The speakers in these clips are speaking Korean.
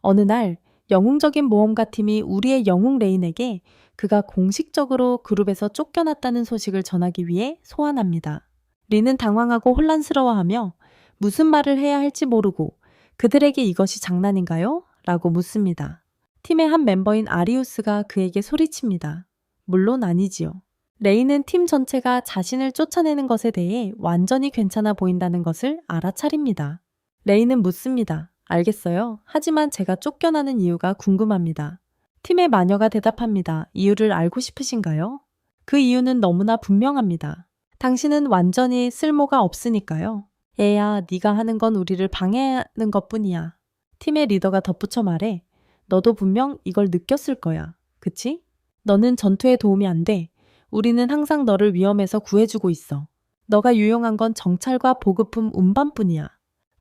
어느 날 영웅적인 모험가 팀이 우리의 영웅 레인에게 그가 공식적으로 그룹에서 쫓겨났다는 소식을 전하기 위해 소환합니다. 린은 당황하고 혼란스러워하며 무슨 말을 해야 할지 모르고 그들에게 이것이 장난인가요? 라고 묻습니다. 팀의 한 멤버인 아리우스가 그에게 소리칩니다. 물론 아니지요. 레이는 팀 전체가 자신을 쫓아내는 것에 대해 완전히 괜찮아 보인다는 것을 알아차립니다. 레이는 묻습니다. 알겠어요. 하지만 제가 쫓겨나는 이유가 궁금합니다. 팀의 마녀가 대답합니다. 이유를 알고 싶으신가요? 그 이유는 너무나 분명합니다. 당신은 완전히 쓸모가 없으니까요. 애야, 네가 하는 건 우리를 방해하는 것뿐이야. 팀의 리더가 덧붙여 말해. 너도 분명 이걸 느꼈을 거야. 그치? 너는 전투에 도움이 안 돼. 우리는 항상 너를 위험에서 구해주고 있어. 너가 유용한 건 정찰과 보급품 운반뿐이야.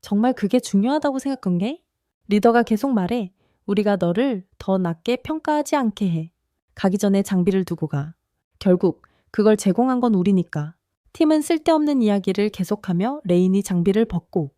정말 그게 중요하다고 생각한 게? 리더가 계속 말해. 우리가 너를 더 낮게 평가하지 않게 해. 가기 전에 장비를 두고 가. 결국 그걸 제공한 건 우리니까. 팀은 쓸데없는 이야기를 계속하며 레인이 장비를 벗고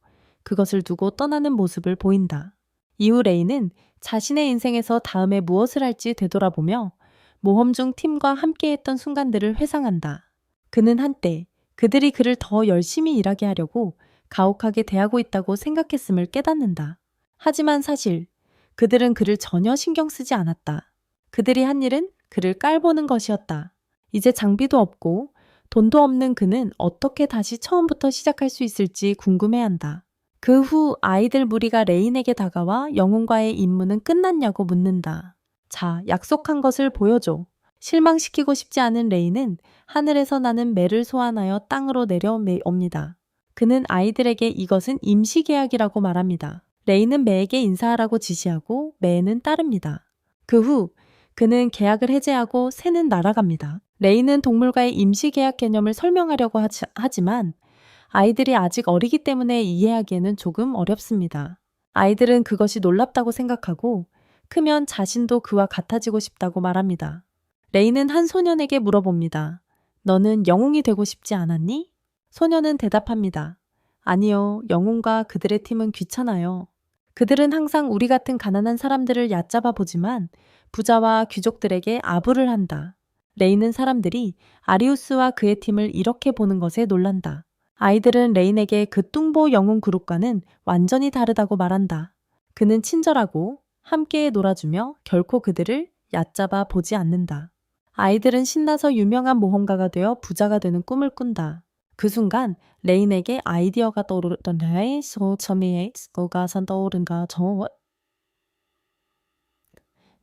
그것을 두고 떠나는 모습을 보인다. 이후 레인은 자신의 인생에서 다음에 무엇을 할지 되돌아보며 모험 중 팀과 함께했던 순간들을 회상한다. 그는 한때 그들이 그를 더 열심히 일하게 하려고 가혹하게 대하고 있다고 생각했음을 깨닫는다. 하지만 사실 그들은 그를 전혀 신경 쓰지 않았다. 그들이 한 일은 그를 깔보는 것이었다. 이제 장비도 없고 돈도 없는 그는 어떻게 다시 처음부터 시작할 수 있을지 궁금해한다. 그 후 아이들 무리가 레인에게 다가와 영웅과의 임무는 끝났냐고 묻는다. 자, 약속한 것을 보여줘. 실망시키고 싶지 않은 레인은 하늘에서 나는 매를 소환하여 땅으로 내려옵니다. 그는 아이들에게 이것은 임시계약이라고 말합니다. 레인은 매에게 인사하라고 지시하고 매는 따릅니다. 그 후 그는 계약을 해제하고 새는 날아갑니다. 레인은 동물과의 임시계약 개념을 설명하려고 하지만 아이들이 아직 어리기 때문에 이해하기에는 조금 어렵습니다. 아이들은 그것이 놀랍다고 생각하고 크면 자신도 그와 같아지고 싶다고 말합니다. 레인은 한 소년에게 물어봅니다. 너는 영웅이 되고 싶지 않았니? 소년은 대답합니다. 아니요, 영웅과 그들의 팀은 귀찮아요. 그들은 항상 우리 같은 가난한 사람들을 얕잡아 보지만 부자와 귀족들에게 아부를 한다. 레인은 사람들이 아리우스와 그의 팀을 이렇게 보는 것에 놀란다. 아이들은 레인에게 그 뚱보 영웅 그룹과는 완전히 다르다고 말한다. 그는 친절하고 함께 놀아주며 결코 그들을 얕잡아 보지 않는다. 아이들은 신나서 유명한 모험가가 되어 부자가 되는 꿈을 꾼다. 그 순간 레인에게 아이디어가 떠오르던데 소처미에 스코가산 떠오른가 저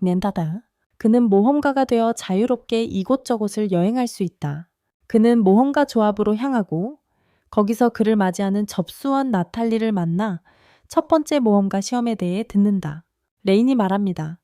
낸다다. 그는 모험가가 되어 자유롭게 이곳저곳을 여행할 수 있다. 그는 모험가 조합으로 향하고 거기서 그를 맞이하는 접수원 나탈리를 만나 첫 번째 모험가 시험에 대해 듣는다. 레인이 말합니다.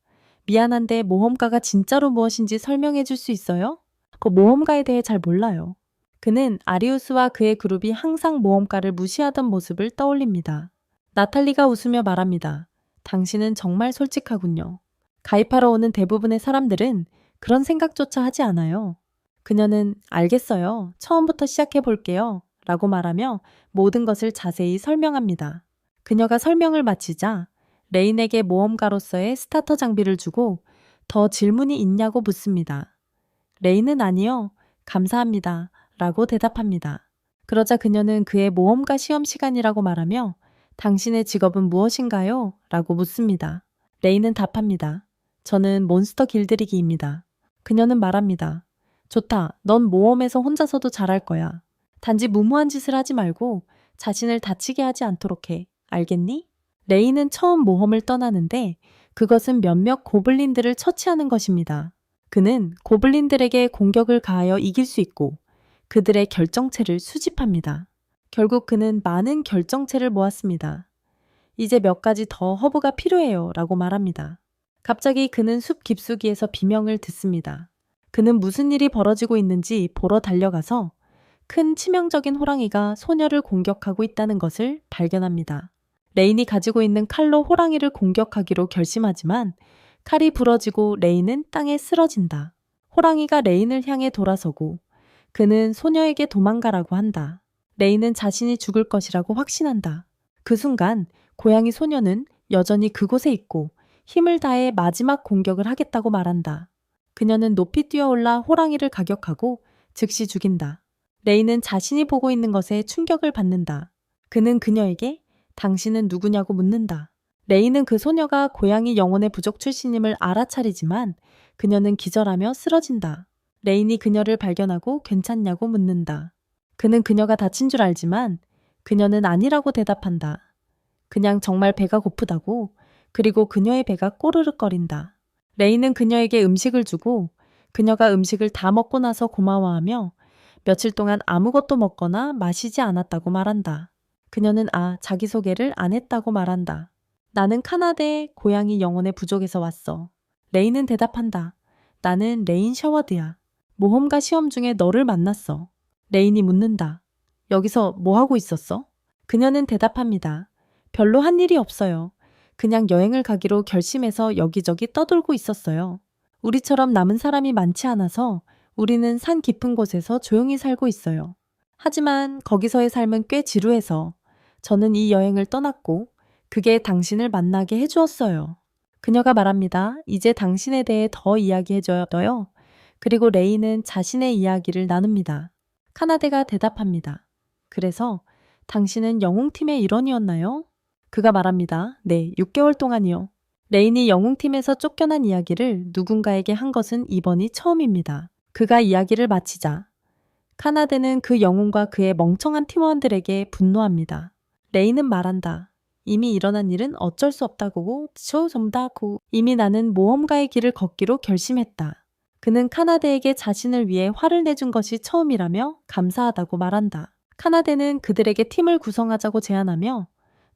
미안한데 모험가가 진짜로 무엇인지 설명해 줄 수 있어요? 그 모험가에 대해 잘 몰라요. 그는 아리우스와 그의 그룹이 항상 모험가를 무시하던 모습을 떠올립니다. 나탈리가 웃으며 말합니다. 당신은 정말 솔직하군요. 가입하러 오는 대부분의 사람들은 그런 생각조차 하지 않아요. 그녀는 알겠어요. 처음부터 시작해 볼게요. 라고 말하며 모든 것을 자세히 설명합니다. 그녀가 설명을 마치자 레인에게 모험가로서의 스타터 장비를 주고 더 질문이 있냐고 묻습니다. 레인은 아니요. 감사합니다. 라고 대답합니다. 그러자 그녀는 그의 모험가 시험 시간이라고 말하며 당신의 직업은 무엇인가요? 라고 묻습니다. 레인은 답합니다. 저는 몬스터 길들이기입니다. 그녀는 말합니다. 좋다. 넌 모험에서 혼자서도 잘할 거야. 단지 무모한 짓을 하지 말고 자신을 다치게 하지 않도록 해. 알겠니? 레인은 처음 모험을 떠나는데 그것은 몇몇 고블린들을 처치하는 것입니다. 그는 고블린들에게 공격을 가하여 이길 수 있고 그들의 결정체를 수집합니다. 결국 그는 많은 결정체를 모았습니다. 이제 몇 가지 더 허브가 필요해요 라고 말합니다. 갑자기 그는 숲 깊숙이에서 비명을 듣습니다. 그는 무슨 일이 벌어지고 있는지 보러 달려가서 큰 치명적인 호랑이가 소녀를 공격하고 있다는 것을 발견합니다. 레인이 가지고 있는 칼로 호랑이를 공격하기로 결심하지만 칼이 부러지고 레인은 땅에 쓰러진다. 호랑이가 레인을 향해 돌아서고 그는 소녀에게 도망가라고 한다. 레인은 자신이 죽을 것이라고 확신한다. 그 순간 고양이 소녀는 여전히 그곳에 있고 힘을 다해 마지막 공격을 하겠다고 말한다. 그녀는 높이 뛰어올라 호랑이를 가격하고 즉시 죽인다. 레이는 자신이 보고 있는 것에 충격을 받는다. 그는 그녀에게 당신은 누구냐고 묻는다. 레이는 그 소녀가 고양이 영혼의 부족 출신임을 알아차리지만 그녀는 기절하며 쓰러진다. 레인이 그녀를 발견하고 괜찮냐고 묻는다. 그는 그녀가 다친 줄 알지만 그녀는 아니라고 대답한다. 그냥 정말 배가 고프다고. 그리고 그녀의 배가 꼬르륵거린다. 레이는 그녀에게 음식을 주고 그녀가 음식을 다 먹고 나서 고마워하며 며칠 동안 아무것도 먹거나 마시지 않았다고 말한다. 그녀는 자기소개를 안 했다고 말한다. 나는 카나다의 고양이 영혼의 부족에서 왔어. 레이는 대답한다. 나는 레인 셔워드야. 모험가 시험 중에 너를 만났어. 레인이 묻는다. 여기서 뭐 하고 있었어? 그녀는 대답합니다. 별로 한 일이 없어요. 그냥 여행을 가기로 결심해서 여기저기 떠돌고 있었어요. 우리처럼 남은 사람이 많지 않아서 우리는 산 깊은 곳에서 조용히 살고 있어요. 하지만 거기서의 삶은 꽤 지루해서 저는 이 여행을 떠났고 그게 당신을 만나게 해주었어요. 그녀가 말합니다. 이제 당신에 대해 더 이야기해줘요. 그리고 레이는 자신의 이야기를 나눕니다. 카나데가 대답합니다. 그래서 당신은 영웅팀의 일원이었나요? 그가 말합니다. 네, 6개월 동안이요. 레인이 영웅팀에서 쫓겨난 이야기를 누군가에게 한 것은 이번이 처음입니다. 그가 이야기를 마치자 카나데는 그 영웅과 그의 멍청한 팀원들에게 분노합니다. 레인은 말한다. 이미 일어난 일은 어쩔 수 없다고 이미 나는 모험가의 길을 걷기로 결심했다. 그는 카나데에게 자신을 위해 화를 내준 것이 처음이라며 감사하다고 말한다. 카나데는 그들에게 팀을 구성하자고 제안하며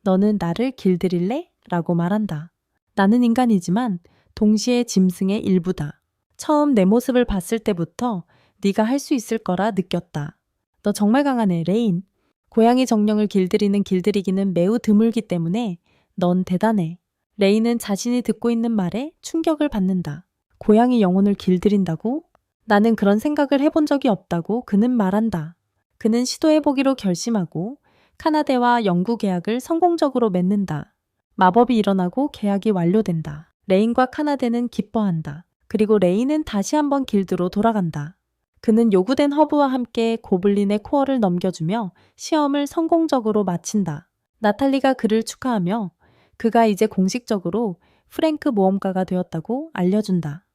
너는 나를 길들일래? 라고 말한다. 나는 인간이지만 동시에 짐승의 일부다. 처음 내 모습을 봤을 때부터 네가 할 수 있을 거라 느꼈다. 너 정말 강하네, 레인. 고양이 정령을 길들이는 길들이기는 매우 드물기 때문에 넌 대단해. 레인은 자신이 듣고 있는 말에 충격을 받는다. 고양이 영혼을 길들인다고? 나는 그런 생각을 해본 적이 없다고 그는 말한다. 그는 시도해보기로 결심하고 카나데와 연구 계약을 성공적으로 맺는다. 마법이 일어나고 계약이 완료된다. 레인과 카나데는 기뻐한다. 그리고 레인은 다시 한번 길드로 돌아간다. 그는 요구된 허브와 함께 고블린의 코어를 넘겨주며 시험을 성공적으로 마친다. 나탈리가 그를 축하하며 그가 이제 공식적으로 프랭크 모험가가 되었다고 알려준다.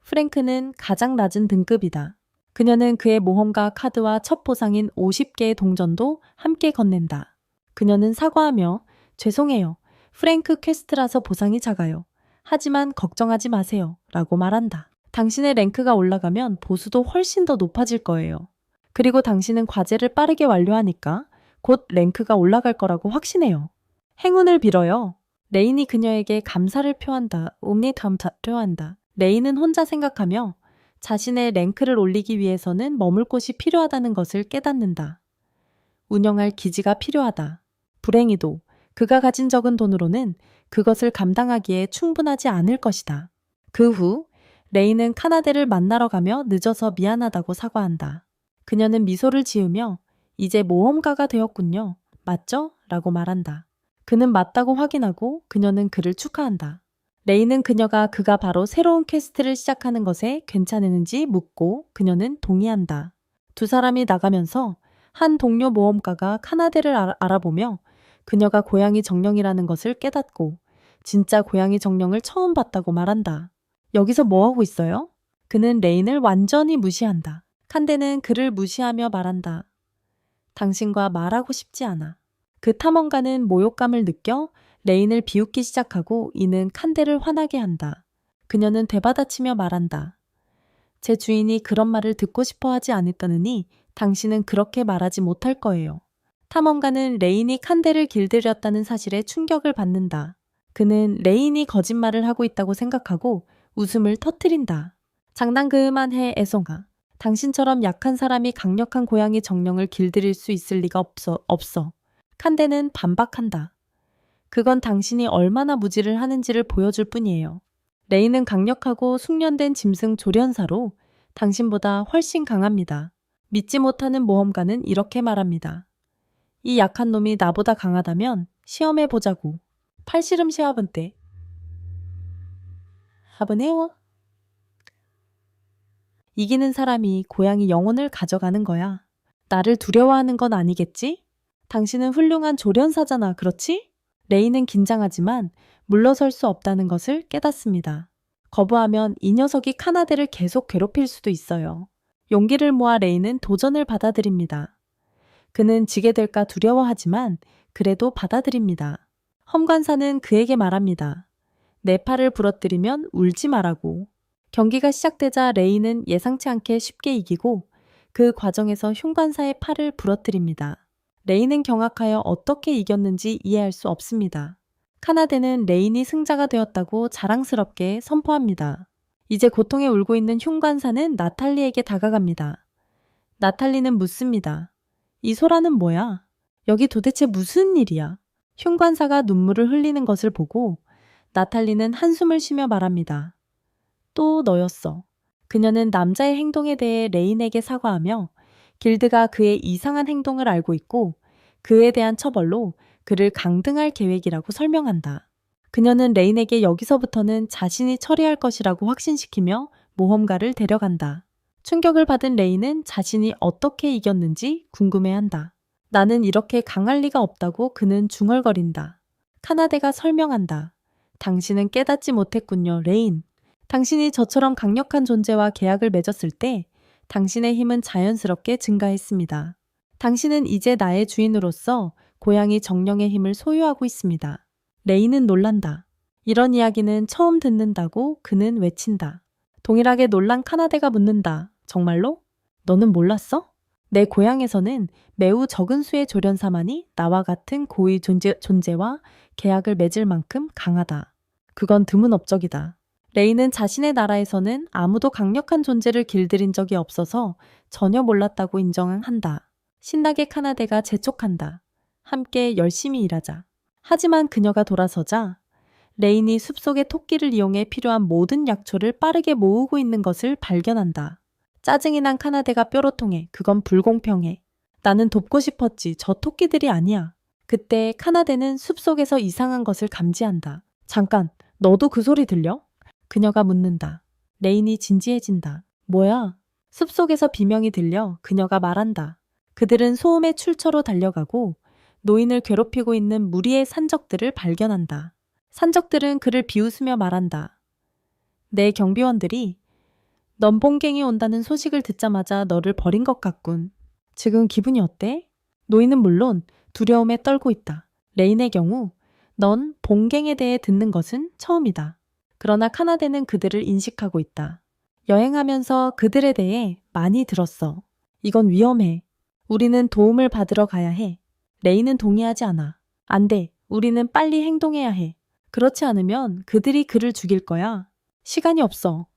프랭크는 가장 낮은 등급이다. 그녀는 그의 모험가 카드와 첫 보상인 50개의 동전도 함께 건넨다. 그녀는 사과하며 죄송해요. 프랭크 퀘스트라서 보상이 작아요. 하지만 걱정하지 마세요. 라고 말한다. 당신의 랭크가 올라가면 보수도 훨씬 더 높아질 거예요. 그리고 당신은 과제를 빠르게 완료하니까 곧 랭크가 올라갈 거라고 확신해요. 행운을 빌어요. 레인이 그녀에게 감사를 표한다. 표한다. 레인은 혼자 생각하며 자신의 랭크를 올리기 위해서는 머물 곳이 필요하다는 것을 깨닫는다. 운영할 기지가 필요하다. 불행히도 그가 가진 적은 돈으로는 그것을 감당하기에 충분하지 않을 것이다. 그 후 레인은 카나데를 만나러 가며 늦어서 미안하다고 사과한다. 그녀는 미소를 지으며 이제 모험가가 되었군요. 맞죠? 라고 말한다. 그는 맞다고 확인하고 그녀는 그를 축하한다. 레이는 그가 바로 새로운 퀘스트를 시작하는 것에 괜찮은지 묻고 그녀는 동의한다. 두 사람이 나가면서 한 동료 모험가가 카나데를 알아보며 그녀가 고양이 정령이라는 것을 깨닫고 진짜 고양이 정령을 처음 봤다고 말한다. 여기서 뭐 하고 있어요? 그는 레인을 완전히 무시한다. 칸데는 그를 무시하며 말한다. 당신과 말하고 싶지 않아. 그 탐험가는 모욕감을 느껴 레인을 비웃기 시작하고 이는 칸데를 화나게 한다. 그녀는 되받아치며 말한다. 제 주인이 그런 말을 듣고 싶어 하지 않았다느니 당신은 그렇게 말하지 못할 거예요. 탐험가는 레인이 칸데를 길들였다는 사실에 충격을 받는다. 그는 레인이 거짓말을 하고 있다고 생각하고 웃음을 터뜨린다. 장난 그만해, 애송아. 당신처럼 약한 사람이 강력한 고양이 정령을 길들일 수 있을 리가 없어. 칸데는 반박한다. 그건 당신이 얼마나 무지를 하는지를 보여줄 뿐이에요. 레인은 강력하고 숙련된 짐승 조련사로 당신보다 훨씬 강합니다. 믿지 못하는 모험가는 이렇게 말합니다. 이 약한 놈이 나보다 강하다면 시험해보자고. 팔씨름 시합은 때 하브네요. 이기는 사람이 고양이 영혼을 가져가는 거야. 나를 두려워하는 건 아니겠지? 당신은 훌륭한 조련사잖아, 그렇지? 레이는 긴장하지만 물러설 수 없다는 것을 깨닫습니다. 거부하면 이 녀석이 카나데를 계속 괴롭힐 수도 있어요. 용기를 모아 레이는 도전을 받아들입니다. 그는 지게 될까 두려워하지만 그래도 받아들입니다. 험관사는 그에게 말합니다. 내 팔을 부러뜨리면 울지 말라고. 경기가 시작되자 레이는 예상치 않게 쉽게 이기고 그 과정에서 흉관사의 팔을 부러뜨립니다. 레이는 경악하여 어떻게 이겼는지 이해할 수 없습니다. 카나데는 레인이 승자가 되었다고 자랑스럽게 선포합니다. 이제 고통에 울고 있는 흉관사는 나탈리에게 다가갑니다. 나탈리는 묻습니다. 이 소라는 뭐야? 여기 도대체 무슨 일이야? 흉관사가 눈물을 흘리는 것을 보고 나탈리는 한숨을 쉬며 말합니다. 또 너였어. 그녀는 남자의 행동에 대해 레인에게 사과하며 길드가 그의 이상한 행동을 알고 있고 그에 대한 처벌로 그를 강등할 계획이라고 설명한다. 그녀는 레인에게 여기서부터는 자신이 처리할 것이라고 확신시키며 모험가를 데려간다. 충격을 받은 레인은 자신이 어떻게 이겼는지 궁금해한다. 나는 이렇게 강할 리가 없다고 그는 중얼거린다. 카나데가 설명한다. 당신은 깨닫지 못했군요, 레인. 당신이 저처럼 강력한 존재와 계약을 맺었을 때 당신의 힘은 자연스럽게 증가했습니다. 당신은 이제 나의 주인으로서 고양이 정령의 힘을 소유하고 있습니다. 레이는 놀란다. 이런 이야기는 처음 듣는다고 그는 외친다. 동일하게 놀란 카나데가 묻는다. 정말로? 너는 몰랐어? 내 고향에서는 매우 적은 수의 조련사만이 나와 같은 고위 존재와 계약을 맺을 만큼 강하다. 그건 드문 업적이다. 레이는 자신의 나라에서는 아무도 강력한 존재를 길들인 적이 없어서 전혀 몰랐다고 인정한다. 신나게 카나데가 재촉한다. 함께 열심히 일하자. 하지만 그녀가 돌아서자 레인이 숲속의 토끼를 이용해 필요한 모든 약초를 빠르게 모으고 있는 것을 발견한다. 짜증이 난 카나데가 뾰로통해. 그건 불공평해. 나는 돕고 싶었지. 저 토끼들이 아니야. 그때 카나데는 숲속에서 이상한 것을 감지한다. 잠깐, 너도 그 소리 들려? 그녀가 묻는다. 레인이 진지해진다. 뭐야? 숲속에서 비명이 들려 그녀가 말한다. 그들은 소음의 출처로 달려가고 노인을 괴롭히고 있는 무리의 산적들을 발견한다. 산적들은 그를 비웃으며 말한다. 내 경비원들이 넌 봉갱이 온다는 소식을 듣자마자 너를 버린 것 같군. 지금 기분이 어때? 노인은 물론 두려움에 떨고 있다. 레인의 경우 넌 봉갱에 대해 듣는 것은 처음이다. 그러나 카나데는 그들을 인식하고 있다. 여행하면서 그들에 대해 많이 들었어. 이건 위험해. 우리는 도움을 받으러 가야 해. 레이는 동의하지 않아. 안 돼. 우리는 빨리 행동해야 해. 그렇지 않으면 그들이 그를 죽일 거야. 시간이 없어.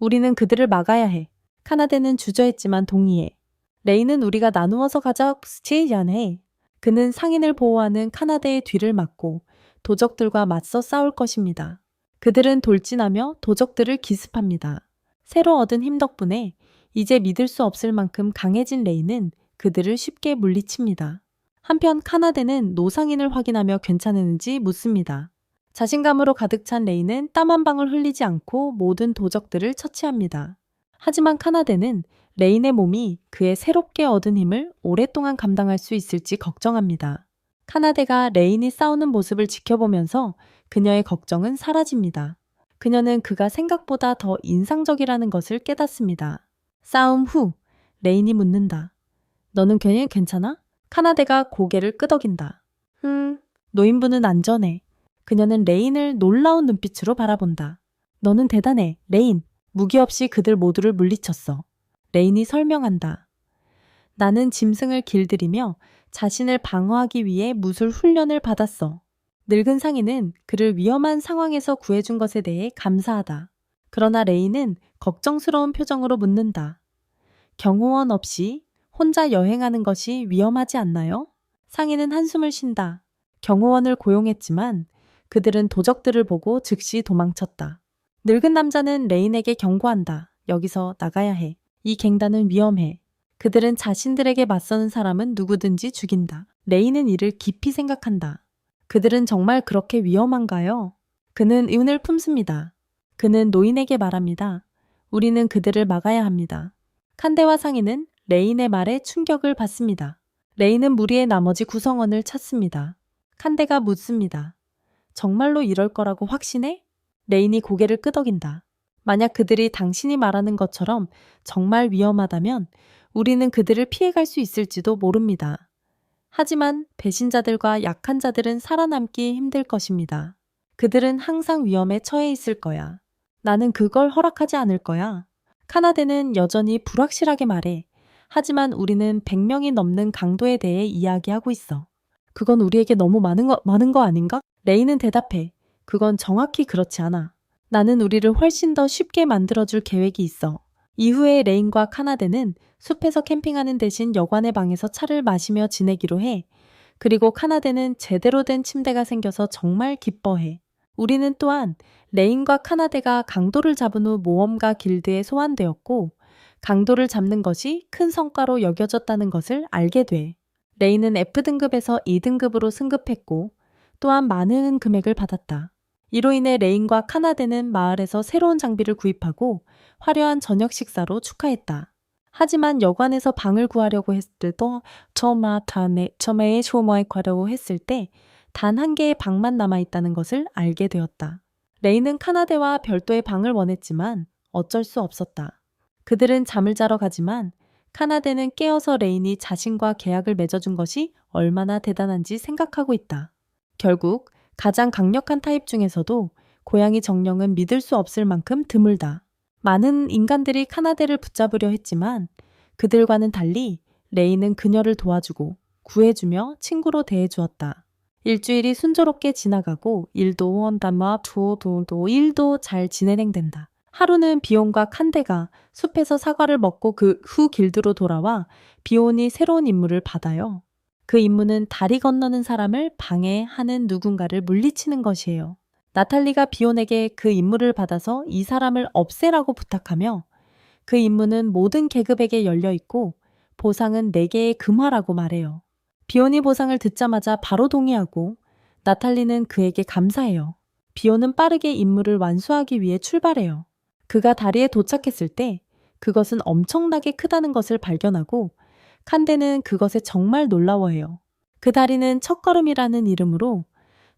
우리는 그들을 막아야 해. 카나데는 주저했지만 동의해. 레이는 우리가 나누어서 가자지 않해. 그는 상인을 보호하는 카나데의 뒤를 막고 도적들과 맞서 싸울 것입니다. 그들은 돌진하며 도적들을 기습합니다. 새로 얻은 힘 덕분에 이제 믿을 수 없을 만큼 강해진 레이는 그들을 쉽게 물리칩니다. 한편 카나데는 노상인을 확인하며 괜찮은지 묻습니다. 자신감으로 가득 찬 레이는 땀 한 방울 흘리지 않고 모든 도적들을 처치합니다. 하지만 카나데는 레인의 몸이 그의 새롭게 얻은 힘을 오랫동안 감당할 수 있을지 걱정합니다. 카나데가 레인이 싸우는 모습을 지켜보면서 그녀의 걱정은 사라집니다. 그녀는 그가 생각보다 더 인상적이라는 것을 깨닫습니다. 싸움 후 레인이 묻는다. 너는 괜찮아? 카나데가 고개를 끄덕인다. 노인분은 안전해. 그녀는 레인을 놀라운 눈빛으로 바라본다. 너는 대단해, 레인. 무기 없이 그들 모두를 물리쳤어. 레인이 설명한다. 나는 짐승을 길들이며 자신을 방어하기 위해 무술 훈련을 받았어. 늙은 상인은 그를 위험한 상황에서 구해준 것에 대해 감사하다. 그러나 레인은 걱정스러운 표정으로 묻는다. 경호원 없이 혼자 여행하는 것이 위험하지 않나요? 상인은 한숨을 쉰다. 경호원을 고용했지만 그들은 도적들을 보고 즉시 도망쳤다. 늙은 남자는 레인에게 경고한다. 여기서 나가야 해. 이 갱단은 위험해. 그들은 자신들에게 맞서는 사람은 누구든지 죽인다. 레인은 이를 깊이 생각한다. 그들은 정말 그렇게 위험한가요? 그는 의문을 품습니다. 그는 노인에게 말합니다. 우리는 그들을 막아야 합니다. 칸데와 상인은 레인의 말에 충격을 받습니다. 레인은 무리의 나머지 구성원을 찾습니다. 칸데가 묻습니다. 정말로 이럴 거라고 확신해? 레인이 고개를 끄덕인다. 만약 그들이 당신이 말하는 것처럼 정말 위험하다면 우리는 그들을 피해갈 수 있을지도 모릅니다. 하지만 배신자들과 약한 자들은 살아남기 힘들 것입니다. 그들은 항상 위험에 처해 있을 거야. 나는 그걸 허락하지 않을 거야. 카나데는 여전히 불확실하게 말해. 하지만 우리는 100명이 넘는 강도에 대해 이야기하고 있어. 그건 우리에게 너무 많은 거 아닌가? 레이는 대답해. 그건 정확히 그렇지 않아. 나는 우리를 훨씬 더 쉽게 만들어줄 계획이 있어. 이후에 레인과 카나데는 숲에서 캠핑하는 대신 여관의 방에서 차를 마시며 지내기로 해. 그리고 카나데는 제대로 된 침대가 생겨서 정말 기뻐해. 우리는 또한 레인과 카나데가 강도를 잡은 후 모험가 길드에 소환되었고 강도를 잡는 것이 큰 성과로 여겨졌다는 것을 알게 돼. 레인은 F등급에서 2등급으로 승급했고 또한 많은 금액을 받았다. 이로 인해 레인과 카나데는 마을에서 새로운 장비를 구입하고 화려한 저녁 식사로 축하했다. 하지만 여관에서 방을 구하려고 했을 때도 처음에 소모에 가려고 했을 때 단 한 개의 방만 남아있다는 것을 알게 되었다. 레인은 카나데와 별도의 방을 원했지만 어쩔 수 없었다. 그들은 잠을 자러 가지만 카나데는 깨어서 레인이 자신과 계약을 맺어준 것이 얼마나 대단한지 생각하고 있다. 결국 가장 강력한 타입 중에서도 고양이 정령은 믿을 수 없을 만큼 드물다. 많은 인간들이 카나데를 붙잡으려 했지만 그들과는 달리 레인은 그녀를 도와주고 구해주며 친구로 대해주었다. 일주일이 순조롭게 지나가고 일도 잘 진행된다. 하루는 비온과 칸데가 숲에서 사과를 먹고 그 후 길드로 돌아와 비온이 새로운 임무를 받아요. 그 임무는 다리 건너는 사람을 방해하는 누군가를 물리치는 것이에요. 나탈리가 비온에게 그 임무를 받아서 이 사람을 없애라고 부탁하며 그 임무는 모든 계급에게 열려 있고 보상은 4개의 금화라고 말해요. 비온이 보상을 듣자마자 바로 동의하고 나탈리는 그에게 감사해요. 비온은 빠르게 임무를 완수하기 위해 출발해요. 그가 다리에 도착했을 때 그것은 엄청나게 크다는 것을 발견하고 칸데는 그것에 정말 놀라워해요. 그 다리는 첫걸음이라는 이름으로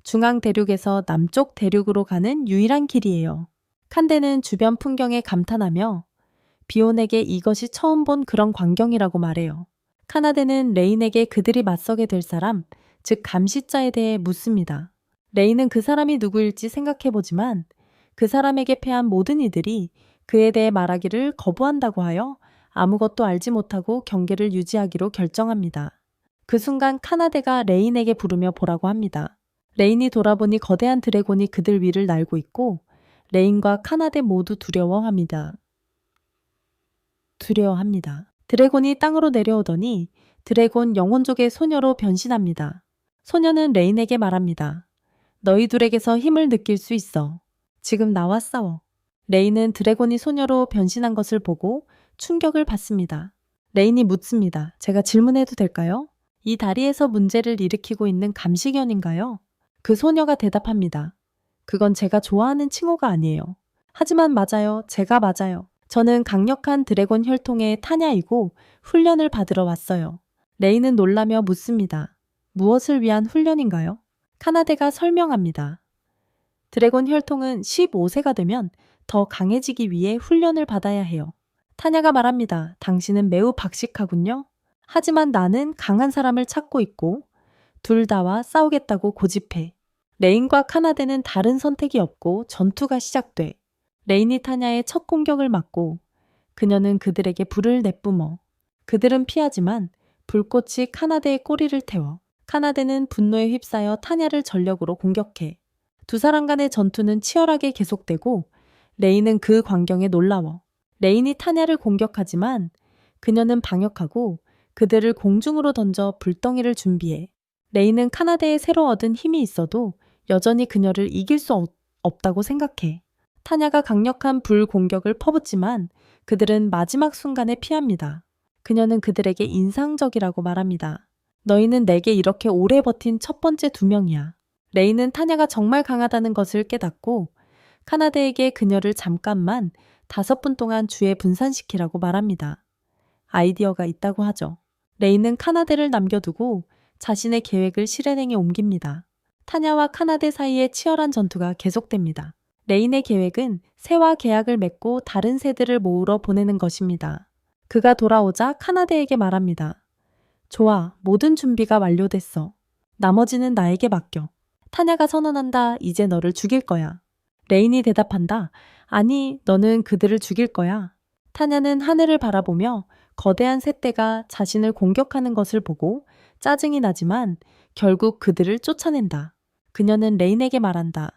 중앙 대륙에서 남쪽 대륙으로 가는 유일한 길이에요. 칸데는 주변 풍경에 감탄하며 비온에게 이것이 처음 본 그런 광경이라고 말해요. 카나데는 레인에게 그들이 맞서게 될 사람, 즉 감시자에 대해 묻습니다. 레인은 그 사람이 누구일지 생각해보지만 그 사람에게 패한 모든 이들이 그에 대해 말하기를 거부한다고 하여 아무것도 알지 못하고 경계를 유지하기로 결정합니다. 그 순간 카나데가 레인에게 부르며 보라고 합니다. 레인이 돌아보니 거대한 드래곤이 그들 위를 날고 있고 레인과 카나데 모두 두려워합니다. 드래곤이 땅으로 내려오더니 드래곤 영혼족의 소녀로 변신합니다. 소녀는 레인에게 말합니다. 너희 둘에게서 힘을 느낄 수 있어. 지금 나와 싸워. 레인은 드래곤이 소녀로 변신한 것을 보고 충격을 받습니다. 레인이 묻습니다. 제가 질문해도 될까요? 이 다리에서 문제를 일으키고 있는 감시견인가요? 그 소녀가 대답합니다. 그건 제가 좋아하는 칭호가 아니에요. 하지만 맞아요. 제가 맞아요. 저는 강력한 드래곤 혈통의 타냐이고 훈련을 받으러 왔어요. 레인은 놀라며 묻습니다. 무엇을 위한 훈련인가요? 카나데가 설명합니다. 드래곤 혈통은 15세가 되면 더 강해지기 위해 훈련을 받아야 해요. 타냐가 말합니다. 당신은 매우 박식하군요. 하지만 나는 강한 사람을 찾고 있고 둘 다와 싸우겠다고 고집해. 레인과 카나데는 다른 선택이 없고 전투가 시작돼. 레인이 타냐의 첫 공격을 막고 그녀는 그들에게 불을 내뿜어. 그들은 피하지만 불꽃이 카나데의 꼬리를 태워. 카나데는 분노에 휩싸여 타냐를 전력으로 공격해. 두 사람 간의 전투는 치열하게 계속되고 레인은 그 광경에 놀라워. 레인이 타냐를 공격하지만 그녀는 방역하고 그들을 공중으로 던져 불덩이를 준비해. 레인은 카나데에 새로 얻은 힘이 있어도 여전히 그녀를 이길 수 없다고 생각해. 타냐가 강력한 불 공격을 퍼붓지만 그들은 마지막 순간에 피합니다. 그녀는 그들에게 인상적이라고 말합니다. 너희는 내게 이렇게 오래 버틴 첫 번째 2명이야. 레인은 타냐가 정말 강하다는 것을 깨닫고 카나데에게 그녀를 잠깐만 5분 동안 주에 분산시키라고 말합니다. 아이디어가 있다고 하죠. 레이는 카나데를 남겨두고 자신의 계획을 실행에 옮깁니다. 타냐와 카나데 사이의 치열한 전투가 계속됩니다. 레인의 계획은 새와 계약을 맺고 다른 새들을 모으러 보내는 것입니다. 그가 돌아오자 카나데에게 말합니다. 좋아, 모든 준비가 완료됐어. 나머지는 나에게 맡겨. 타냐가 선언한다. 이제 너를 죽일 거야. 레인이 대답한다. 아니, 너는 그들을 죽일 거야. 타냐는 하늘을 바라보며 거대한 새떼가 자신을 공격하는 것을 보고 짜증이 나지만 결국 그들을 쫓아낸다. 그녀는 레인에게 말한다.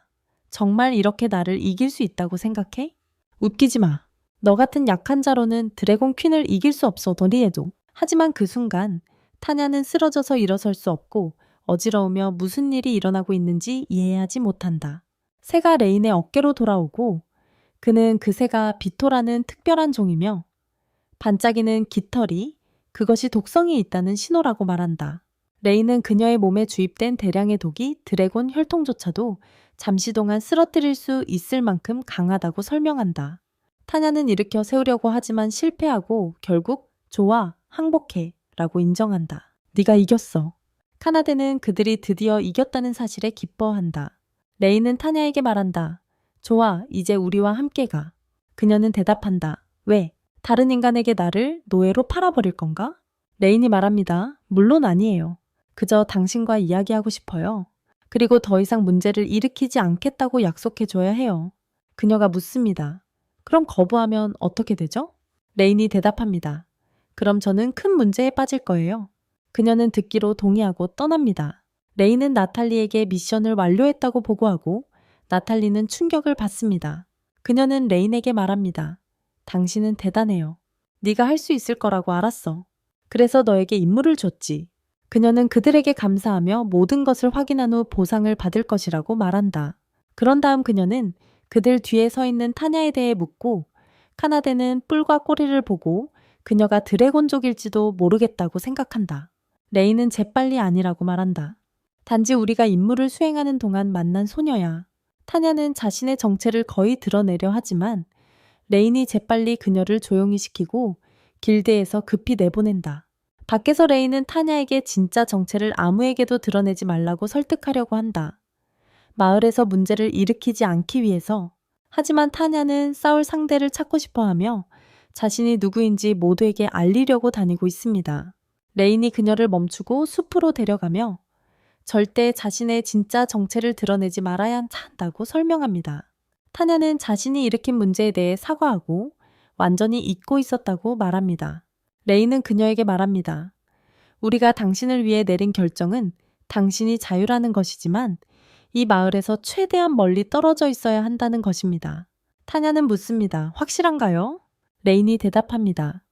정말 이렇게 나를 이길 수 있다고 생각해? 웃기지 마. 너 같은 약한 자로는 드래곤 퀸을 이길 수 없어, 너희에도. 하지만 그 순간 타냐는 쓰러져서 일어설 수 없고 어지러우며 무슨 일이 일어나고 있는지 이해하지 못한다. 새가 레인의 어깨로 돌아오고 그는 그 새가 비토라는 특별한 종이며 반짝이는 깃털이 그것이 독성이 있다는 신호라고 말한다. 레인은 그녀의 몸에 주입된 대량의 독이 드래곤 혈통조차도 잠시 동안 쓰러뜨릴 수 있을 만큼 강하다고 설명한다. 타냐는 일으켜 세우려고 하지만 실패하고 결국 좋아, 항복해 라고 인정한다. 네가 이겼어. 카나데는 그들이 드디어 이겼다는 사실에 기뻐한다. 레인은 타냐에게 말한다. 좋아, 이제 우리와 함께 가. 그녀는 대답한다. 왜? 다른 인간에게 나를 노예로 팔아버릴 건가? 레인이 말합니다. 물론 아니에요. 그저 당신과 이야기하고 싶어요. 그리고 더 이상 문제를 일으키지 않겠다고 약속해줘야 해요. 그녀가 묻습니다. 그럼 거부하면 어떻게 되죠? 레인이 대답합니다. 그럼 저는 큰 문제에 빠질 거예요. 그녀는 듣기로 동의하고 떠납니다. 레인은 나탈리에게 미션을 완료했다고 보고하고 나탈리는 충격을 받습니다. 그녀는 레인에게 말합니다. 당신은 대단해요. 네가 할 수 있을 거라고 알았어. 그래서 너에게 임무를 줬지. 그녀는 그들에게 감사하며 모든 것을 확인한 후 보상을 받을 것이라고 말한다. 그런 다음 그녀는 그들 뒤에 서 있는 타냐에 대해 묻고 카나데는 뿔과 꼬리를 보고 그녀가 드래곤족일지도 모르겠다고 생각한다. 레이는 재빨리 아니라고 말한다. 단지 우리가 임무를 수행하는 동안 만난 소녀야. 타냐는 자신의 정체를 거의 드러내려 하지만 레인이 재빨리 그녀를 조용히 시키고 길드에서 급히 내보낸다. 밖에서 레인은 타냐에게 진짜 정체를 아무에게도 드러내지 말라고 설득하려고 한다. 마을에서 문제를 일으키지 않기 위해서. 하지만 타냐는 싸울 상대를 찾고 싶어하며 자신이 누구인지 모두에게 알리려고 다니고 있습니다. 레인이 그녀를 멈추고 숲으로 데려가며 절대 자신의 진짜 정체를 드러내지 말아야 한다고 설명합니다. 타냐는 자신이 일으킨 문제에 대해 사과하고 완전히 잊고 있었다고 말합니다. 레인은 그녀에게 말합니다. 우리가 당신을 위해 내린 결정은 당신이 자유라는 것이지만 이 마을에서 최대한 멀리 떨어져 있어야 한다는 것입니다. 타냐는 묻습니다. 확실한가요? 레인이 대답합니다.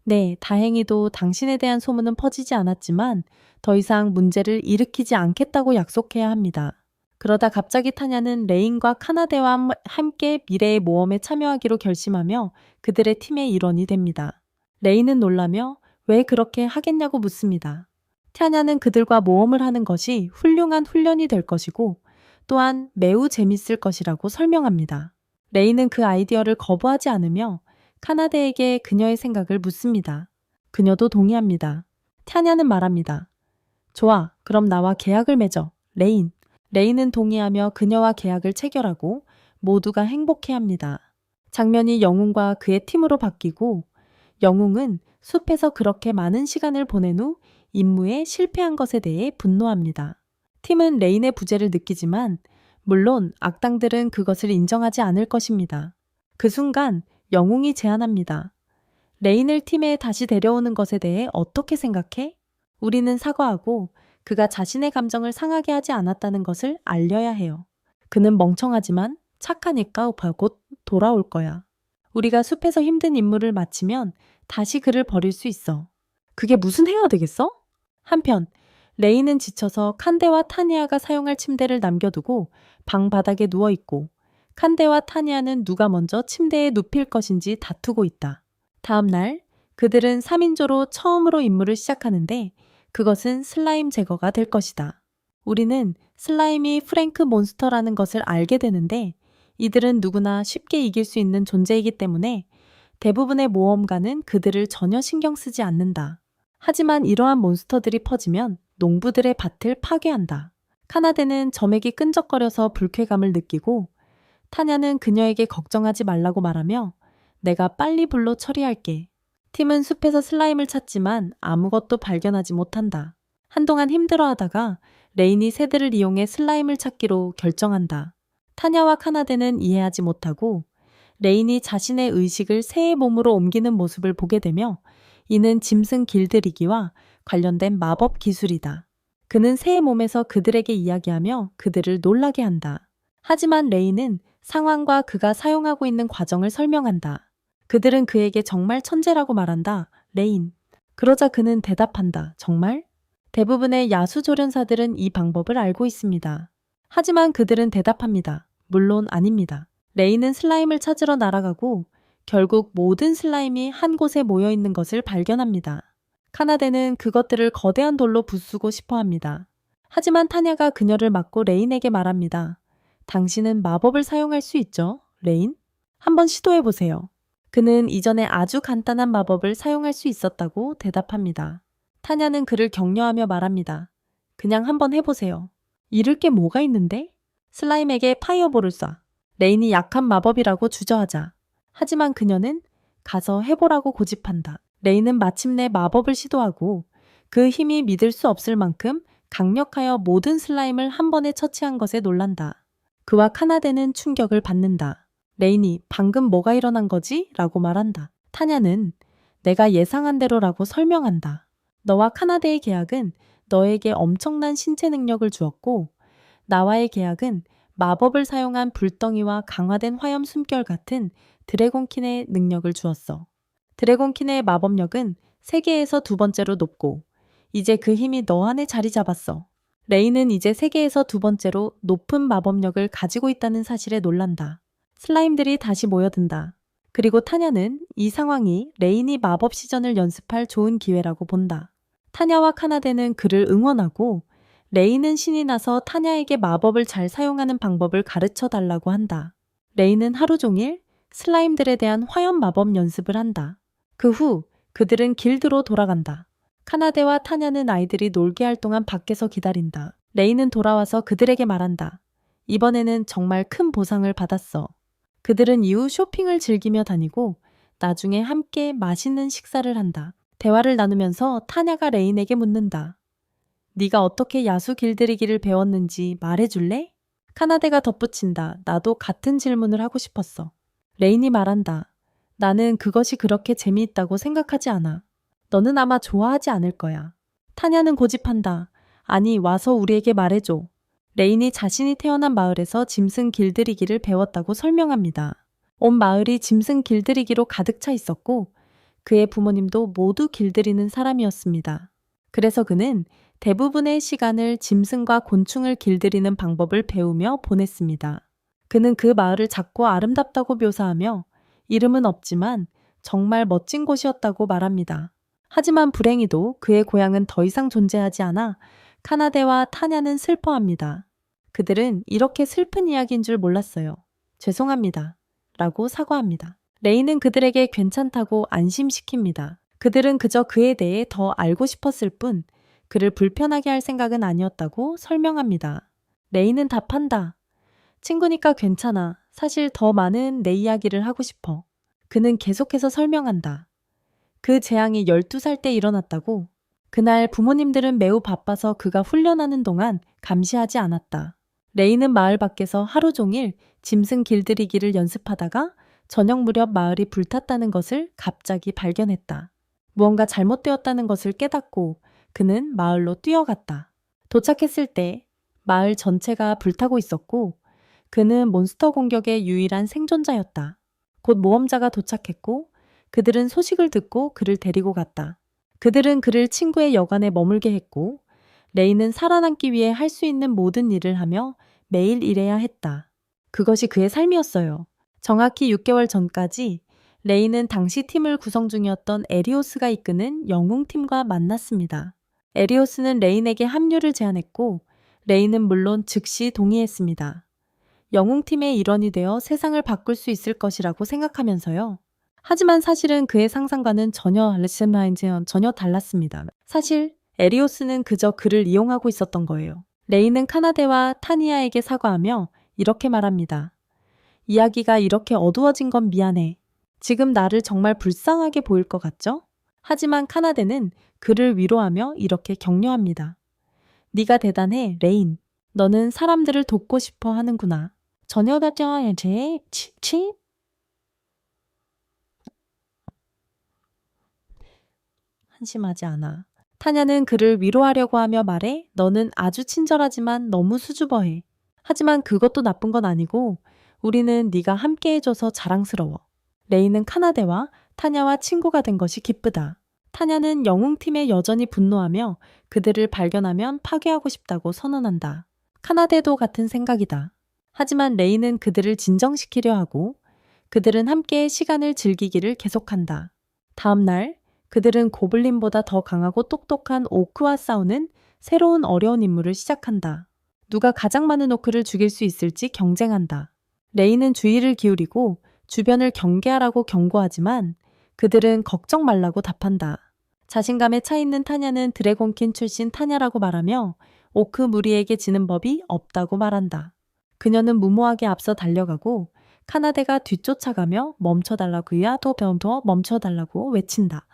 네, 다행히도 당신에 대한 소문은 퍼지지 않았지만 더 이상 문제를 일으키지 않겠다고 약속해야 합니다. 그러다 갑자기 타냐는 레인과 카나데와 함께 미래의 모험에 참여하기로 결심하며 그들의 팀의 일원이 됩니다. 레인은 놀라며 왜 그렇게 하겠냐고 묻습니다. 타냐는 그들과 모험을 하는 것이 훌륭한 훈련이 될 것이고 또한 매우 재밌을 것이라고 설명합니다. 레인은 그 아이디어를 거부하지 않으며 카나데에게 그녀의 생각을 묻습니다. 그녀도 동의합니다. 타냐는 말합니다. 좋아, 그럼 나와 계약을 맺어. 레인. 레인은 동의하며 그녀와 계약을 체결하고 모두가 행복해합니다. 장면이 영웅과 그의 팀으로 바뀌고 영웅은 숲에서 그렇게 많은 시간을 보낸 후 임무에 실패한 것에 대해 분노합니다. 팀은 레인의 부재를 느끼지만 물론 악당들은 그것을 인정하지 않을 것입니다. 그 순간 영웅이 제안합니다. 레인을 팀에 다시 데려오는 것에 대해 어떻게 생각해? 우리는 사과하고 그가 자신의 감정을 상하게 하지 않았다는 것을 알려야 해요. 그는 멍청하지만 착하니까 곧 돌아올 거야. 우리가 숲에서 힘든 임무를 마치면 다시 그를 버릴 수 있어. 그게 무슨 해야 되겠어? 한편 레인은 지쳐서 칸데와 타니아가 사용할 침대를 남겨두고 방 바닥에 누워있고 칸데와 타니아는 누가 먼저 침대에 눕힐 것인지 다투고 있다. 다음 날 그들은 3인조로 처음으로 임무를 시작하는데 그것은 슬라임 제거가 될 것이다. 우리는 슬라임이 프랭크 몬스터라는 것을 알게 되는데 이들은 누구나 쉽게 이길 수 있는 존재이기 때문에 대부분의 모험가는 그들을 전혀 신경 쓰지 않는다. 하지만 이러한 몬스터들이 퍼지면 농부들의 밭을 파괴한다. 카나데는 점액이 끈적거려서 불쾌감을 느끼고 타냐는 그녀에게 걱정하지 말라고 말하며 내가 빨리 불로 처리할게. 팀은 숲에서 슬라임을 찾지만 아무것도 발견하지 못한다. 한동안 힘들어하다가 레인이 새들을 이용해 슬라임을 찾기로 결정한다. 타냐와 카나데는 이해하지 못하고 레인이 자신의 의식을 새의 몸으로 옮기는 모습을 보게 되며 이는 짐승 길들이기와 관련된 마법 기술이다. 그는 새의 몸에서 그들에게 이야기하며 그들을 놀라게 한다. 하지만 레인은 상황과 그가 사용하고 있는 과정을 설명한다. 그들은 그에게 정말 천재라고 말한다. 레인. 그러자 그는 대답한다. 정말? 대부분의 야수조련사들은 이 방법을 알고 있습니다. 하지만 그들은 대답합니다. 물론 아닙니다. 레인은 슬라임을 찾으러 날아가고 결국 모든 슬라임이 한 곳에 모여 있는 것을 발견합니다. 카나데는 그것들을 거대한 돌로 부수고 싶어 합니다. 하지만 타냐가 그녀를 막고 레인에게 말합니다. 당신은 마법을 사용할 수 있죠, 레인? 한번 시도해보세요. 그는 이전에 아주 간단한 마법을 사용할 수 있었다고 대답합니다. 타냐는 그를 격려하며 말합니다. 그냥 한번 해보세요. 잃을 게 뭐가 있는데? 슬라임에게 파이어볼을 쏴. 레인이 약한 마법이라고 주저하자. 하지만 그녀는 가서 해보라고 고집한다. 레인은 마침내 마법을 시도하고 그 힘이 믿을 수 없을 만큼 강력하여 모든 슬라임을 한 번에 처치한 것에 놀란다. 그와 카나데는 충격을 받는다. 레인이 방금 뭐가 일어난 거지? 라고 말한다. 타냐는 내가 예상한 대로라고 설명한다. 너와 카나데의 계약은 너에게 엄청난 신체 능력을 주었고 나와의 계약은 마법을 사용한 불덩이와 강화된 화염 숨결 같은 드래곤킨의 능력을 주었어. 드래곤킨의 마법력은 세계에서 두 번째로 높고 이제 그 힘이 너 안에 자리 잡았어. 레인은 이제 세계에서 두 번째로 높은 마법력을 가지고 있다는 사실에 놀란다. 슬라임들이 다시 모여든다. 그리고 타냐는 이 상황이 레인이 마법 시전을 연습할 좋은 기회라고 본다. 타냐와 카나데는 그를 응원하고 레인은 신이 나서 타냐에게 마법을 잘 사용하는 방법을 가르쳐 달라고 한다. 레인은 하루 종일 슬라임들에 대한 화염 마법 연습을 한다. 그 후 그들은 길드로 돌아간다. 카나데와 타냐는 아이들이 놀게 할 동안 밖에서 기다린다. 레인은 돌아와서 그들에게 말한다. 이번에는 정말 큰 보상을 받았어. 그들은 이후 쇼핑을 즐기며 다니고 나중에 함께 맛있는 식사를 한다. 대화를 나누면서 타냐가 레인에게 묻는다. 네가 어떻게 야수 길들이기를 배웠는지 말해줄래? 카나데가 덧붙인다. 나도 같은 질문을 하고 싶었어. 레인이 말한다. 나는 그것이 그렇게 재미있다고 생각하지 않아. 너는 아마 좋아하지 않을 거야. 타냐는 고집한다. 아니, 와서 우리에게 말해줘. 레인이 자신이 태어난 마을에서 짐승 길들이기를 배웠다고 설명합니다. 온 마을이 짐승 길들이기로 가득 차 있었고 그의 부모님도 모두 길들이는 사람이었습니다. 그래서 그는 대부분의 시간을 짐승과 곤충을 길들이는 방법을 배우며 보냈습니다. 그는 그 마을을 작고 아름답다고 묘사하며 이름은 없지만 정말 멋진 곳이었다고 말합니다. 하지만 불행히도 그의 고향은 더 이상 존재하지 않아 카나데와 타냐는 슬퍼합니다. 그들은 이렇게 슬픈 이야기인 줄 몰랐어요. 죄송합니다. 라고 사과합니다. 레이는 그들에게 괜찮다고 안심시킵니다. 그들은 그저 그에 대해 더 알고 싶었을 뿐 그를 불편하게 할 생각은 아니었다고 설명합니다. 레이는 답한다. 친구니까 괜찮아. 사실 더 많은 내 이야기를 하고 싶어. 그는 계속해서 설명한다. 그 재앙이 12살 때 일어났다고. 그날 부모님들은 매우 바빠서 그가 훈련하는 동안 감시하지 않았다. 레이는 마을 밖에서 하루 종일 짐승 길들이기를 연습하다가 저녁 무렵 마을이 불탔다는 것을 갑자기 발견했다. 무언가 잘못되었다는 것을 깨닫고 그는 마을로 뛰어갔다. 도착했을 때 마을 전체가 불타고 있었고 그는 몬스터 공격의 유일한 생존자였다. 곧 모험자가 도착했고 그들은 소식을 듣고 그를 데리고 갔다. 그들은 그를 친구의 여관에 머물게 했고 레이는 살아남기 위해 할 수 있는 모든 일을 하며 매일 일해야 했다. 그것이 그의 삶이었어요. 정확히 6개월 전까지 레이는 당시 팀을 구성 중이었던 에리오스가 이끄는 영웅팀과 만났습니다. 에리오스는 레인에게 합류를 제안했고 레이는 물론 즉시 동의했습니다. 영웅팀의 일원이 되어 세상을 바꿀 수 있을 것이라고 생각하면서요. 하지만 사실은 그의 상상과는 전혀 달랐습니다. 사실 에리오스는 그저 그를 이용하고 있었던 거예요. 레이는 카나데와 타니아에게 사과하며 이렇게 말합니다. 이야기가 이렇게 어두워진 건 미안해. 지금 나를 정말 불쌍하게 보일 것 같죠? 하지만 카나데는 그를 위로하며 이렇게 격려합니다. 네가 대단해, 레인. 너는 사람들을 돕고 싶어 하는구나. 전혀다져야지. 치? 한심하지 않아. 타냐는 그를 위로하려고 하며 말해 너는 아주 친절하지만 너무 수줍어해. 하지만 그것도 나쁜 건 아니고 우리는 네가 함께 해줘서 자랑스러워. 레이는 카나데와 타냐와 친구가 된 것이 기쁘다. 타냐는 영웅팀에 여전히 분노하며 그들을 발견하면 파괴하고 싶다고 선언한다. 카나데도 같은 생각이다. 하지만 레이는 그들을 진정시키려 하고 그들은 함께 시간을 즐기기를 계속한다. 다음 날 그들은 고블린보다 더 강하고 똑똑한 오크와 싸우는 새로운 어려운 임무를 시작한다. 누가 가장 많은 오크를 죽일 수 있을지 경쟁한다. 레이는 주의를 기울이고 주변을 경계하라고 경고하지만 그들은 걱정 말라고 답한다. 자신감에 차 있는 타냐는 드래곤킨 출신 타냐라고 말하며 오크 무리에게 지는 법이 없다고 말한다. 그녀는 무모하게 앞서 달려가고 카나데가 뒤쫓아가며 멈춰달라고야 더 멈춰달라고 외친다.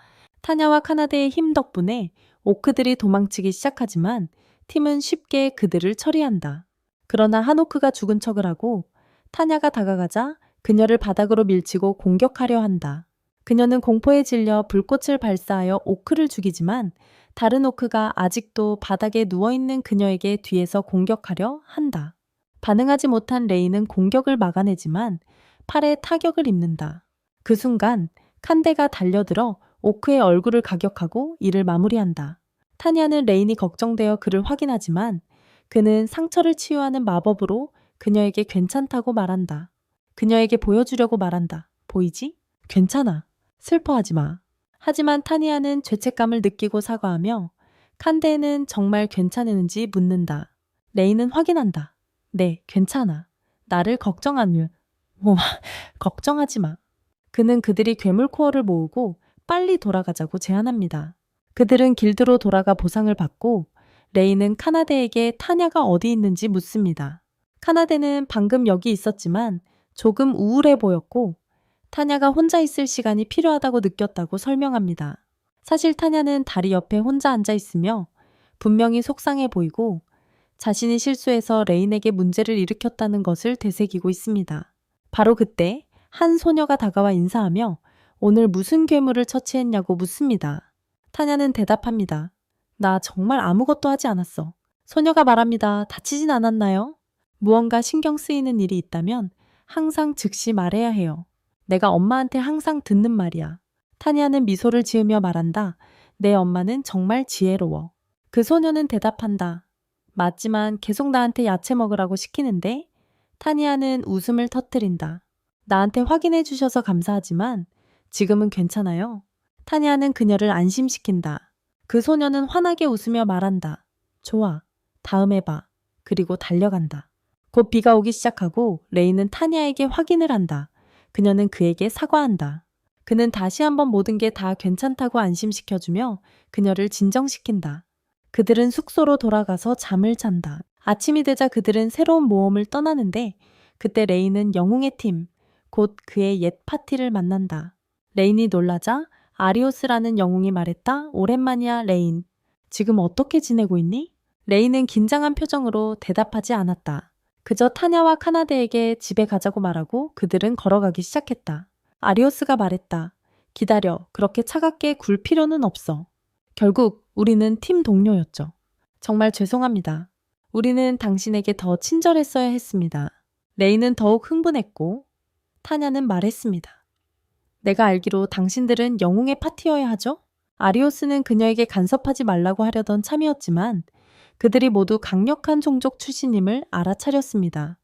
타냐와 카나데의 힘 덕분에 오크들이 도망치기 시작하지만 팀은 쉽게 그들을 처리한다. 그러나 한 오크가 죽은 척을 하고 타냐가 다가가자 그녀를 바닥으로 밀치고 공격하려 한다. 그녀는 공포에 질려 불꽃을 발사하여 오크를 죽이지만 다른 오크가 아직도 바닥에 누워있는 그녀에게 뒤에서 공격하려 한다. 반응하지 못한 레이는 공격을 막아내지만 팔에 타격을 입는다. 그 순간 칸데가 달려들어 오크의 얼굴을 가격하고 이를 마무리한다. 타냐는 레인이 걱정되어 그를 확인하지만 그는 상처를 치유하는 마법으로 그녀에게 괜찮다고 말한다. 그녀에게 보여주려고 말한다. 보이지? 괜찮아. 슬퍼하지 마. 하지만 타니아는 죄책감을 느끼고 사과하며 칸데는 정말 괜찮은지 묻는다. 레인은 확인한다. 네, 괜찮아. 나를 걱정하지 마. 그는 그들이 괴물 코어를 모으고 빨리 돌아가자고 제안합니다. 그들은 길드로 돌아가 보상을 받고 레이는 카나데에게 타냐가 어디 있는지 묻습니다. 카나데는 방금 여기 있었지만 조금 우울해 보였고 타냐가 혼자 있을 시간이 필요하다고 느꼈다고 설명합니다. 사실 타냐는 다리 옆에 혼자 앉아 있으며 분명히 속상해 보이고 자신이 실수해서 레인에게 문제를 일으켰다는 것을 되새기고 있습니다. 바로 그때 한 소녀가 다가와 인사하며 오늘 무슨 괴물을 처치했냐고 묻습니다. 타냐는 대답합니다. 나 정말 아무것도 하지 않았어. 소녀가 말합니다. 다치진 않았나요? 무언가 신경 쓰이는 일이 있다면 항상 즉시 말해야 해요. 내가 엄마한테 항상 듣는 말이야. 타냐는 미소를 지으며 말한다. 내 엄마는 정말 지혜로워. 그 소녀는 대답한다. 맞지만 계속 나한테 야채 먹으라고 시키는데 타니아는 웃음을 터뜨린다. 나한테 확인해 주셔서 감사하지만 지금은 괜찮아요. 타니아는 그녀를 안심시킨다. 그 소녀는 환하게 웃으며 말한다. 좋아. 다음에 봐. 그리고 달려간다. 곧 비가 오기 시작하고 레이는 타니아에게 확인을 한다. 그녀는 그에게 사과한다. 그는 다시 한번 모든 게 다 괜찮다고 안심시켜주며 그녀를 진정시킨다. 그들은 숙소로 돌아가서 잠을 잔다. 아침이 되자 그들은 새로운 모험을 떠나는데 그때 레이는 영웅의 팀, 곧 그의 옛 파티를 만난다. 레인이 놀라자 아리오스라는 영웅이 말했다. 오랜만이야, 레인. 지금 어떻게 지내고 있니? 레인은 긴장한 표정으로 대답하지 않았다. 그저 타냐와 카나데에게 집에 가자고 말하고 그들은 걸어가기 시작했다. 아리오스가 말했다. 기다려. 그렇게 차갑게 굴 필요는 없어. 결국 우리는 팀 동료였죠. 정말 죄송합니다. 우리는 당신에게 더 친절했어야 했습니다. 레이는 더욱 흥분했고 타냐는 말했습니다. 내가 알기로 당신들은 영웅의 파티여야 하죠? 아리오스는 그녀에게 간섭하지 말라고 하려던 참이었지만 그들이 모두 강력한 종족 출신임을 알아차렸습니다.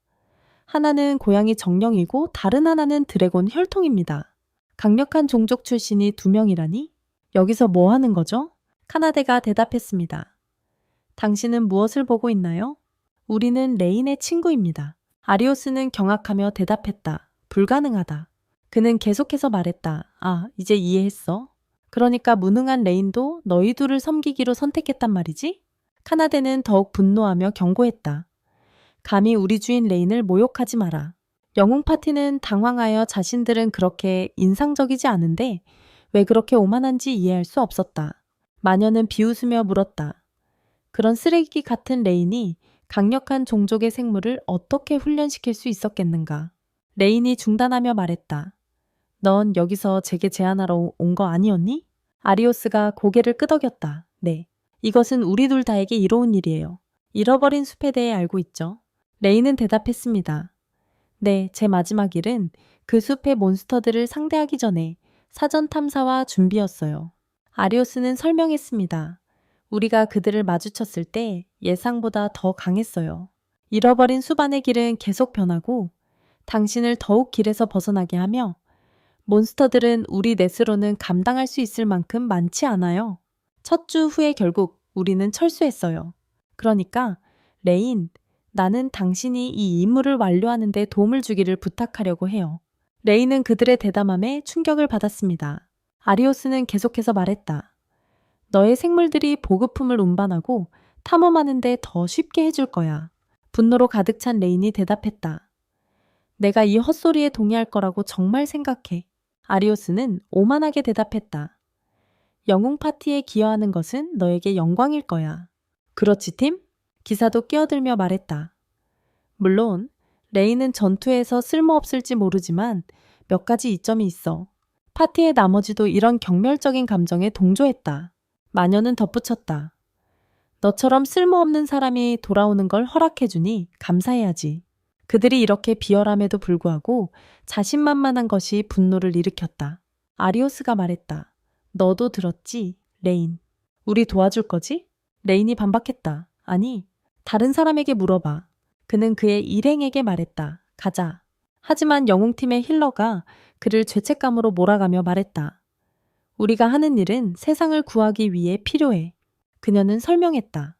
하나는 고양이 정령이고 다른 하나는 드래곤 혈통입니다. 강력한 종족 출신이 2명이라니? 여기서 뭐 하는 거죠? 카나데가 대답했습니다. 당신은 무엇을 보고 있나요? 우리는 레인의 친구입니다. 아리오스는 경악하며 대답했다. 불가능하다. 그는 계속해서 말했다. 아, 이제 이해했어. 그러니까 무능한 레인도 너희 둘을 섬기기로 선택했단 말이지? 카나데는 더욱 분노하며 경고했다. 감히 우리 주인 레인을 모욕하지 마라. 영웅 파티는 당황하여 자신들은 그렇게 인상적이지 않은데 왜 그렇게 오만한지 이해할 수 없었다. 마녀는 비웃으며 물었다. 그런 쓰레기 같은 레인이 강력한 종족의 생물을 어떻게 훈련시킬 수 있었겠는가? 레인이 중단하며 말했다. 넌 여기서 제게 제안하러 온 거 아니었니? 아리오스가 고개를 끄덕였다. 네. 이것은 우리 둘 다에게 이로운 일이에요. 잃어버린 숲에 대해 알고 있죠? 레인은 대답했습니다. 네, 제 마지막 일은 그 숲의 몬스터들을 상대하기 전에 사전 탐사와 준비였어요. 아리오스는 설명했습니다. 우리가 그들을 마주쳤을 때 예상보다 더 강했어요. 잃어버린 숲 안의 길은 계속 변하고 당신을 더욱 길에서 벗어나게 하며 몬스터들은 우리 넷으로는 감당할 수 있을 만큼 많지 않아요. 첫 주 후에 결국 우리는 철수했어요. 그러니까 레인, 나는 당신이 이 임무를 완료하는 데 도움을 주기를 부탁하려고 해요. 레인은 그들의 대담함에 충격을 받았습니다. 아리오스는 계속해서 말했다. 너의 생물들이 보급품을 운반하고 탐험하는 데 더 쉽게 해줄 거야. 분노로 가득 찬 레인이 대답했다. 내가 이 헛소리에 동의할 거라고 정말 생각해. 아리오스는 오만하게 대답했다. 영웅 파티에 기여하는 것은 너에게 영광일 거야. 그렇지, 팀? 기사도 끼어들며 말했다. 물론 레이는 전투에서 쓸모없을지 모르지만 몇 가지 이점이 있어. 파티의 나머지도 이런 경멸적인 감정에 동조했다. 마녀는 덧붙였다. 너처럼 쓸모없는 사람이 돌아오는 걸 허락해주니 감사해야지. 그들이 이렇게 비열함에도 불구하고 자신만만한 것이 분노를 일으켰다. 아리오스가 말했다. 너도 들었지, 레인. 우리 도와줄 거지? 레인이 반박했다. 아니, 다른 사람에게 물어봐. 그는 그의 일행에게 말했다. 가자. 하지만 영웅팀의 힐러가 그를 죄책감으로 몰아가며 말했다. 우리가 하는 일은 세상을 구하기 위해 필요해. 그녀는 설명했다.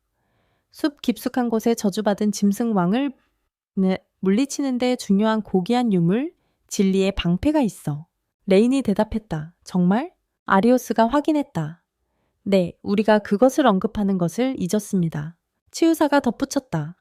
숲 깊숙한 곳에 저주받은 짐승왕을 물리치는데 중요한 고귀한 유물, 진리의 방패가 있어. 레인이 대답했다. 정말? 아리오스가 확인했다. 네, 우리가 그것을 언급하는 것을 잊었습니다. 치유사가 덧붙였다.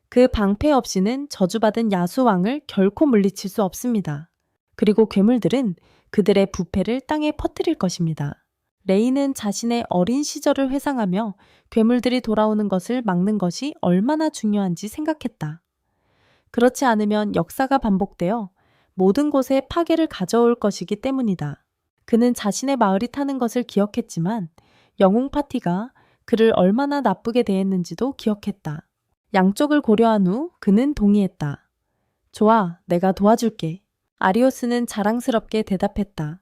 그 방패 없이는 저주받은 야수왕을 결코 물리칠 수 없습니다. 그리고 괴물들은 그들의 부패를 땅에 퍼뜨릴 것입니다. 레이는 자신의 어린 시절을 회상하며 괴물들이 돌아오는 것을 막는 것이 얼마나 중요한지 생각했다. 그렇지 않으면 역사가 반복되어 모든 곳에 파괴를 가져올 것이기 때문이다. 그는 자신의 마을이 타는 것을 기억했지만 영웅 파티가 그를 얼마나 나쁘게 대했는지도 기억했다. 양쪽을 고려한 후 그는 동의했다. 좋아, 내가 도와줄게. 아리오스는 자랑스럽게 대답했다.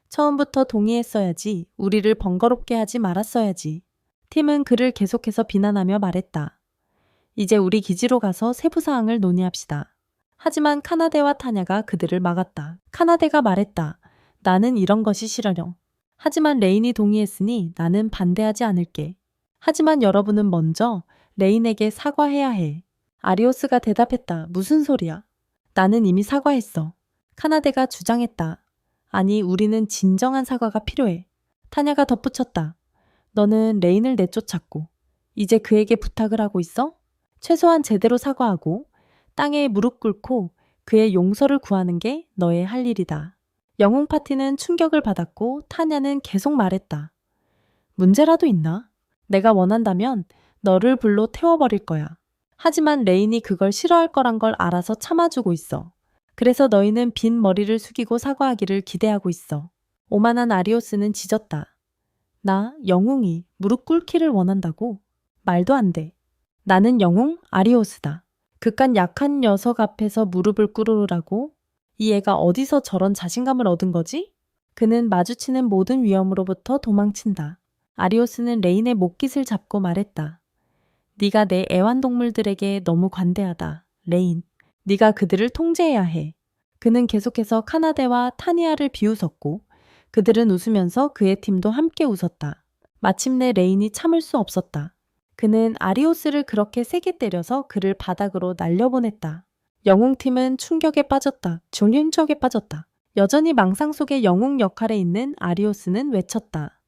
처음부터 동의했어야지, 우리를 번거롭게 하지 말았어야지. 팀은 그를 계속해서 비난하며 말했다. 이제 우리 기지로 가서 세부 사항을 논의합시다. 하지만 카나데와 타냐가 그들을 막았다. 카나데가 말했다. 나는 이런 것이 싫어요. 하지만 레인이 동의했으니 나는 반대하지 않을게. 하지만 여러분은 먼저 레인에게 사과해야 해. 아리오스가 대답했다. 무슨 소리야? 나는 이미 사과했어. 카나데가 주장했다. 아니, 우리는 진정한 사과가 필요해. 타냐가 덧붙였다. 너는 레인을 내쫓았고 이제 그에게 부탁을 하고 있어? 최소한 제대로 사과하고 땅에 무릎 꿇고 그의 용서를 구하는 게 너의 할 일이다. 영웅 파티는 충격을 받았고 타냐는 계속 말했다. 문제라도 있나? 내가 원한다면 너를 불로 태워버릴 거야. 하지만 레인이 그걸 싫어할 거란 걸 알아서 참아주고 있어. 그래서 너희는 빈 머리를 숙이고 사과하기를 기대하고 있어. 오만한 아리오스는 짖었다. 나 영웅이 무릎 꿇기를 원한다고? 말도 안 돼. 나는 영웅 아리오스다. 그깟 약한 녀석 앞에서 무릎을 꿇으라고? 이 애가 어디서 저런 자신감을 얻은 거지? 그는 마주치는 모든 위험으로부터 도망친다. 아리오스는 레인의 목깃을 잡고 말했다. 네가 내 애완동물들에게 너무 관대하다. 레인, 네가 그들을 통제해야 해. 그는 계속해서 카나데와 타니아를 비웃었고 그들은 웃으면서 그의 팀도 함께 웃었다. 마침내 레인이 참을 수 없었다. 그는 아리오스를 그렇게 세게 때려서 그를 바닥으로 날려보냈다. 영웅팀은 충격에 빠졌다. 충격에 빠졌다. 여전히 망상 속의 영웅 역할에 있는 아리오스는 외쳤다.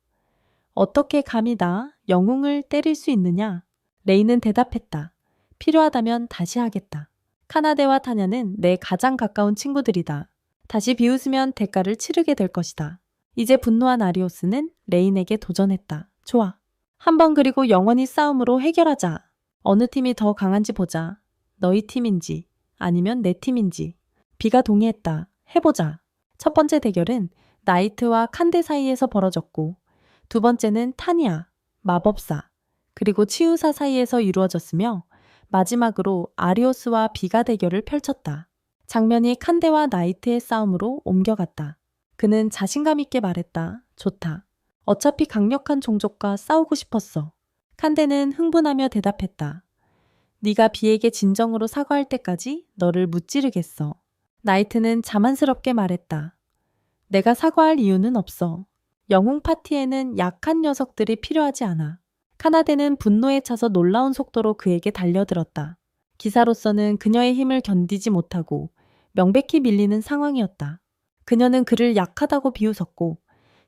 어떻게 감히 나 영웅을 때릴 수 있느냐? 레이는 대답했다. 필요하다면 다시 하겠다. 카나데와 타냐는 내 가장 가까운 친구들이다. 다시 비웃으면 대가를 치르게 될 것이다. 이제 분노한 아리오스는 레인에게 도전했다. 좋아. 한번 그리고 영원히 싸움으로 해결하자. 어느 팀이 더 강한지 보자. 너희 팀인지 아니면 내 팀인지. 비가 동의했다. 해보자. 첫 번째 대결은 나이트와 칸데 사이에서 벌어졌고 두 번째는 타니아, 마법사, 그리고 치유사 사이에서 이루어졌으며 마지막으로 아리오스와 비가 대결을 펼쳤다. 장면이 칸데와 나이트의 싸움으로 옮겨갔다. 그는 자신감 있게 말했다. 좋다. 어차피 강력한 종족과 싸우고 싶었어. 칸데는 흥분하며 대답했다. 네가 비에게 진정으로 사과할 때까지 너를 무찌르겠어. 나이트는 자만스럽게 말했다. 내가 사과할 이유는 없어. 영웅 파티에는 약한 녀석들이 필요하지 않아. 카나데는 분노에 차서 놀라운 속도로 그에게 달려들었다. 기사로서는 그녀의 힘을 견디지 못하고 명백히 밀리는 상황이었다. 그녀는 그를 약하다고 비웃었고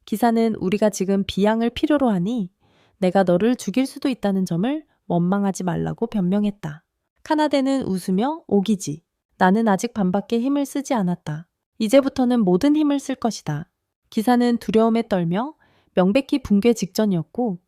기사는 우리가 지금 비양을 필요로 하니 내가 너를 죽일 수도 있다는 점을 원망하지 말라고 변명했다. 카나데는 웃으며 오기지. 나는 아직 반밖에 힘을 쓰지 않았다. 이제부터는 모든 힘을 쓸 것이다. 기사는 두려움에 떨며 명백히 붕괴 직전이었고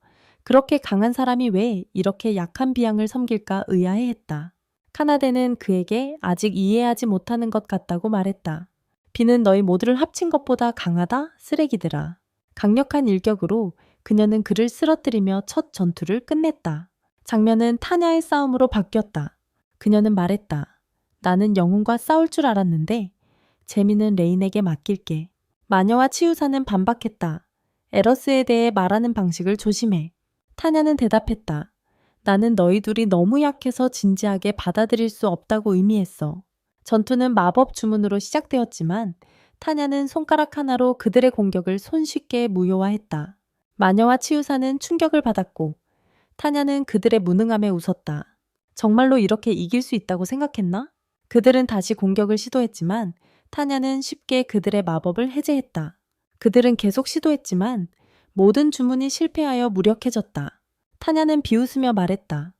그렇게 강한 사람이 왜 이렇게 약한 비양을 섬길까 의아해했다. 카나데는 그에게 아직 이해하지 못하는 것 같다고 말했다. 비는 너희 모두를 합친 것보다 강하다, 쓰레기들아. 강력한 일격으로 그녀는 그를 쓰러뜨리며 첫 전투를 끝냈다. 장면은 타냐의 싸움으로 바뀌었다. 그녀는 말했다. 나는 영웅과 싸울 줄 알았는데 재미는 레인에게 맡길게. 마녀와 치유사는 반박했다. 에러스에 대해 말하는 방식을 조심해. 타냐는 대답했다. 나는 너희 둘이 너무 약해서 진지하게 받아들일 수 없다고 의미했어. 전투는 마법 주문으로 시작되었지만 타냐는 손가락 하나로 그들의 공격을 손쉽게 무효화했다. 마녀와 치유사는 충격을 받았고 타냐는 그들의 무능함에 웃었다. 정말로 이렇게 이길 수 있다고 생각했나? 그들은 다시 공격을 시도했지만 타냐는 쉽게 그들의 마법을 해제했다. 그들은 계속 시도했지만 모든 주문이 실패하여 무력해졌다. 타냐는 비웃으며 말했다.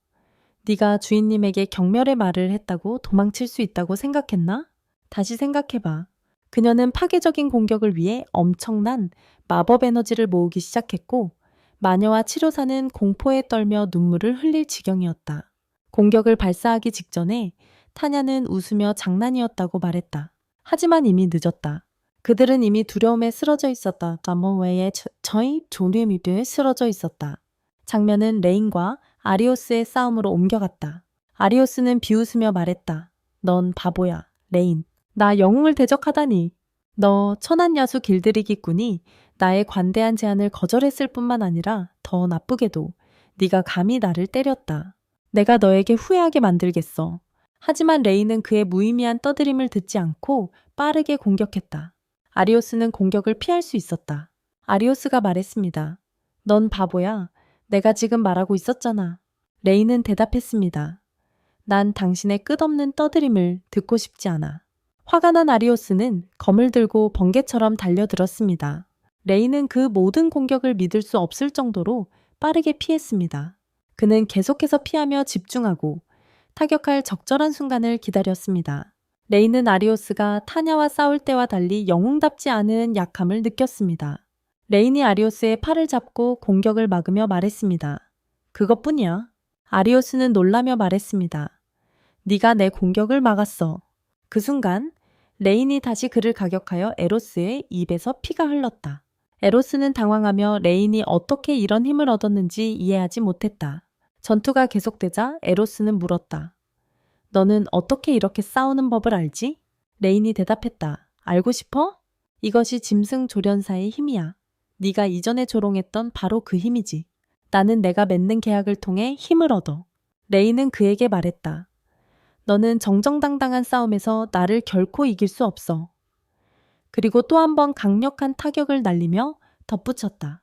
네가 주인님에게 경멸의 말을 했다고 도망칠 수 있다고 생각했나? 다시 생각해봐. 그녀는 파괴적인 공격을 위해 엄청난 마법 에너지를 모으기 시작했고 마녀와 치료사는 공포에 떨며 눈물을 흘릴 지경이었다. 공격을 발사하기 직전에 타냐는 웃으며 장난이었다고 말했다. 하지만 이미 늦었다. 그들은 이미 두려움에 쓰러져 있었다. 다모웨의 저희 조류미드에 쓰러져 있었다. 장면은 레인과 아리오스의 싸움으로 옮겨갔다. 아리오스는 비웃으며 말했다. 넌 바보야, 레인. 나 영웅을 대적하다니. 너 천한 야수 길들이기꾼이 나의 관대한 제안을 거절했을 뿐만 아니라 더 나쁘게도 네가 감히 나를 때렸다. 내가 너에게 후회하게 만들겠어. 하지만 레인은 그의 무의미한 떠들임을 듣지 않고 빠르게 공격했다. 아리오스는 공격을 피할 수 있었다. 아리오스가 말했습니다. 넌 바보야. 내가 지금 말하고 있었잖아. 레인은 대답했습니다. 난 당신의 끝없는 떠들임을 듣고 싶지 않아. 화가 난 아리오스는 검을 들고 번개처럼 달려들었습니다. 레인은 그 모든 공격을 믿을 수 없을 정도로 빠르게 피했습니다. 그는 계속해서 피하며 집중하고 타격할 적절한 순간을 기다렸습니다. 레인은 아리오스가 타냐와 싸울 때와 달리 영웅답지 않은 약함을 느꼈습니다. 레인이 아리오스의 팔을 잡고 공격을 막으며 말했습니다. 그것뿐이야. 아리오스는 놀라며 말했습니다. 네가 내 공격을 막았어. 그 순간 레인이 다시 그를 가격하여 에로스의 입에서 피가 흘렀다. 에로스는 당황하며 레인이 어떻게 이런 힘을 얻었는지 이해하지 못했다. 전투가 계속되자 에로스는 물었다. 너는 어떻게 이렇게 싸우는 법을 알지? 레인이 대답했다. 알고 싶어? 이것이 짐승 조련사의 힘이야. 네가 이전에 조롱했던 바로 그 힘이지. 나는 내가 맺는 계약을 통해 힘을 얻어. 레인은 그에게 말했다. 너는 정정당당한 싸움에서 나를 결코 이길 수 없어. 그리고 또 한 번 강력한 타격을 날리며 덧붙였다.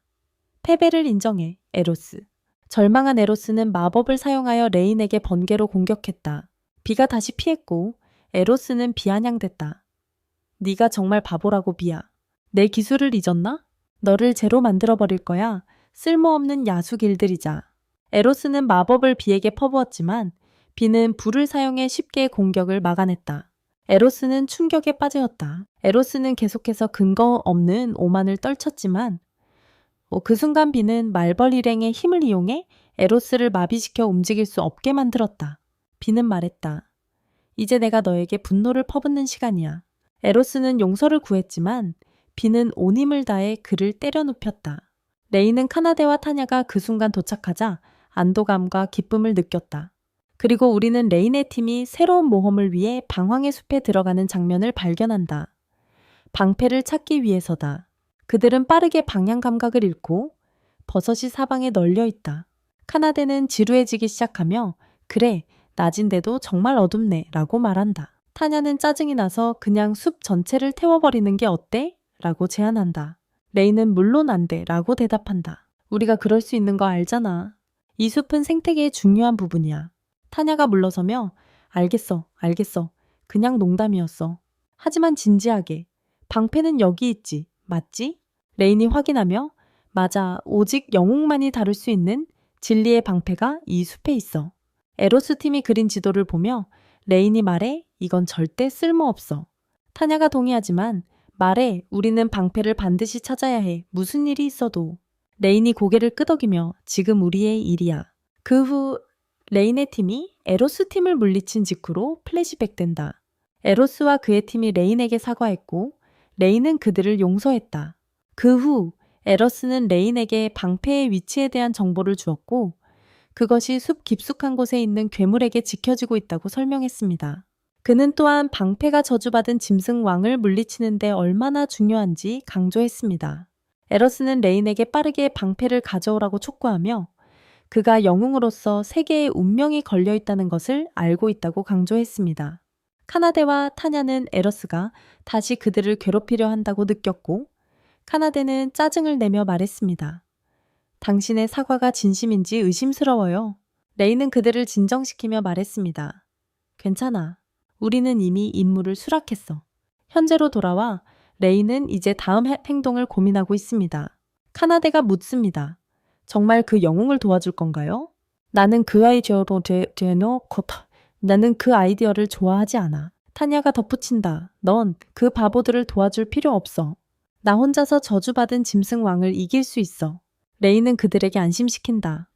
패배를 인정해, 에로스. 절망한 에로스는 마법을 사용하여 레인에게 번개로 공격했다. 비가 다시 피했고 에로스는 비아냥댔다. 네가 정말 바보라고 비야. 내 기술을 잊었나? 너를 제로 만들어버릴 거야. 쓸모없는 야수 길들이자. 에로스는 마법을 비에게 퍼부었지만 비는 불을 사용해 쉽게 공격을 막아냈다. 에로스는 충격에 빠졌다. 에로스는 계속해서 근거 없는 오만을 떨쳤지만 그 순간 비는 말벌 일행의 힘을 이용해 에로스를 마비시켜 움직일 수 없게 만들었다. 비는 말했다. 이제 내가 너에게 분노를 퍼붓는 시간이야. 에로스는 용서를 구했지만 비는 온 힘을 다해 그를 때려 눕혔다. 레이는 카나데와 타냐가 그 순간 도착하자 안도감과 기쁨을 느꼈다. 그리고 우리는 레인의 팀이 새로운 모험을 위해 방황의 숲에 들어가는 장면을 발견한다. 방패를 찾기 위해서다. 그들은 빠르게 방향 감각을 잃고 버섯이 사방에 널려 있다. 카나데는 지루해지기 시작하며 그래, 낮인데도 정말 어둡네 라고 말한다. 타냐는 짜증이 나서 그냥 숲 전체를 태워버리는 게 어때? 라고 제안한다. 레이는 물론 안 돼 라고 대답한다. 우리가 그럴 수 있는 거 알잖아. 이 숲은 생태계의 중요한 부분이야. 타냐가 물러서며 알겠어. 그냥 농담이었어. 하지만 진지하게. 방패는 여기 있지. 맞지? 레인이 확인하며 맞아. 오직 영웅만이 다룰 수 있는 진리의 방패가 이 숲에 있어. 에로스 팀이 그린 지도를 보며 레인이 말해 이건 절대 쓸모없어. 타냐가 동의하지만 말해 우리는 방패를 반드시 찾아야 해. 무슨 일이 있어도. 레인이 고개를 끄덕이며 지금 우리의 일이야. 그 후 레인의 팀이 에로스 팀을 물리친 직후로 플래시백된다. 에로스와 그의 팀이 레인에게 사과했고 레인은 그들을 용서했다. 그 후 에로스는 레인에게 방패의 위치에 대한 정보를 주었고 그것이 숲 깊숙한 곳에 있는 괴물에게 지켜지고 있다고 설명했습니다. 그는 또한 방패가 저주받은 짐승 왕을 물리치는 데 얼마나 중요한지 강조했습니다. 에러스는 레인에게 빠르게 방패를 가져오라고 촉구하며 그가 영웅으로서 세계의 운명이 걸려 있다는 것을 알고 있다고 강조했습니다. 카나데와 타냐는 에러스가 다시 그들을 괴롭히려 한다고 느꼈고 카나데는 짜증을 내며 말했습니다. 당신의 사과가 진심인지 의심스러워요. 레이는 그들을 진정시키며 말했습니다. 괜찮아. 우리는 이미 임무를 수락했어. 현재로 돌아와 레이는 이제 다음 행동을 고민하고 있습니다. 카나데가 묻습니다. 정말 그 영웅을 도와줄 건가요? 나는 그 아이디어를 좋아하지 않아. 타냐가 덧붙인다. 넌 그 바보들을 도와줄 필요 없어. 나 혼자서 저주받은 짐승 왕을 이길 수 있어. 레이는 그들에게 안심시킨다.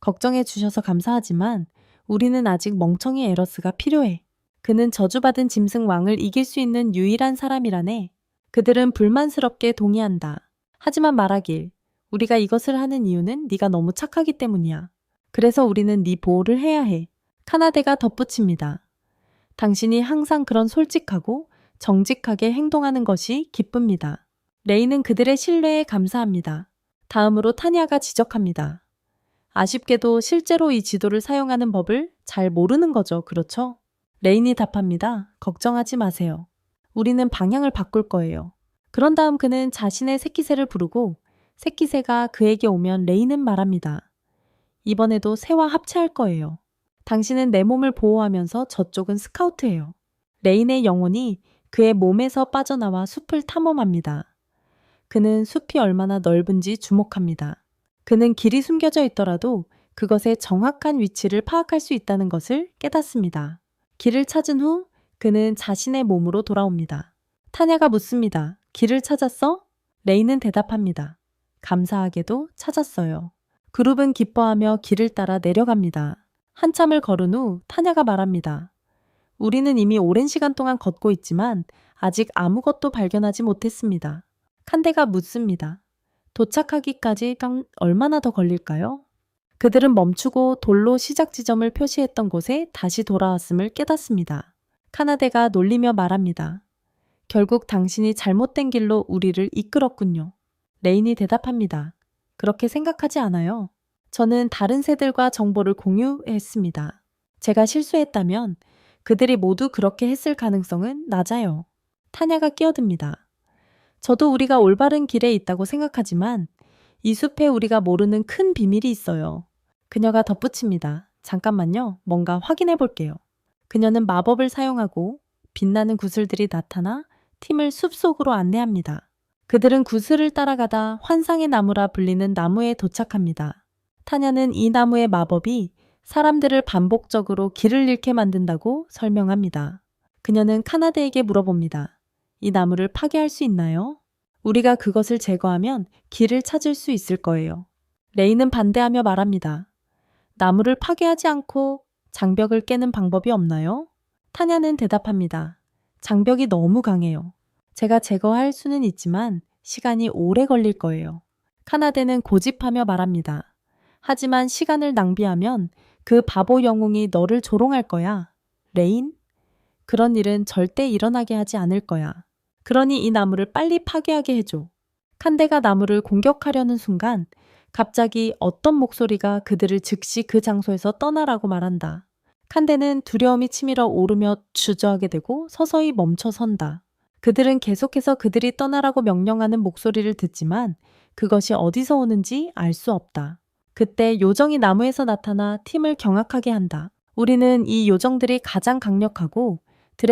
걱정해 주셔서 감사하지만 우리는 아직 멍청이 에러스가 필요해. 그는 저주받은 짐승 왕을 이길 수 있는 유일한 사람이라네. 그들은 불만스럽게 동의한다. 하지만 말하길. 우리가 이것을 하는 이유는 네가 너무 착하기 때문이야. 그래서 우리는 네 보호를 해야 해. 카나데가 덧붙입니다. 당신이 항상 그런 솔직하고 정직하게 행동하는 것이 기쁩니다. 레이는 그들의 신뢰에 감사합니다. 다음으로 타냐가 지적합니다. 아쉽게도 실제로 이 지도를 사용하는 법을 잘 모르는 거죠. 그렇죠? 레인이 답합니다. 걱정하지 마세요. 우리는 방향을 바꿀 거예요. 그런 다음 그는 자신의 새끼새를 부르고 새끼새가 그에게 오면 레인은 말합니다. 이번에도 새와 합체할 거예요. 당신은 내 몸을 보호하면서 저쪽은 스카우트예요. 레인의 영혼이 그의 몸에서 빠져나와 숲을 탐험합니다. 그는 숲이 얼마나 넓은지 주목합니다. 그는 길이 숨겨져 있더라도 그것의 정확한 위치를 파악할 수 있다는 것을 깨닫습니다. 길을 찾은 후 그는 자신의 몸으로 돌아옵니다. 타냐가 묻습니다. 길을 찾았어? 레이는 대답합니다. 감사하게도 찾았어요. 그룹은 기뻐하며 길을 따라 내려갑니다. 한참을 걸은 후 타냐가 말합니다. 우리는 이미 오랜 시간 동안 걷고 있지만 아직 아무것도 발견하지 못했습니다. 칸데가 묻습니다. 도착하기까지 얼마나 더 걸릴까요? 그들은 멈추고 돌로 시작 지점을 표시했던 곳에 다시 돌아왔음을 깨닫습니다. 카나데가 놀리며 말합니다. 결국 당신이 잘못된 길로 우리를 이끌었군요. 레인이 대답합니다. 그렇게 생각하지 않아요. 저는 다른 새들과 정보를 공유했습니다. 제가 실수했다면 그들이 모두 그렇게 했을 가능성은 낮아요. 타냐가 끼어듭니다. 저도 우리가 올바른 길에 있다고 생각하지만 이 숲에 우리가 모르는 큰 비밀이 있어요. 그녀가 덧붙입니다. 잠깐만요. 뭔가 확인해 볼게요. 그녀는 마법을 사용하고 빛나는 구슬들이 나타나 팀을 숲속으로 안내합니다. 그들은 구슬을 따라가다 환상의 나무라 불리는 나무에 도착합니다. 타냐는 이 나무의 마법이 사람들을 반복적으로 길을 잃게 만든다고 설명합니다. 그녀는 카나데에게 물어봅니다. 이 나무를 파괴할 수 있나요? 우리가 그것을 제거하면 길을 찾을 수 있을 거예요. 레이는 반대하며 말합니다. 나무를 파괴하지 않고 장벽을 깨는 방법이 없나요? 타냐는 대답합니다. 장벽이 너무 강해요. 제가 제거할 수는 있지만 시간이 오래 걸릴 거예요. 카나데는 고집하며 말합니다. 하지만 시간을 낭비하면 그 바보 영웅이 너를 조롱할 거야. 레인? 그런 일은 절대 일어나게 하지 않을 거야. 그러니 이 나무를 빨리 파괴하게 해줘. 칸데가 나무를 공격하려는 순간 갑자기 어떤 목소리가 그들을 즉시 그 장소에서 떠나라고 말한다. 칸데는 두려움이 치밀어 오르며 주저하게 되고 서서히 멈춰 선다. 그들은 계속해서 그들이 떠나라고 명령하는 목소리를 듣지만 그것이 어디서 오는지 알 수 없다. 그때 요정이 나무에서 나타나 팀을 경악하게 한다. 우리는 이 요정들이 가장 강력하고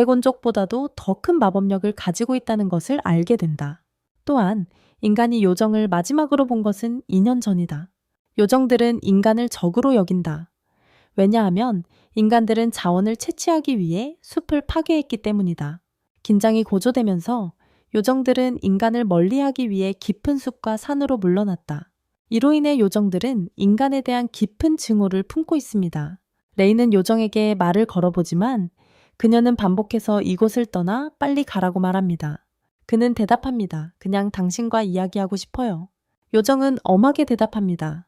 드래곤족보다도 더 큰 마법력을 가지고 있다는 것을 알게 된다. 또한 인간이 요정을 마지막으로 본 것은 2년 전이다. 요정들은 인간을 적으로 여긴다. 왜냐하면 인간들은 자원을 채취하기 위해 숲을 파괴했기 때문이다. 긴장이 고조되면서 요정들은 인간을 멀리하기 위해 깊은 숲과 산으로 물러났다. 이로 인해 요정들은 인간에 대한 깊은 증오를 품고 있습니다. 레이는 요정에게 말을 걸어보지만 그녀는 반복해서 이곳을 떠나 빨리 가라고 말합니다. 그는 대답합니다. 그냥 당신과 이야기하고 싶어요. 요정은 엄하게 대답합니다.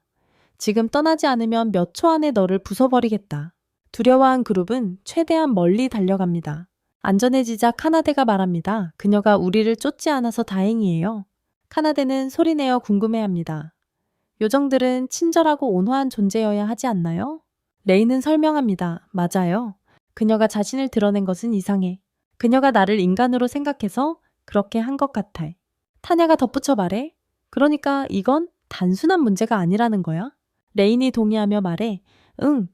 지금 떠나지 않으면 몇 초 안에 너를 부숴버리겠다. 두려워한 그룹은 최대한 멀리 달려갑니다. 안전해지자 카나데가 말합니다. 그녀가 우리를 쫓지 않아서 다행이에요. 카나데는 소리내어 궁금해합니다. 요정들은 친절하고 온화한 존재여야 하지 않나요? 레이는 설명합니다. 맞아요. 그녀가 자신을 드러낸 것은 이상해. 그녀가 나를 인간으로 생각해서 그렇게 한 것 같아. 타냐가 덧붙여 말해. 그러니까 이건 단순한 문제가 아니라는 거야. 레인이 동의하며 말해. 응,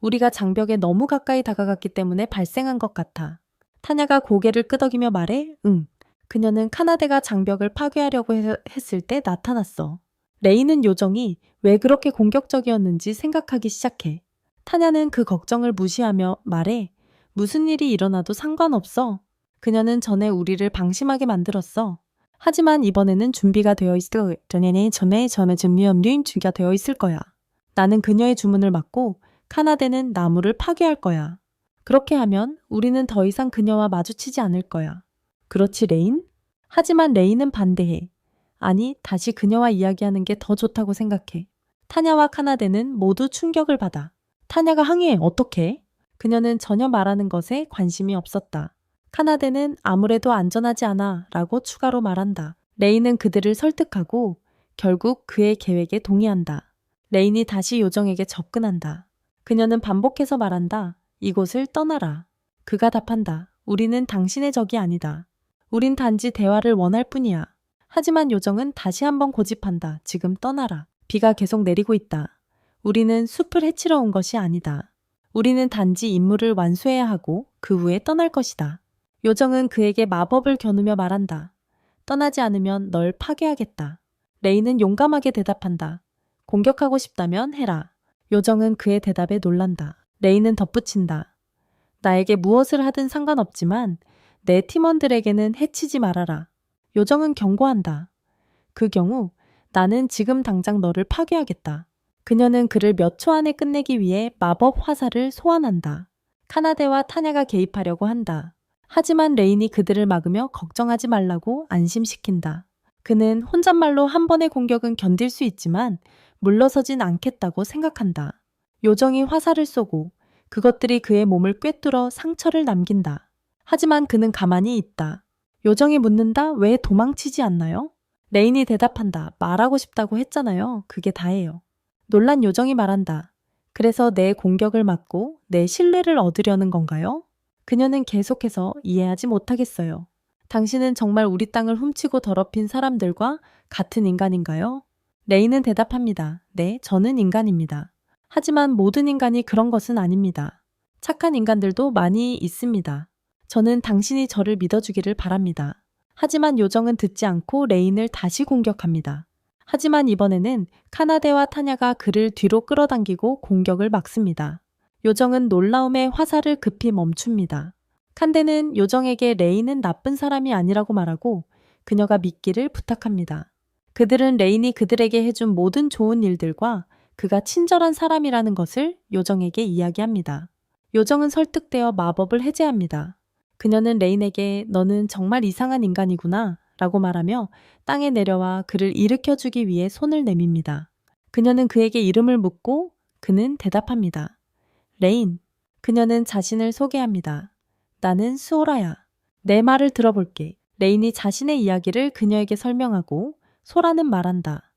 우리가 장벽에 너무 가까이 다가갔기 때문에 발생한 것 같아. 타냐가 고개를 끄덕이며 말해. 응. 그녀는 카나데가 장벽을 파괴하려고 했을 때 나타났어. 레이는 요정이 왜 그렇게 공격적이었는지 생각하기 시작해. 타냐는 그 걱정을 무시하며 말해. 무슨 일이 일어나도 상관없어. 그녀는 전에 우리를 방심하게 만들었어. 하지만 이번에는 준비가 되어 있을 전에 준비가 되어 있을 거야. 나는 그녀의 주문을 받고 카나데는 나무를 파괴할 거야. 그렇게 하면 우리는 더 이상 그녀와 마주치지 않을 거야. 그렇지, 레인? 하지만 레인은 반대해. 아니, 다시 그녀와 이야기하는 게 더 좋다고 생각해. 타냐와 카나데는 모두 충격을 받아. 타냐가 항의해. 어떻게? 그녀는 전혀 말하는 것에 관심이 없었다. 카나데는 아무래도 안전하지 않아 라고 추가로 말한다. 레인은 그들을 설득하고 결국 그의 계획에 동의한다. 레인이 다시 요정에게 접근한다. 그녀는 반복해서 말한다. 이곳을 떠나라. 그가 답한다. 우리는 당신의 적이 아니다. 우린 단지 대화를 원할 뿐이야. 하지만 요정은 다시 한번 고집한다. 지금 떠나라. 비가 계속 내리고 있다. 우리는 숲을 해치러 온 것이 아니다. 우리는 단지 임무를 완수해야 하고 그 후에 떠날 것이다. 요정은 그에게 마법을 겨누며 말한다. 떠나지 않으면 널 파괴하겠다. 레이는 용감하게 대답한다. 공격하고 싶다면 해라. 요정은 그의 대답에 놀란다. 레이는 덧붙인다. 나에게 무엇을 하든 상관없지만 내 팀원들에게는 해치지 말아라. 요정은 경고한다. 그 경우 나는 지금 당장 너를 파괴하겠다. 그녀는 그를 몇 초 안에 끝내기 위해 마법 화살을 소환한다. 카나데와 타냐가 개입하려고 한다. 하지만 레인이 그들을 막으며 걱정하지 말라고 안심시킨다. 그는 혼잣말로 한 번의 공격은 견딜 수 있지만 물러서진 않겠다고 생각한다. 요정이 화살을 쏘고 그것들이 그의 몸을 꿰뚫어 상처를 남긴다. 하지만 그는 가만히 있다. 요정이 묻는다. 왜 도망치지 않나요? 레인이 대답한다. 말하고 싶다고 했잖아요. 그게 다예요. 놀란 요정이 말한다. 그래서 내 공격을 막고 내 신뢰를 얻으려는 건가요? 그녀는 계속해서 이해하지 못하겠어요. 당신은 정말 우리 땅을 훔치고 더럽힌 사람들과 같은 인간인가요? 레이는 대답합니다. 네, 저는 인간입니다. 하지만 모든 인간이 그런 것은 아닙니다. 착한 인간들도 많이 있습니다. 저는 당신이 저를 믿어주기를 바랍니다. 하지만 요정은 듣지 않고 레인을 다시 공격합니다. 하지만 이번에는 카나데와 타냐가 그를 뒤로 끌어당기고 공격을 막습니다. 요정은 놀라움에 화살을 급히 멈춥니다. 칸데는 요정에게 레인은 나쁜 사람이 아니라고 말하고 그녀가 믿기를 부탁합니다. 그들은 레인이 그들에게 해준 모든 좋은 일들과 그가 친절한 사람이라는 것을 요정에게 이야기합니다. 요정은 설득되어 마법을 해제합니다. 그녀는 레인에게 너는 정말 이상한 인간이구나 라고 말하며 땅에 내려와 그를 일으켜주기 위해 손을 내밉니다. 그녀는 그에게 이름을 묻고 그는 대답합니다. 레인. 그녀는 자신을 소개합니다. 나는 수호라야. 내 말을 들어볼게. 레인이 자신의 이야기를 그녀에게 설명하고 소라는 말한다.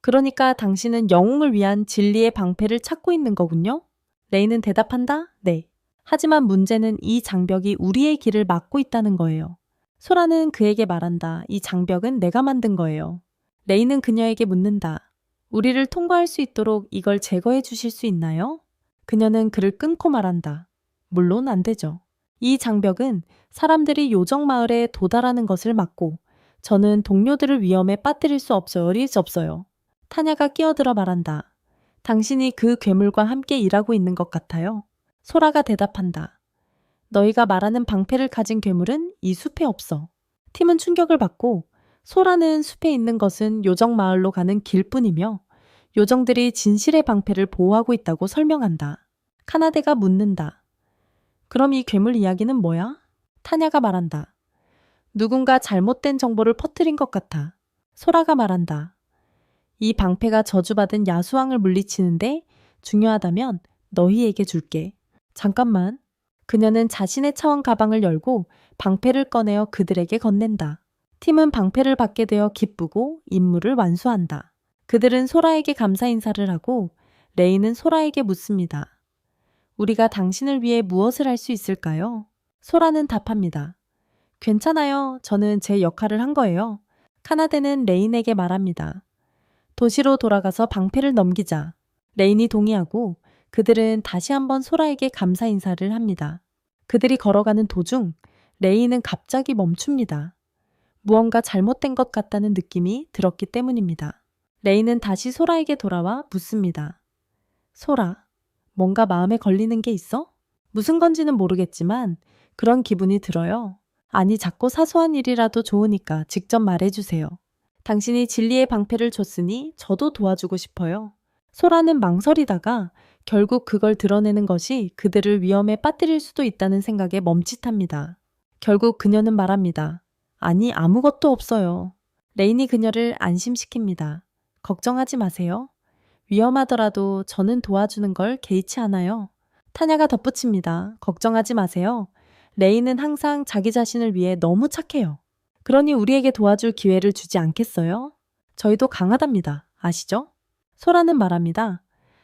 그러니까 당신은 영웅을 위한 진리의 방패를 찾고 있는 거군요? 레인은 대답한다. 네. 하지만 문제는 이 장벽이 우리의 길을 막고 있다는 거예요. 소라는 그에게 말한다. 이 장벽은 내가 만든 거예요. 레인은 그녀에게 묻는다. 우리를 통과할 수 있도록 이걸 제거해 주실 수 있나요? 그녀는 그를 끊고 말한다. 물론 안 되죠. 이 장벽은 사람들이 요정 마을에 도달하는 것을 막고 저는 동료들을 위험에 빠뜨릴 수 없어요. 없어요. 타냐가 끼어들어 말한다. 당신이 그 괴물과 함께 일하고 있는 것 같아요. 소라가 대답한다. 너희가 말하는 방패를 가진 괴물은 이 숲에 없어. 팀은 충격을 받고 소라는 숲에 있는 것은 요정 마을로 가는 길뿐이며 요정들이 진실의 방패를 보호하고 있다고 설명한다. 카나데가 묻는다. 그럼 이 괴물 이야기는 뭐야? 타냐가 말한다. 누군가 잘못된 정보를 퍼뜨린 것 같아. 소라가 말한다. 이 방패가 저주받은 야수왕을 물리치는데 중요하다면 너희에게 줄게. 잠깐만. 그녀는 자신의 차원 가방을 열고 방패를 꺼내어 그들에게 건넨다. 팀은 방패를 받게 되어 기쁘고 임무를 완수한다. 그들은 소라에게 감사 인사를 하고 레이는 소라에게 묻습니다. 우리가 당신을 위해 무엇을 할 수 있을까요? 소라는 답합니다. 괜찮아요. 저는 제 역할을 한 거예요. 카나데는 레인에게 말합니다. 도시로 돌아가서 방패를 넘기자. 레인이 동의하고 그들은 다시 한번 소라에게 감사 인사를 합니다. 그들이 걸어가는 도중 레인은 갑자기 멈춥니다. 무언가 잘못된 것 같다는 느낌이 들었기 때문입니다. 레인은 다시 소라에게 돌아와 묻습니다. 소라, 뭔가 마음에 걸리는 게 있어? 무슨 건지는 모르겠지만 그런 기분이 들어요. 아니, 작고 사소한 일이라도 좋으니까 직접 말해주세요. 당신이 진리의 방패를 줬으니 저도 도와주고 싶어요. 소라는 망설이다가 결국 그걸 드러내는 것이 그들을 위험에 빠뜨릴 수도 있다는 생각에 멈칫합니다. 결국 그녀는 말합니다. 아니, 아무것도 없어요. 레인이 그녀를 안심시킵니다. 걱정하지 마세요. 위험하더라도 저는 도와주는 걸 개의치 않아요. 타냐가 덧붙입니다. 걱정하지 마세요. 레인은 항상 자기 자신을 위해 너무 착해요. 그러니 우리에게 도와줄 기회를 주지 않겠어요? 저희도 강하답니다. 아시죠? 소라는 말합니다.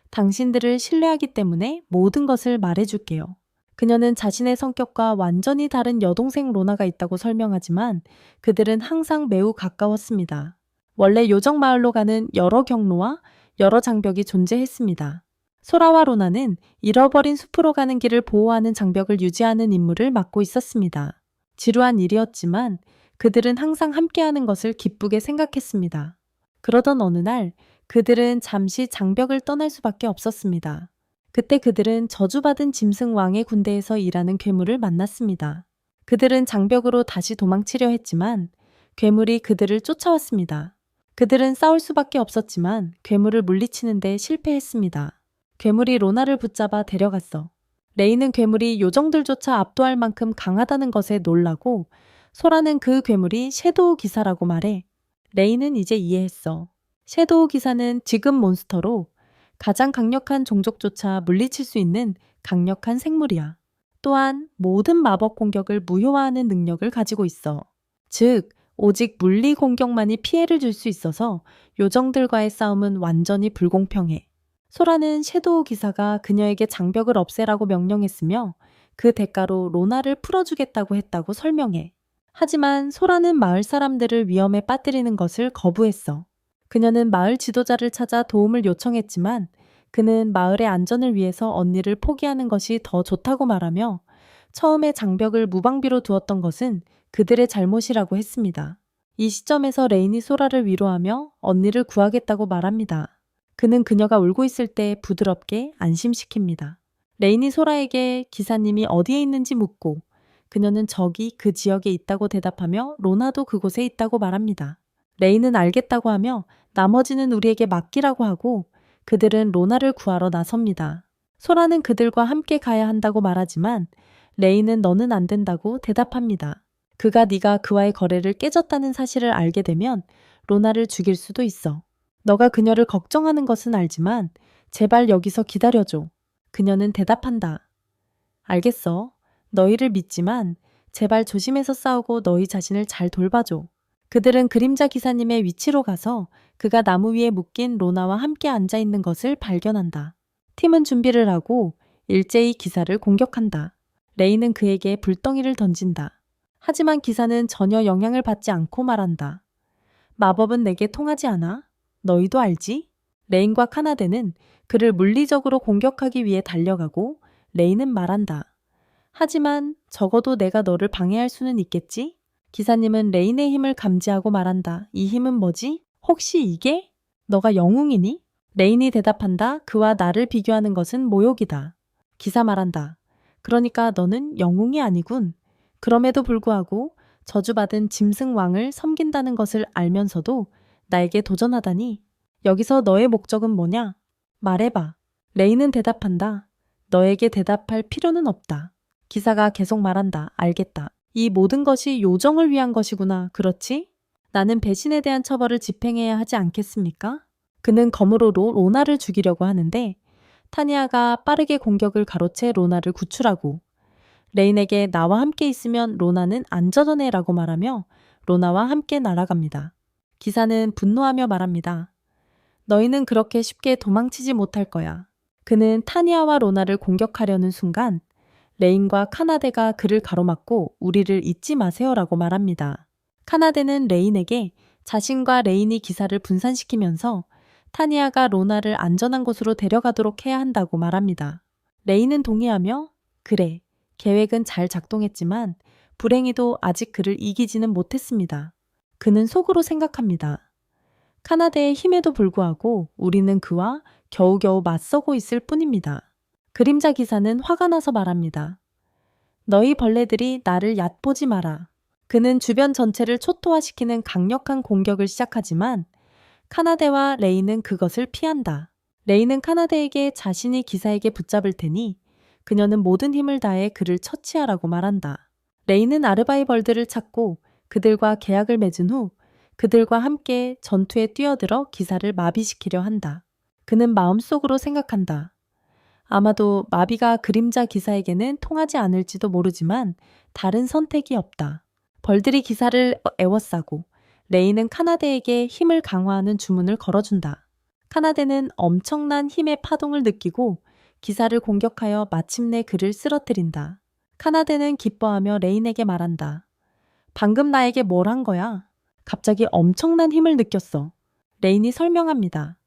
당신들을 신뢰하기 때문에 모든 것을 말해줄게요. 그녀는 자신의 성격과 완전히 다른 여동생 로나가 있다고 설명하지만 그들은 항상 매우 가까웠습니다. 원래 요정 마을로 가는 여러 경로와 여러 장벽이 존재했습니다. 소라와 로나는 잃어버린 숲으로 가는 길을 보호하는 장벽을 유지하는 임무를 맡고 있었습니다. 지루한 일이었지만 그들은 항상 함께하는 것을 기쁘게 생각했습니다. 그러던 어느 날 그들은 잠시 장벽을 떠날 수밖에 없었습니다. 그때 그들은 저주받은 짐승 왕의 군대에서 일하는 괴물을 만났습니다. 그들은 장벽으로 다시 도망치려 했지만 괴물이 그들을 쫓아왔습니다. 그들은 싸울 수밖에 없었지만 괴물을 물리치는 데 실패했습니다. 괴물이 로나를 붙잡아 데려갔어. 레이는 괴물이 요정들조차 압도할 만큼 강하다는 것에 놀라고 소라는 그 괴물이 섀도우 기사라고 말해. 레이는 이제 이해했어. 섀도우 기사는 지금 몬스터로 가장 강력한 종족조차 물리칠 수 있는 강력한 생물이야. 또한 모든 마법 공격을 무효화하는 능력을 가지고 있어. 즉, 오직 물리 공격만이 피해를 줄 수 있어서 요정들과의 싸움은 완전히 불공평해. 소라는 섀도우 기사가 그녀에게 장벽을 없애라고 명령했으며 그 대가로 로나를 풀어주겠다고 했다고 설명해. 하지만 소라는 마을 사람들을 위험에 빠뜨리는 것을 거부했어. 그녀는 마을 지도자를 찾아 도움을 요청했지만 그는 마을의 안전을 위해서 언니를 포기하는 것이 더 좋다고 말하며 처음에 장벽을 무방비로 두었던 것은 그들의 잘못이라고 했습니다. 이 시점에서 레인이 소라를 위로하며 언니를 구하겠다고 말합니다. 그는 그녀가 울고 있을 때 부드럽게 안심시킵니다. 레인이 소라에게 기사님이 어디에 있는지 묻고 그녀는 저기 그 지역에 있다고 대답하며 로나도 그곳에 있다고 말합니다. 레인은 알겠다고 하며 나머지는 우리에게 맡기라고 하고 그들은 로나를 구하러 나섭니다. 소라는 그들과 함께 가야 한다고 말하지만 레인은 너는 안 된다고 대답합니다. 그가 네가 그와의 거래를 깨졌다는 사실을 알게 되면 로나를 죽일 수도 있어. 너가 그녀를 걱정하는 것은 알지만 제발 여기서 기다려줘. 그녀는 대답한다. 알겠어. 너희를 믿지만 제발 조심해서 싸우고 너희 자신을 잘 돌봐줘. 그들은 그림자 기사님의 위치로 가서 그가 나무 위에 묶인 로나와 함께 앉아 있는 것을 발견한다. 팀은 준비를 하고 일제히 기사를 공격한다. 레이는 그에게 불덩이를 던진다. 하지만 기사는 전혀 영향을 받지 않고 말한다. 마법은 내게 통하지 않아? 너희도 알지? 레인과 카나데는 그를 물리적으로 공격하기 위해 달려가고 레인은 말한다. 하지만 적어도 내가 너를 방해할 수는 있겠지? 기사님은 레인의 힘을 감지하고 말한다. 이 힘은 뭐지? 혹시 이게? 너가 영웅이니? 레인이 대답한다. 그와 나를 비교하는 것은 모욕이다. 기사 말한다. 그러니까 너는 영웅이 아니군. 그럼에도 불구하고 저주받은 짐승 왕을 섬긴다는 것을 알면서도 나에게 도전하다니. 여기서 너의 목적은 뭐냐? 말해봐. 레인은 대답한다. 너에게 대답할 필요는 없다. 기사가 계속 말한다. 알겠다. 이 모든 것이 요정을 위한 것이구나. 그렇지? 나는 배신에 대한 처벌을 집행해야 하지 않겠습니까? 그는 검으로 로나를 죽이려고 하는데 타니아가 빠르게 공격을 가로채 로나를 구출하고 레인에게 나와 함께 있으면 로나는 안전하네라고 말하며 로나와 함께 날아갑니다. 기사는 분노하며 말합니다. 너희는 그렇게 쉽게 도망치지 못할 거야. 그는 타니아와 로나를 공격하려는 순간 레인과 카나데가 그를 가로막고 우리를 잊지 마세요라고 말합니다. 카나데는 레인에게 자신과 레인이 기사를 분산시키면서 타니아가 로나를 안전한 곳으로 데려가도록 해야 한다고 말합니다. 레인은 동의하며 그래, 계획은 잘 작동했지만 불행히도 아직 그를 이기지는 못했습니다. 그는 속으로 생각합니다. 카나데의 힘에도 불구하고 우리는 그와 겨우겨우 맞서고 있을 뿐입니다. 그림자 기사는 화가 나서 말합니다. 너희 벌레들이 나를 얕보지 마라. 그는 주변 전체를 초토화시키는 강력한 공격을 시작하지만 카나데와 레이는 그것을 피한다. 레이는 카나데에게 자신이 기사에게 붙잡을 테니 그녀는 모든 힘을 다해 그를 처치하라고 말한다. 레이는 아르바이 벌들을 찾고 그들과 계약을 맺은 후 그들과 함께 전투에 뛰어들어 기사를 마비시키려 한다. 그는 마음속으로 생각한다. 아마도 마비가 그림자 기사에게는 통하지 않을지도 모르지만 다른 선택이 없다. 벌들이 기사를 애워싸고 레이는 카나데에게 힘을 강화하는 주문을 걸어준다. 카나데는 엄청난 힘의 파동을 느끼고 기사를 공격하여 마침내 그를 쓰러뜨린다. 카나데는 기뻐하며 레인에게 말한다. 방금 나에게 뭘 한 거야? 갑자기 엄청난 힘을 느꼈어. 레인이 설명합니다.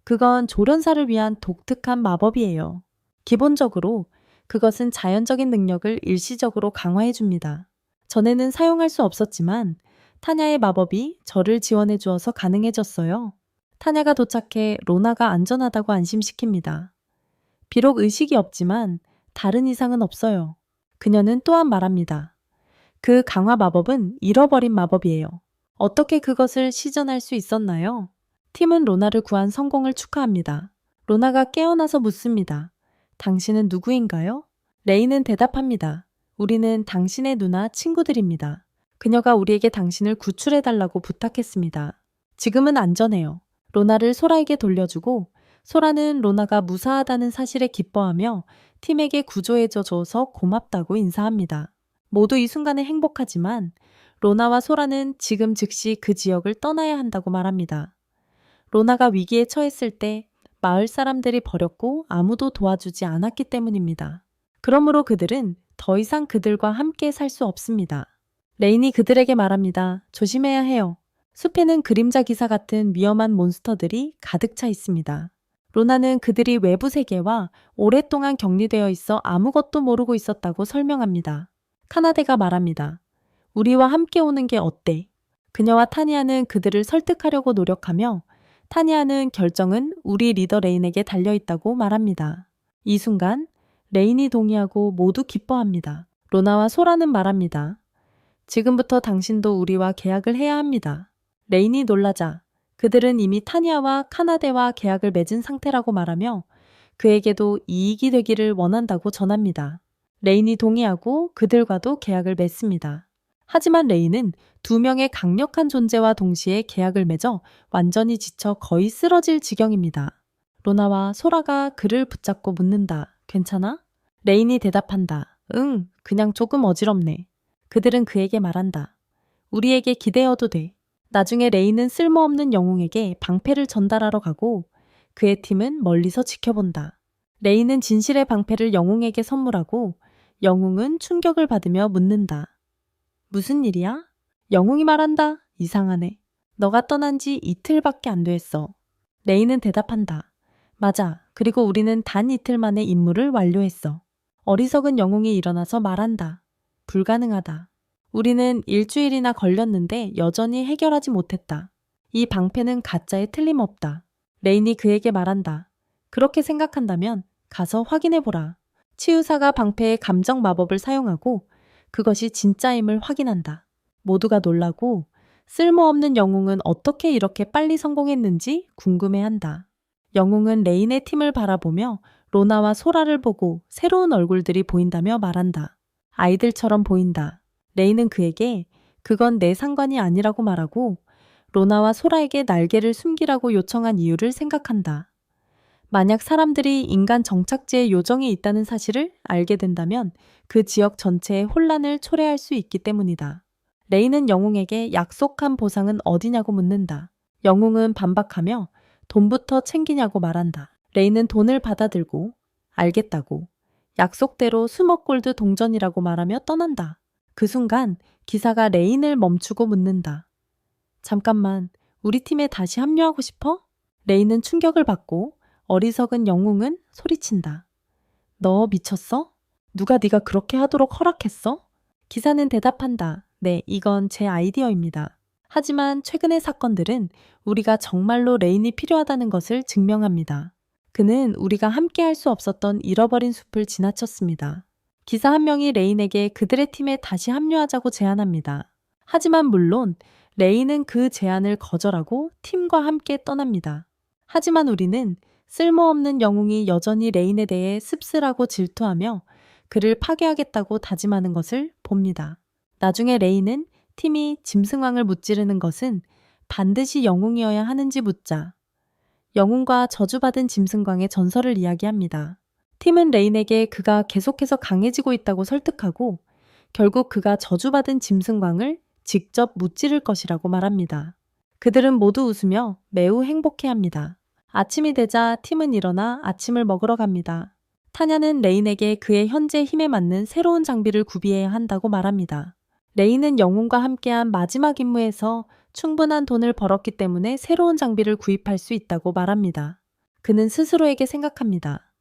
그건 조련사를 위한 독특한 마법이에요. 기본적으로 그것은 자연적인 능력을 일시적으로 강화해줍니다. 전에는 사용할 수 없었지만 타냐의 마법이 저를 지원해 주어서 가능해졌어요. 타냐가 도착해 로나가 안전하다고 안심시킵니다. 비록 의식이 없지만 다른 이상은 없어요. 그녀는 또한 말합니다. 그 강화 마법은 잃어버린 마법이에요. 어떻게 그것을 시전할 수 있었나요? 팀은 로나를 구한 성공을 축하합니다. 로나가 깨어나서 묻습니다. 당신은 누구인가요? 레이는 대답합니다. 우리는 당신의 누나 친구들입니다. 그녀가 우리에게 당신을 구출해달라고 부탁했습니다. 지금은 안전해요. 로나를 소라에게 돌려주고 소라는 로나가 무사하다는 사실에 기뻐하며 팀에게 구조해줘서 고맙다고 인사합니다. 모두 이 순간에 행복하지만 로나와 소라는 지금 즉시 그 지역을 떠나야 한다고 말합니다. 로나가 위기에 처했을 때 마을 사람들이 버렸고 아무도 도와주지 않았기 때문입니다. 그러므로 그들은 더 이상 그들과 함께 살 수 없습니다. 레인이 그들에게 말합니다. 조심해야 해요. 숲에는 그림자 기사 같은 위험한 몬스터들이 가득 차 있습니다. 로나는 그들이 외부 세계와 오랫동안 격리되어 있어 아무것도 모르고 있었다고 설명합니다. 카나데가 말합니다. 우리와 함께 오는 게 어때? 그녀와 타니아는 그들을 설득하려고 노력하며 타니아는 결정은 우리 리더 레인에게 달려있다고 말합니다. 이 순간 레인이 동의하고 모두 기뻐합니다. 로나와 소라는 말합니다. 지금부터 당신도 우리와 계약을 해야 합니다. 레인이 놀라자 그들은 이미 타니아와 카나데와 계약을 맺은 상태라고 말하며 그에게도 이익이 되기를 원한다고 전합니다. 레인이 동의하고 그들과도 계약을 맺습니다. 하지만 레인은 두 명의 강력한 존재와 동시에 계약을 맺어 완전히 지쳐 거의 쓰러질 지경입니다. 로나와 소라가 그를 붙잡고 묻는다. 괜찮아? 레인이 대답한다. 응, 그냥 조금 어지럽네. 그들은 그에게 말한다. 우리에게 기대어도 돼. 나중에 레인은 쓸모없는 영웅에게 방패를 전달하러 가고 그의 팀은 멀리서 지켜본다. 레인은 진실의 방패를 영웅에게 선물하고 영웅은 충격을 받으며 묻는다. 무슨 일이야? 영웅이 말한다. 이상하네. 너가 떠난 지 이틀밖에 안 됐어. 레인은 대답한다. 맞아. 그리고 우리는 단 이틀 만에 임무를 완료했어. 어리석은 영웅이 일어나서 말한다. 불가능하다. 우리는 일주일이나 걸렸는데 여전히 해결하지 못했다. 이 방패는 가짜에 틀림없다. 레인이 그에게 말한다. 그렇게 생각한다면 가서 확인해보라. 치유사가 방패의 감정 마법을 사용하고 그것이 진짜임을 확인한다. 모두가 놀라고 쓸모없는 영웅은 어떻게 이렇게 빨리 성공했는지 궁금해한다. 영웅은 레인의 팀을 바라보며 로나와 소라를 보고 새로운 얼굴들이 보인다며 말한다. 아이들처럼 보인다. 레인은 그에게 그건 내 상관이 아니라고 말하고 로나와 소라에게 날개를 숨기라고 요청한 이유를 생각한다. 만약 사람들이 인간 정착지에 요정이 있다는 사실을 알게 된다면 그 지역 전체에 혼란을 초래할 수 있기 때문이다. 레인은 영웅에게 약속한 보상은 어디냐고 묻는다. 영웅은 반박하며 돈부터 챙기냐고 말한다. 레인은 돈을 받아들고 알겠다고 약속대로 수억 골드 동전이라고 말하며 떠난다. 그 순간 기사가 레인을 멈추고 묻는다. 잠깐만, 우리 팀에 다시 합류하고 싶어? 레인은 충격을 받고 어리석은 영웅은 소리친다. 너 미쳤어? 누가 네가 그렇게 하도록 허락했어? 기사는 대답한다. 네, 이건 제 아이디어입니다. 하지만 최근의 사건들은 우리가 정말로 레인이 필요하다는 것을 증명합니다. 그는 우리가 함께 할 수 없었던 잃어버린 숲을 지나쳤습니다. 기사 한 명이 레인에게 그들의 팀에 다시 합류하자고 제안합니다. 하지만 물론 레인은 그 제안을 거절하고 팀과 함께 떠납니다. 하지만 우리는 쓸모없는 영웅이 여전히 레인에 대해 씁쓸하고 질투하며 그를 파괴하겠다고 다짐하는 것을 봅니다. 나중에 레인은 팀이 짐승왕을 무찌르는 것은 반드시 영웅이어야 하는지 묻자 영웅과 저주받은 짐승광의 전설을 이야기합니다. 팀은 레인에게 그가 계속해서 강해지고 있다고 설득하고 결국 그가 저주받은 짐승광을 직접 무찌를 것이라고 말합니다. 그들은 모두 웃으며 매우 행복해합니다. 아침이 되자 팀은 일어나 아침을 먹으러 갑니다. 타냐는 레인에게 그의 현재 힘에 맞는 새로운 장비를 구비해야 한다고 말합니다. 레인은 영웅과 함께한 마지막 임무에서 충분한 돈을 벌었기 때문에 새로운 장비를 구입할 수 있다고 말합니다. 그는 스스로에게 생각합니다.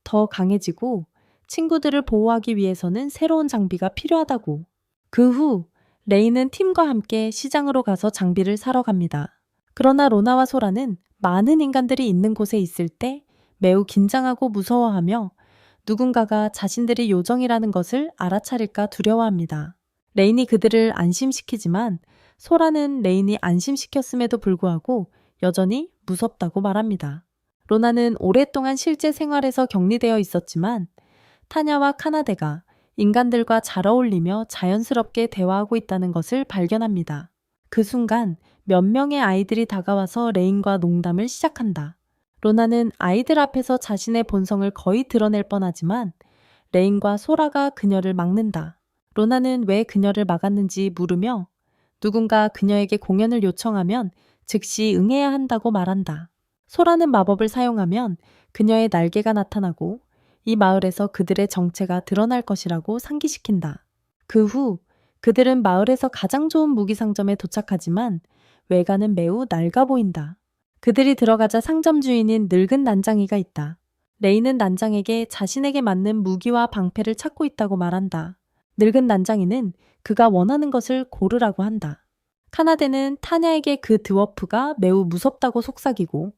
더 강해지고 친구들을 보호하기 위해서는 새로운 장비가 필요하다고. 그 후 레인은 팀과 함께 시장으로 가서 장비를 사러 갑니다. 그러나 로나와 소라는 많은 인간들이 있는 곳에 있을 때 매우 긴장하고 무서워하며 누군가가 자신들이 요정이라는 것을 알아차릴까 두려워합니다. 레인이 그들을 안심시키지만 소라는 레인이 안심시켰음에도 불구하고 여전히 무섭다고 말합니다. 로나는 오랫동안 실제 생활에서 격리되어 있었지만 타냐와 카나데가 인간들과 잘 어울리며 자연스럽게 대화하고 있다는 것을 발견합니다. 그 순간 몇 명의 아이들이 다가와서 레인과 농담을 시작한다. 로나는 아이들 앞에서 자신의 본성을 거의 드러낼 뻔하지만 레인과 소라가 그녀를 막는다. 로나는 왜 그녀를 막았는지 물으며 누군가 그녀에게 공연을 요청하면 즉시 응해야 한다고 말한다. 소라는 마법을 사용하면 그녀의 날개가 나타나고 이 마을에서 그들의 정체가 드러날 것이라고 상기시킨다. 그 후 그들은 마을에서 가장 좋은 무기 상점에 도착하지만 외관은 매우 낡아 보인다. 그들이 들어가자 상점 주인인 늙은 난장이가 있다. 레이는 난장에게 자신에게 맞는 무기와 방패를 찾고 있다고 말한다. 늙은 난장이는 그가 원하는 것을 고르라고 한다. 카나데는 타냐에게 그 드워프가 매우 무섭다고 속삭이고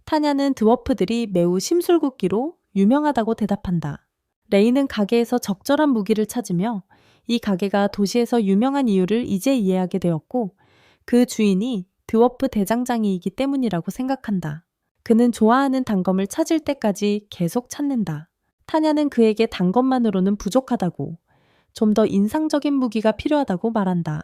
타냐는 드워프들이 매우 심술궂기로 유명하다고 대답한다. 레이는 가게에서 적절한 무기를 찾으며 이 가게가 도시에서 유명한 이유를 이제 이해하게 되었고 그 주인이 드워프 대장장이이기 때문이라고 생각한다. 그는 좋아하는 단검을 찾을 때까지 계속 찾는다. 타냐는 그에게 단검만으로는 부족하다고 좀 더 인상적인 무기가 필요하다고 말한다.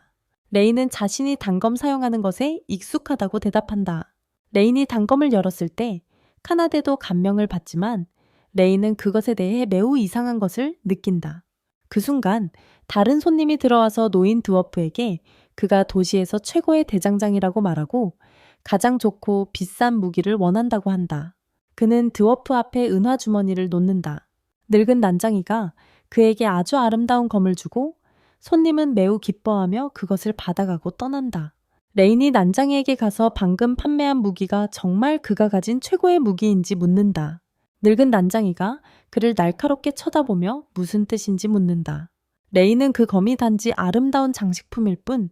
레이는 자신이 단검 사용하는 것에 익숙하다고 대답한다. 레인이 단검을 열었을 때 카나데도 감명을 받지만 레이는 그것에 대해 매우 이상한 것을 느낀다. 그 순간 다른 손님이 들어와서 노인 드워프에게 그가 도시에서 최고의 대장장이라고 말하고 가장 좋고 비싼 무기를 원한다고 한다. 그는 드워프 앞에 은화 주머니를 놓는다. 늙은 난장이가 그에게 아주 아름다운 검을 주고 손님은 매우 기뻐하며 그것을 받아가고 떠난다. 레인이 난장이에게 가서 방금 판매한 무기가 정말 그가 가진 최고의 무기인지 묻는다. 늙은 난장이가 그를 날카롭게 쳐다보며 무슨 뜻인지 묻는다. 레인은 그 검이 단지 아름다운 장식품일 뿐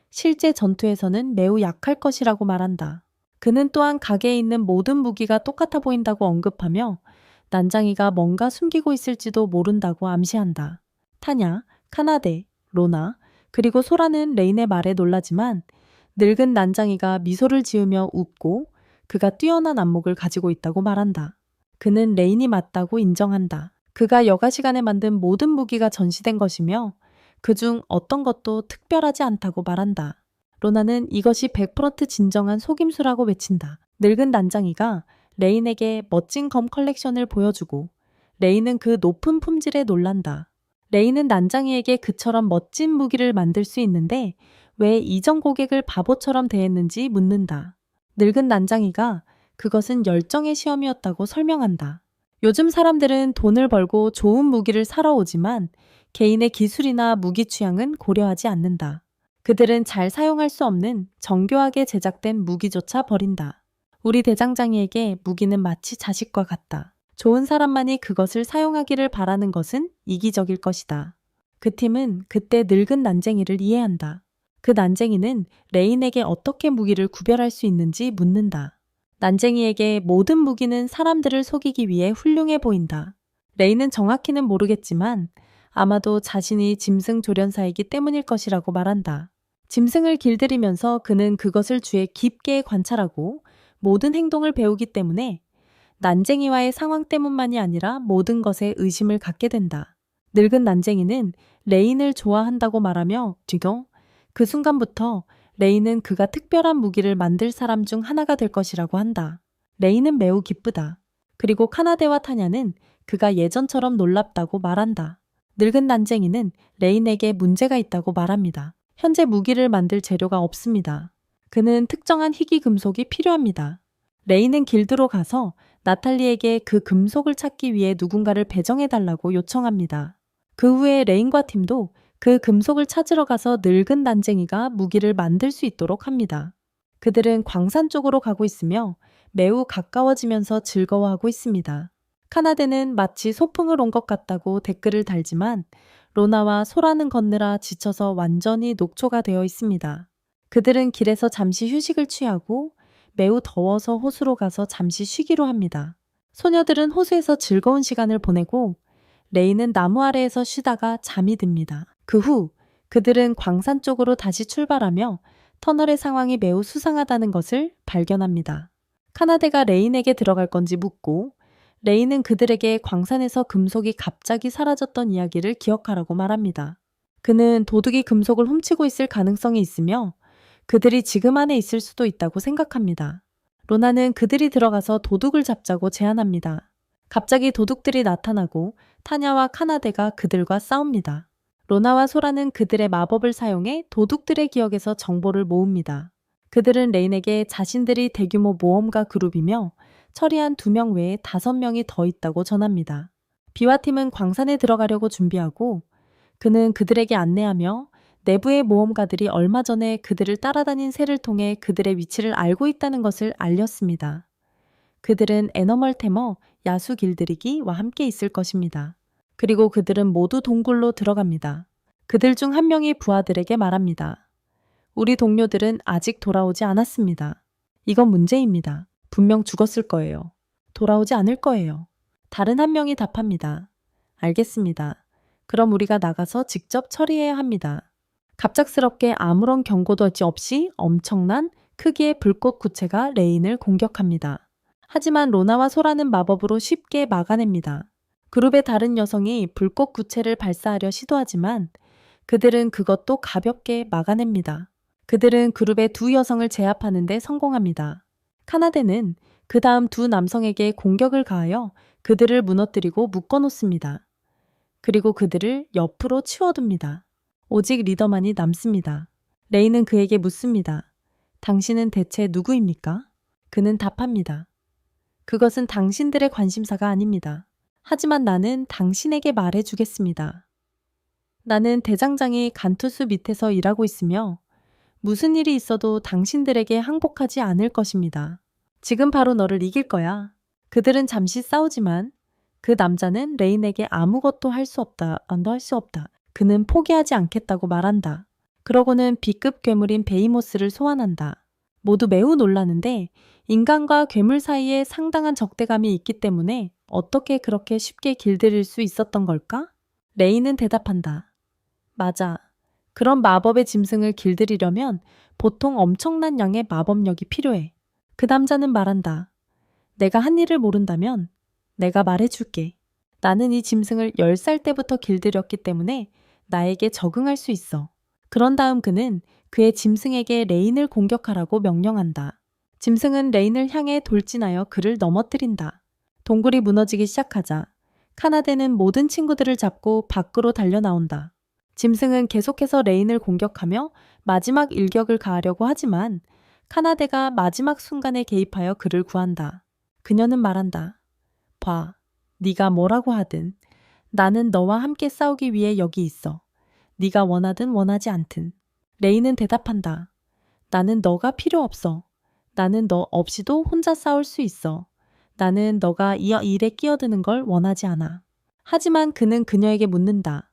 실제 전투에서는 매우 약할 것이라고 말한다. 그는 또한 가게에 있는 모든 무기가 똑같아 보인다고 언급하며 난장이가 뭔가 숨기고 있을지도 모른다고 암시한다. 타냐, 카나데, 로나, 그리고 소라는 레인의 말에 놀라지만 늙은 난장이가 미소를 지으며 웃고 그가 뛰어난 안목을 가지고 있다고 말한다. 그는 레인이 맞다고 인정한다. 그가 여가 시간에 만든 모든 무기가 전시된 것이며 그중 어떤 것도 특별하지 않다고 말한다. 로나는 이것이 100% 진정한 속임수라고 외친다. 늙은 난장이가 레인에게 멋진 검 컬렉션을 보여주고 레인은 그 높은 품질에 놀란다. 레인은 난장이에게 그처럼 멋진 무기를 만들 수 있는데 왜 이전 고객을 바보처럼 대했는지 묻는다. 늙은 난장이가 그것은 열정의 시험이었다고 설명한다. 요즘 사람들은 돈을 벌고 좋은 무기를 사러 오지만 개인의 기술이나 무기 취향은 고려하지 않는다. 그들은 잘 사용할 수 없는 정교하게 제작된 무기조차 버린다. 우리 대장장이에게 무기는 마치 자식과 같다. 좋은 사람만이 그것을 사용하기를 바라는 것은 이기적일 것이다. 그 팀은 그때 늙은 난쟁이를 이해한다. 그 난쟁이는 레인에게 어떻게 무기를 구별할 수 있는지 묻는다. 난쟁이에게 모든 무기는 사람들을 속이기 위해 훌륭해 보인다. 레인은 정확히는 모르겠지만 아마도 자신이 짐승 조련사이기 때문일 것이라고 말한다. 짐승을 길들이면서 그는 그것을 주에 깊게 관찰하고 모든 행동을 배우기 때문에 난쟁이와의 상황 때문만이 아니라 모든 것에 의심을 갖게 된다. 늙은 난쟁이는 레인을 좋아한다고 말하며 뒤경 그 순간부터 레인은 그가 특별한 무기를 만들 사람 중 하나가 될 것이라고 한다. 레인은 매우 기쁘다. 그리고 카나데와 타냐는 그가 예전처럼 놀랍다고 말한다. 늙은 난쟁이는 레인에게 문제가 있다고 말합니다. 현재 무기를 만들 재료가 없습니다. 그는 특정한 희귀 금속이 필요합니다. 레인은 길드로 가서 나탈리에게 그 금속을 찾기 위해 누군가를 배정해달라고 요청합니다. 그 후에 레인과 팀도 그 금속을 찾으러 가서 늙은 난쟁이가 무기를 만들 수 있도록 합니다. 그들은 광산 쪽으로 가고 있으며 매우 가까워지면서 즐거워하고 있습니다. 카나데는 마치 소풍을 온 것 같다고 댓글을 달지만 로나와 소라는 걷느라 지쳐서 완전히 녹초가 되어 있습니다. 그들은 길에서 잠시 휴식을 취하고 매우 더워서 호수로 가서 잠시 쉬기로 합니다. 소녀들은 호수에서 즐거운 시간을 보내고 레이는 나무 아래에서 쉬다가 잠이 듭니다. 그 후 그들은 광산 쪽으로 다시 출발하며 터널의 상황이 매우 수상하다는 것을 발견합니다. 카나데가 레인에게 들어갈 건지 묻고 레인은 그들에게 광산에서 금속이 갑자기 사라졌던 이야기를 기억하라고 말합니다. 그는 도둑이 금속을 훔치고 있을 가능성이 있으며 그들이 지금 안에 있을 수도 있다고 생각합니다. 로나는 그들이 들어가서 도둑을 잡자고 제안합니다. 갑자기 도둑들이 나타나고 타냐와 카나데가 그들과 싸웁니다. 로나와 소라는 그들의 마법을 사용해 도둑들의 기억에서 정보를 모읍니다. 그들은 레인에게 자신들이 대규모 모험가 그룹이며 처리한 2명 외에 5명이 더 있다고 전합니다. 비와 팀은 광산에 들어가려고 준비하고 그는 그들에게 안내하며 내부의 모험가들이 얼마 전에 그들을 따라다닌 새를 통해 그들의 위치를 알고 있다는 것을 알렸습니다. 그들은 애너멀 테머 야수 길들이기와 함께 있을 것입니다. 그리고 그들은 모두 동굴로 들어갑니다. 그들 중 한 명이 부하들에게 말합니다. 우리 동료들은 아직 돌아오지 않았습니다. 이건 문제입니다. 분명 죽었을 거예요. 돌아오지 않을 거예요. 다른 한 명이 답합니다. 알겠습니다. 그럼 우리가 나가서 직접 처리해야 합니다. 갑작스럽게 아무런 경고도 없이 엄청난 크기의 불꽃 구체가 레인을 공격합니다. 하지만 로나와 소라는 마법으로 쉽게 막아냅니다. 그룹의 다른 여성이 불꽃 구체를 발사하려 시도하지만 그들은 그것도 가볍게 막아냅니다. 그들은 그룹의 두 여성을 제압하는 데 성공합니다. 카나데는 그 다음 두 남성에게 공격을 가하여 그들을 무너뜨리고 묶어놓습니다. 그리고 그들을 옆으로 치워둡니다. 오직 리더만이 남습니다. 레이는 그에게 묻습니다. 당신은 대체 누구입니까? 그는 답합니다. 그것은 당신들의 관심사가 아닙니다. 하지만 나는 당신에게 말해주겠습니다. 나는 대장장이 간투수 밑에서 일하고 있으며 무슨 일이 있어도 당신들에게 항복하지 않을 것입니다. 지금 바로 너를 이길 거야. 그들은 잠시 싸우지만 그 남자는 레인에게 아무것도 할 수 없다. 그는 포기하지 않겠다고 말한다. 그러고는 B급 괴물인 베이모스를 소환한다. 모두 매우 놀라는데 인간과 괴물 사이에 상당한 적대감이 있기 때문에 어떻게 그렇게 쉽게 길들일 수 있었던 걸까? 레인은 대답한다. 맞아. 그런 마법의 짐승을 길들이려면 보통 엄청난 양의 마법력이 필요해. 그 남자는 말한다. 내가 한 일을 모른다면 내가 말해줄게. 나는 이 짐승을 10살 때부터 길들였기 때문에 나에게 적응할 수 있어. 그런 다음 그는 그의 짐승에게 레인을 공격하라고 명령한다. 짐승은 레인을 향해 돌진하여 그를 넘어뜨린다. 동굴이 무너지기 시작하자 카나데는 모든 친구들을 잡고 밖으로 달려나온다. 짐승은 계속해서 레인을 공격하며 마지막 일격을 가하려고 하지만 카나데가 마지막 순간에 개입하여 그를 구한다. 그녀는 말한다. 봐, 네가 뭐라고 하든 나는 너와 함께 싸우기 위해 여기 있어. 네가 원하든 원하지 않든. 레인은 대답한다. 나는 너가 필요 없어. 나는 너 없이도 혼자 싸울 수 있어. 나는 너가 이 일에 끼어드는 걸 원하지 않아. 하지만 그는 그녀에게 묻는다.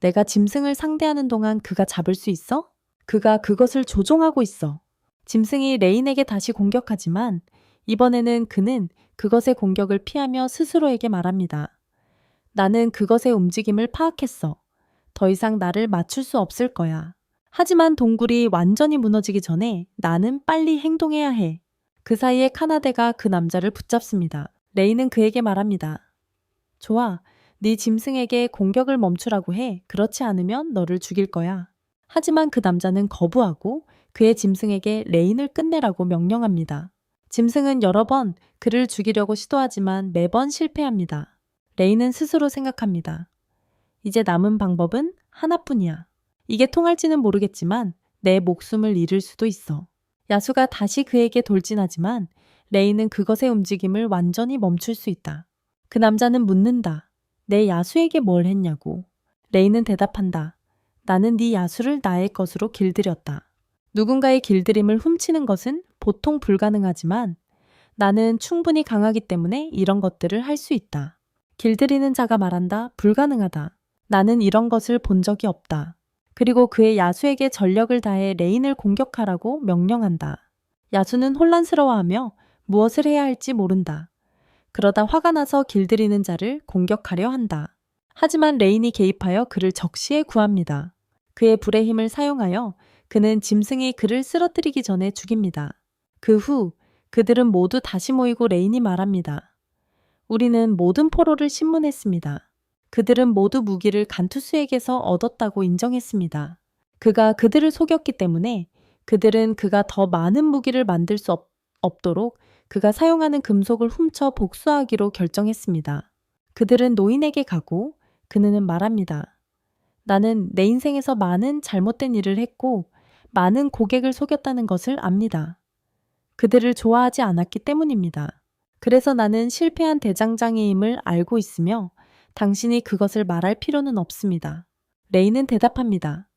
내가 짐승을 상대하는 동안 그가 잡을 수 있어? 그가 그것을 조종하고 있어. 짐승이 레인에게 다시 공격하지만 이번에는 그는 그것의 공격을 피하며 스스로에게 말합니다. 나는 그것의 움직임을 파악했어. 더 이상 나를 맞출 수 없을 거야. 하지만 동굴이 완전히 무너지기 전에 나는 빨리 행동해야 해. 그 사이에 카나데가 그 남자를 붙잡습니다. 레이는 그에게 말합니다. 좋아, 네 짐승에게 공격을 멈추라고 해. 그렇지 않으면 너를 죽일 거야. 하지만 그 남자는 거부하고 그의 짐승에게 레인을 끝내라고 명령합니다. 짐승은 여러 번 그를 죽이려고 시도하지만 매번 실패합니다. 레인은 스스로 생각합니다. 이제 남은 방법은 하나뿐이야. 이게 통할지는 모르겠지만 내 목숨을 잃을 수도 있어. 야수가 다시 그에게 돌진하지만 레인은 그것의 움직임을 완전히 멈출 수 있다. 그 남자는 묻는다. 내 야수에게 뭘 했냐고. 레인은 대답한다. 나는 네 야수를 나의 것으로 길들였다. 누군가의 길들임을 훔치는 것은 보통 불가능하지만 나는 충분히 강하기 때문에 이런 것들을 할 수 있다. 길들이는 자가 말한다. 불가능하다. 나는 이런 것을 본 적이 없다. 그리고 그의 야수에게 전력을 다해 레인을 공격하라고 명령한다. 야수는 혼란스러워하며 무엇을 해야 할지 모른다. 그러다 화가 나서 길들이는 자를 공격하려 한다. 하지만 레인이 개입하여 그를 적시에 구합니다. 그의 불의 힘을 사용하여 그는 짐승이 그를 쓰러뜨리기 전에 죽입니다. 그 후 그들은 모두 다시 모이고 레인이 말합니다. 우리는 모든 포로를 신문했습니다. 그들은 모두 무기를 간투스에게서 얻었다고 인정했습니다. 그가 그들을 속였기 때문에 그들은 그가 더 많은 무기를 만들 수 없도록 그가 사용하는 금속을 훔쳐 복수하기로 결정했습니다. 그들은 노인에게 가고 그는 말합니다. 나는 내 인생에서 많은 잘못된 일을 했고 많은 고객을 속였다는 것을 압니다. 그들을 좋아하지 않았기 때문입니다. 그래서 나는 실패한 대장장이임을 알고 있으며 당신이 그것을 말할 필요는 없습니다. 레이는 대답합니다.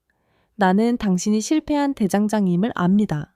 나는 당신이 실패한 대장장임을 압니다.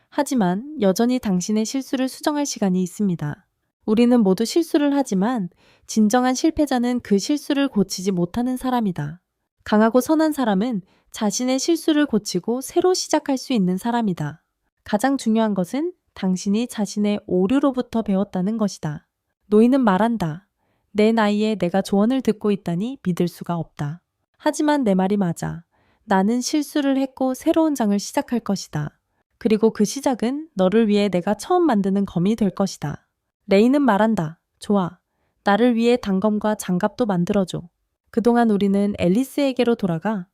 하지만 여전히 당신의 실수를 수정할 시간이 있습니다. 우리는 모두 실수를 하지만 진정한 실패자는 그 실수를 고치지 못하는 사람이다. 강하고 선한 사람은 자신의 실수를 고치고 새로 시작할 수 있는 사람이다. 가장 중요한 것은 당신이 자신의 오류로부터 배웠다는 것이다. 노인은 말한다. 내 나이에 내가 조언을 듣고 있다니 믿을 수가 없다. 하지만 내 말이 맞아. 나는 실수를 했고 새로운 장을 시작할 것이다. 그리고 그 시작은 너를 위해 내가 처음 만드는 검이 될 것이다. 레이는 말한다. 좋아. 나를 위해 단검과 장갑도 만들어줘. 그동안 우리는 앨리스에게로 돌아가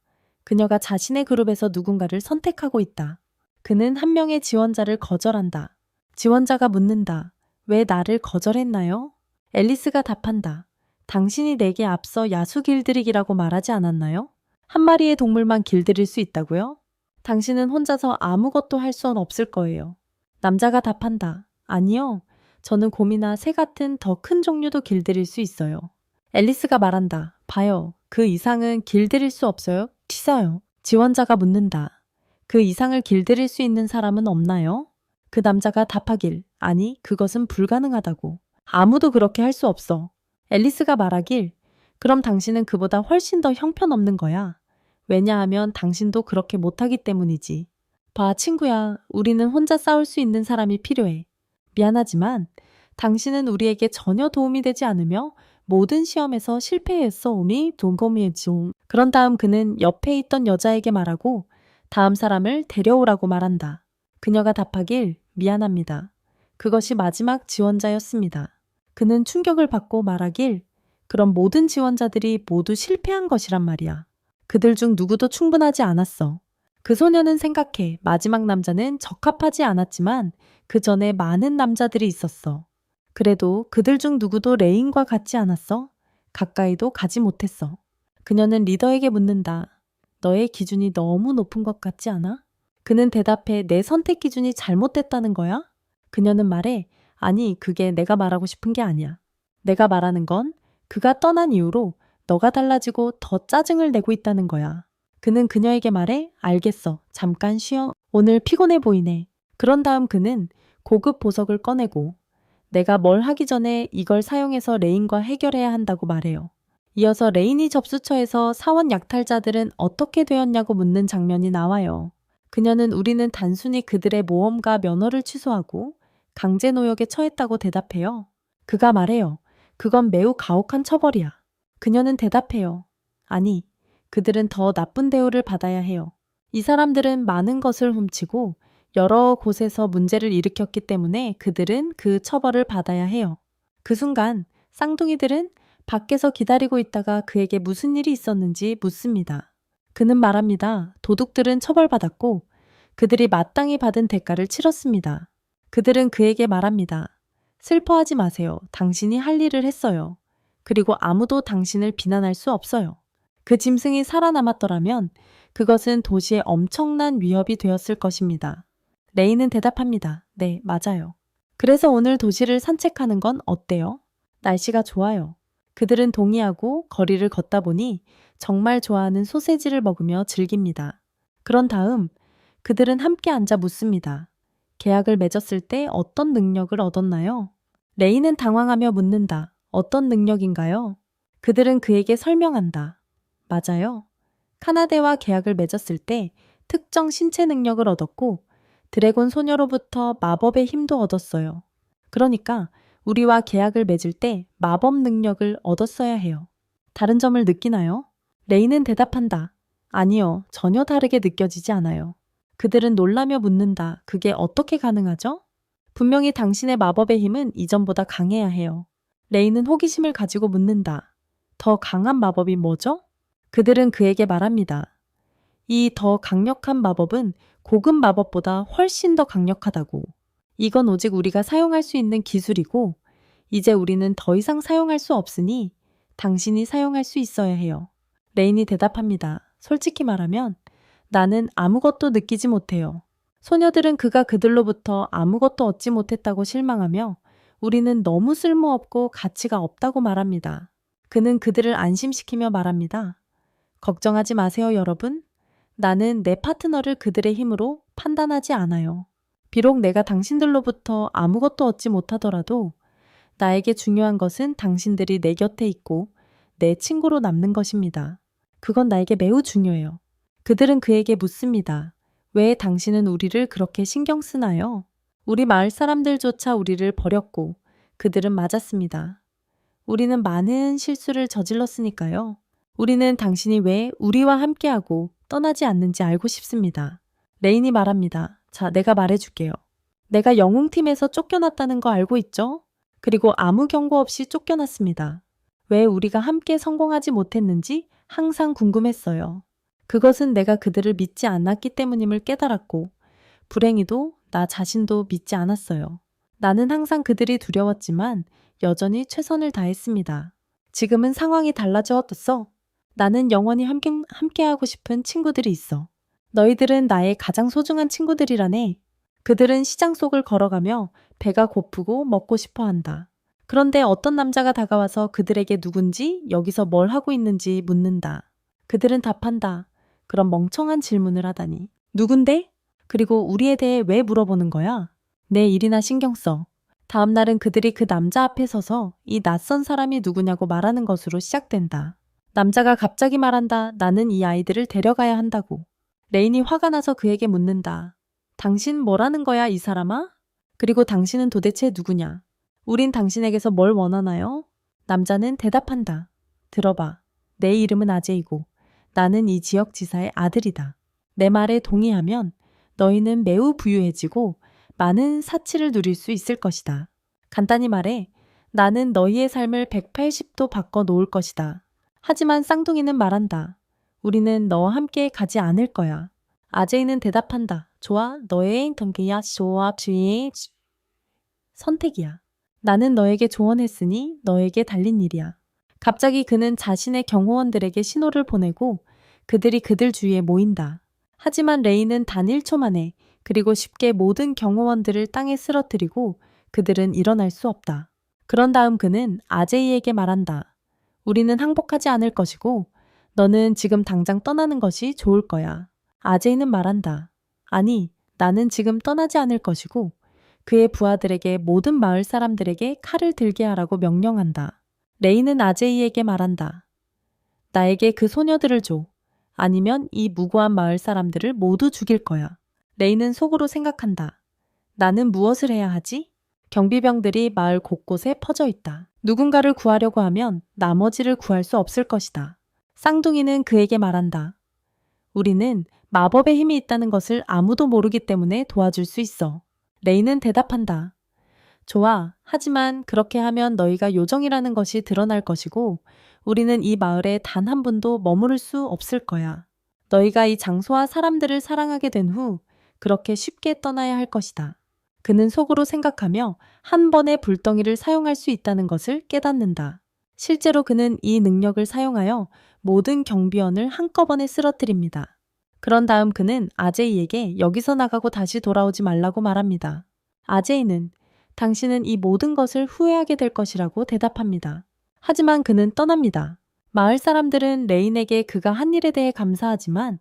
그녀가 자신의 그룹에서 누군가를 선택하고 있다. 그는 한 명의 지원자를 거절한다. 지원자가 묻는다. 왜 나를 거절했나요? 앨리스가 답한다. 당신이 내게 앞서 야수 길들이기라고 말하지 않았나요? 한 마리의 동물만 길들일 수 있다고요? 당신은 혼자서 아무것도 할 수는 없을 거예요. 남자가 답한다. 아니요. 저는 곰이나 새 같은 더 큰 종류도 길들일 수 있어요. 앨리스가 말한다. 봐요. 그 이상은 길들일 수 없어요? 치서요. 지원자가 묻는다. 그 이상을 길들일 수 있는 사람은 없나요? 그 남자가 답하길. 아니, 그것은 불가능하다고. 아무도 그렇게 할 수 없어. 앨리스가 말하길. 그럼 당신은 그보다 훨씬 더 형편없는 거야. 왜냐하면 당신도 그렇게 못하기 때문이지. 봐, 친구야. 우리는 혼자 싸울 수 있는 사람이 필요해. 미안하지만 당신은 우리에게 전혀 도움이 되지 않으며 모든 시험에서 실패했어, 오미 동검이지용. 그런 다음 그는 옆에 있던 여자에게 말하고 다음 사람을 데려오라고 말한다. 그녀가 답하길 미안합니다. 그것이 마지막 지원자였습니다. 그는 충격을 받고 말하길 그럼 모든 지원자들이 모두 실패한 것이란 말이야. 그들 중 누구도 충분하지 않았어. 그 소녀는 생각해 마지막 남자는 적합하지 않았지만 그 전에 많은 남자들이 있었어. 그래도 그들 중 누구도 레인과 같지 않았어. 가까이도 가지 못했어. 그녀는 리더에게 묻는다. 너의 기준이 너무 높은 것 같지 않아? 그는 대답해 내 선택 기준이 잘못됐다는 거야? 그녀는 말해 아니 그게 내가 말하고 싶은 게 아니야. 내가 말하는 건 그가 떠난 이후로 너가 달라지고 더 짜증을 내고 있다는 거야. 그는 그녀에게 말해 알겠어. 잠깐 쉬어. 오늘 피곤해 보이네. 그런 다음 그는 고급 보석을 꺼내고 내가 뭘 하기 전에 이걸 사용해서 레인과 해결해야 한다고 말해요. 이어서 레인이 접수처에서 사원 약탈자들은 어떻게 되었냐고 묻는 장면이 나와요. 그녀는 우리는 단순히 그들의 모험가 면허를 취소하고 강제 노역에 처했다고 대답해요. 그가 말해요. 그건 매우 가혹한 처벌이야. 그녀는 대답해요. 아니, 그들은 더 나쁜 대우를 받아야 해요. 이 사람들은 많은 것을 훔치고 여러 곳에서 문제를 일으켰기 때문에 그들은 그 처벌을 받아야 해요. 그 순간 쌍둥이들은 밖에서 기다리고 있다가 그에게 무슨 일이 있었는지 묻습니다. 그는 말합니다. 도둑들은 처벌받았고 그들이 마땅히 받은 대가를 치렀습니다. 그들은 그에게 말합니다. 슬퍼하지 마세요. 당신이 할 일을 했어요. 그리고 아무도 당신을 비난할 수 없어요. 그 짐승이 살아남았더라면 그것은 도시에 엄청난 위협이 되었을 것입니다. 레이는 대답합니다. 네, 맞아요. 그래서 오늘 도시를 산책하는 건 어때요? 날씨가 좋아요. 그들은 동의하고 거리를 걷다 보니 정말 좋아하는 소세지를 먹으며 즐깁니다. 그런 다음 그들은 함께 앉아 묻습니다. 계약을 맺었을 때 어떤 능력을 얻었나요? 레이는 당황하며 묻는다. 어떤 능력인가요? 그들은 그에게 설명한다. 맞아요. 카나데와 계약을 맺었을 때 특정 신체 능력을 얻었고 드래곤 소녀로부터 마법의 힘도 얻었어요. 그러니까 우리와 계약을 맺을 때 마법 능력을 얻었어야 해요. 다른 점을 느끼나요? 레이는 대답한다. 아니요, 전혀 다르게 느껴지지 않아요. 그들은 놀라며 묻는다. 그게 어떻게 가능하죠? 분명히 당신의 마법의 힘은 이전보다 강해야 해요. 레이는 호기심을 가지고 묻는다. 더 강한 마법이 뭐죠? 그들은 그에게 말합니다. 이 더 강력한 마법은 고급 마법보다 훨씬 더 강력하다고. 이건 오직 우리가 사용할 수 있는 기술이고 이제 우리는 더 이상 사용할 수 없으니 당신이 사용할 수 있어야 해요. 레인이 대답합니다. 솔직히 말하면 나는 아무것도 느끼지 못해요. 소녀들은 그가 그들로부터 아무것도 얻지 못했다고 실망하며 우리는 너무 쓸모없고 가치가 없다고 말합니다. 그는 그들을 안심시키며 말합니다. 걱정하지 마세요, 여러분. 나는 내 파트너를 그들의 힘으로 판단하지 않아요. 비록 내가 당신들로부터 아무것도 얻지 못하더라도 나에게 중요한 것은 당신들이 내 곁에 있고 내 친구로 남는 것입니다. 그건 나에게 매우 중요해요. 그들은 그에게 묻습니다. 왜 당신은 우리를 그렇게 신경 쓰나요? 우리 마을 사람들조차 우리를 버렸고 그들은 맞았습니다. 우리는 많은 실수를 저질렀으니까요. 우리는 당신이 왜 우리와 함께하고 떠나지 않는지 알고 싶습니다. 레인이 말합니다. 자, 내가 말해줄게요. 내가 영웅팀에서 쫓겨났다는 거 알고 있죠? 그리고 아무 경고 없이 쫓겨났습니다. 왜 우리가 함께 성공하지 못했는지 항상 궁금했어요. 그것은 내가 그들을 믿지 않았기 때문임을 깨달았고, 불행히도 나 자신도 믿지 않았어요. 나는 항상 그들이 두려웠지만 여전히 최선을 다했습니다. 지금은 상황이 달라졌어. 나는 영원히 함께하고 싶은 친구들이 있어. 너희들은 나의 가장 소중한 친구들이라네. 그들은 시장 속을 걸어가며 배가 고프고 먹고 싶어 한다. 그런데 어떤 남자가 다가와서 그들에게 누군지 여기서 뭘 하고 있는지 묻는다. 그들은 답한다. 그런 멍청한 질문을 하다니. 누군데? 그리고 우리에 대해 왜 물어보는 거야? 내 일이나 신경 써. 다음 날은 그들이 그 남자 앞에 서서 이 낯선 사람이 누구냐고 말하는 것으로 시작된다. 남자가 갑자기 말한다. 나는 이 아이들을 데려가야 한다고. 레인이 화가 나서 그에게 묻는다. 당신 뭐라는 거야, 이 사람아? 그리고 당신은 도대체 누구냐? 우린 당신에게서 뭘 원하나요? 남자는 대답한다. 들어봐. 내 이름은 아제이고 나는 이 지역 지사의 아들이다. 내 말에 동의하면 너희는 매우 부유해지고 많은 사치를 누릴 수 있을 것이다. 간단히 말해 나는 너희의 삶을 180도 바꿔 놓을 것이다. 하지만 쌍둥이는 말한다. 우리는 너와 함께 가지 않을 거야. 아제이는 대답한다. 좋아, 너의 동기야, 좋아, 주의 선택이야. 나는 너에게 조언했으니 너에게 달린 일이야. 갑자기 그는 자신의 경호원들에게 신호를 보내고 그들이 그들 주위에 모인다. 하지만 레이는 단 1초 만에 그리고 쉽게 모든 경호원들을 땅에 쓰러뜨리고 그들은 일어날 수 없다. 그런 다음 그는 아제이에게 말한다. 우리는 항복하지 않을 것이고 너는 지금 당장 떠나는 것이 좋을 거야. 아제이는 말한다. 아니, 나는 지금 떠나지 않을 것이고 그의 부하들에게 모든 마을 사람들에게 칼을 들게 하라고 명령한다. 레이는 아제이에게 말한다. 나에게 그 소녀들을 줘. 아니면 이 무고한 마을 사람들을 모두 죽일 거야. 레이는 속으로 생각한다. 나는 무엇을 해야 하지? 경비병들이 마을 곳곳에 퍼져 있다. 누군가를 구하려고 하면 나머지를 구할 수 없을 것이다. 쌍둥이는 그에게 말한다. 우리는 마법의 힘이 있다는 것을 아무도 모르기 때문에 도와줄 수 있어. 레이는 대답한다. 좋아. 하지만 그렇게 하면 너희가 요정이라는 것이 드러날 것이고 우리는 이 마을에 단 한 분도 머무를 수 없을 거야. 너희가 이 장소와 사람들을 사랑하게 된 후 그렇게 쉽게 떠나야 할 것이다. 그는 속으로 생각하며 한 번의 불덩이를 사용할 수 있다는 것을 깨닫는다. 실제로 그는 이 능력을 사용하여 모든 경비원을 한꺼번에 쓰러뜨립니다. 그런 다음 그는 아제이에게 여기서 나가고 다시 돌아오지 말라고 말합니다. 아제이는 당신은 이 모든 것을 후회하게 될 것이라고 대답합니다. 하지만 그는 떠납니다. 마을 사람들은 레인에게 그가 한 일에 대해 감사하지만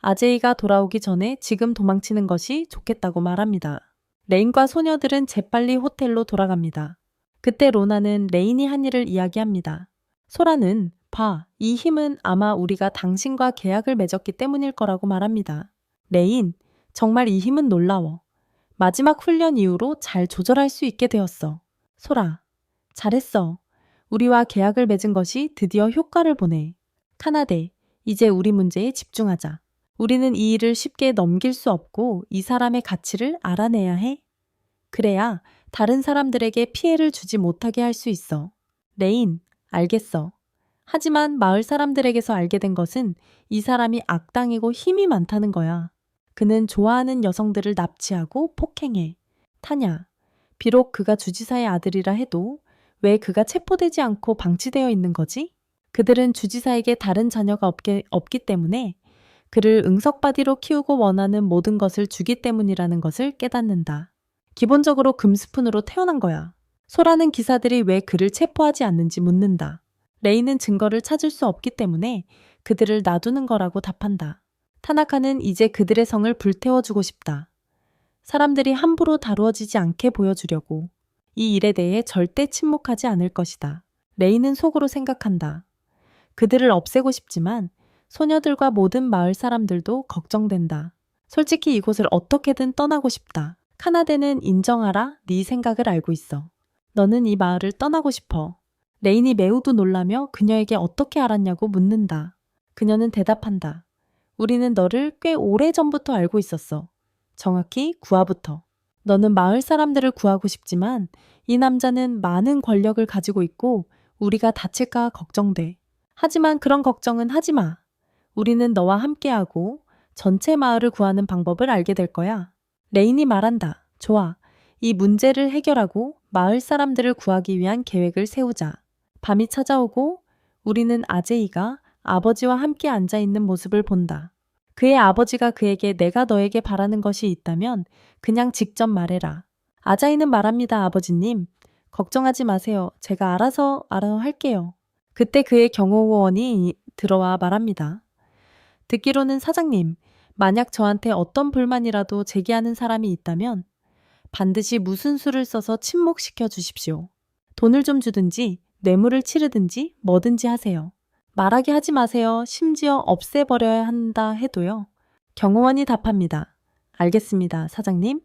아제이가 돌아오기 전에 지금 도망치는 것이 좋겠다고 말합니다. 레인과 소녀들은 재빨리 호텔로 돌아갑니다. 그때 로나는 레인이 한 일을 이야기합니다. 소라는 봐, 이 힘은 아마 우리가 당신과 계약을 맺었기 때문일 거라고 말합니다. 레인, 정말 이 힘은 놀라워. 마지막 훈련 이후로 잘 조절할 수 있게 되었어. 소라, 잘했어. 우리와 계약을 맺은 것이 드디어 효과를 보내. 카나데, 이제 우리 문제에 집중하자. 우리는 이 일을 쉽게 넘길 수 없고 이 사람의 가치를 알아내야 해. 그래야 다른 사람들에게 피해를 주지 못하게 할 수 있어. 레인, 알겠어. 하지만 마을 사람들에게서 알게 된 것은 이 사람이 악당이고 힘이 많다는 거야. 그는 좋아하는 여성들을 납치하고 폭행해. 타냐, 비록 그가 주지사의 아들이라 해도 왜 그가 체포되지 않고 방치되어 있는 거지? 그들은 주지사에게 다른 자녀가 없기 때문에 그를 응석바디로 키우고 원하는 모든 것을 주기 때문이라는 것을 깨닫는다. 기본적으로 금스푼으로 태어난 거야. 소라는 기사들이 왜 그를 체포하지 않는지 묻는다. 레이는 증거를 찾을 수 없기 때문에 그들을 놔두는 거라고 답한다. 타나카는 이제 그들의 성을 불태워주고 싶다. 사람들이 함부로 다루어지지 않게 보여주려고. 이 일에 대해 절대 침묵하지 않을 것이다. 레이는 속으로 생각한다. 그들을 없애고 싶지만 소녀들과 모든 마을 사람들도 걱정된다. 솔직히 이곳을 어떻게든 떠나고 싶다. 카나데는 인정하라, 네 생각을 알고 있어. 너는 이 마을을 떠나고 싶어. 레인이 매우도 놀라며 그녀에게 어떻게 알았냐고 묻는다. 그녀는 대답한다. 우리는 너를 꽤 오래전부터 알고 있었어. 정확히 9화부터. 너는 마을 사람들을 구하고 싶지만 이 남자는 많은 권력을 가지고 있고 우리가 다칠까 걱정돼. 하지만 그런 걱정은 하지 마. 우리는 너와 함께하고 전체 마을을 구하는 방법을 알게 될 거야. 레인이 말한다. 좋아. 이 문제를 해결하고 마을 사람들을 구하기 위한 계획을 세우자. 밤이 찾아오고 우리는 아제이가 아버지와 함께 앉아있는 모습을 본다. 그의 아버지가 그에게 내가 너에게 바라는 것이 있다면 그냥 직접 말해라. 아자이는 말합니다. 아버지님. 걱정하지 마세요. 제가 알아서 할게요. 그때 그의 경호원이 들어와 말합니다. 듣기로는 사장님, 만약 저한테 어떤 불만이라도 제기하는 사람이 있다면 반드시 무슨 수를 써서 침묵시켜 주십시오. 돈을 좀 주든지 뇌물을 치르든지 뭐든지 하세요. 말하게 하지 마세요. 심지어 없애버려야 한다 해도요. 경호원이 답합니다. 알겠습니다, 사장님.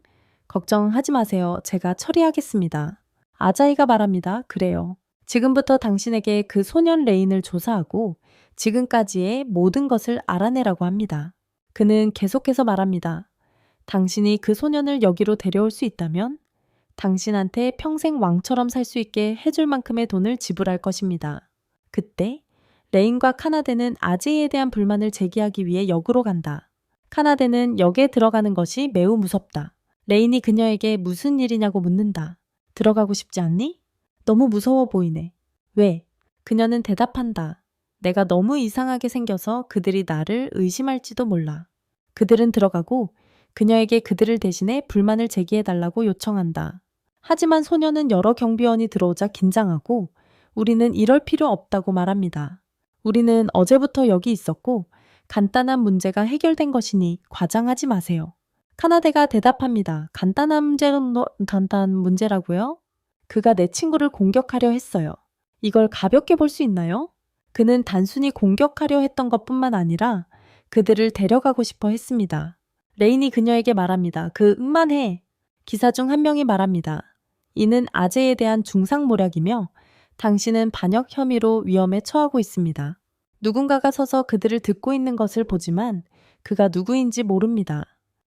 걱정하지 마세요. 제가 처리하겠습니다. 아자이가 말합니다. 그래요. 지금부터 당신에게 그 소년 레인을 조사하고 지금까지의 모든 것을 알아내라고 합니다. 그는 계속해서 말합니다. 당신이 그 소년을 여기로 데려올 수 있다면 당신한테 평생 왕처럼 살 수 있게 해줄 만큼의 돈을 지불할 것입니다. 그때 레인과 카나데는 아제이에 대한 불만을 제기하기 위해 역으로 간다. 카나데는 역에 들어가는 것이 매우 무섭다. 레인이 그녀에게 무슨 일이냐고 묻는다. 들어가고 싶지 않니? 너무 무서워 보이네. 왜? 그녀는 대답한다. 내가 너무 이상하게 생겨서 그들이 나를 의심할지도 몰라. 그들은 들어가고 그녀에게 그들을 대신해 불만을 제기해달라고 요청한다. 하지만 소녀는 여러 경비원이 들어오자 긴장하고 우리는 이럴 필요 없다고 말합니다. 우리는 어제부터 여기 있었고 간단한 문제가 해결된 것이니 과장하지 마세요. 카나데가 대답합니다. 간단한 문제라고요? 그가 내 친구를 공격하려 했어요. 이걸 가볍게 볼 수 있나요? 그는 단순히 공격하려 했던 것뿐만 아니라 그들을 데려가고 싶어 했습니다. 레인이 그녀에게 말합니다. 그만해. 기사 중 한 명이 말합니다. 이는 아재에 대한 중상모략이며 당신은 반역 혐의로 위험에 처하고 있습니다. 누군가가 서서 그들을 듣고 있는 것을 보지만 그가 누구인지 모릅니다.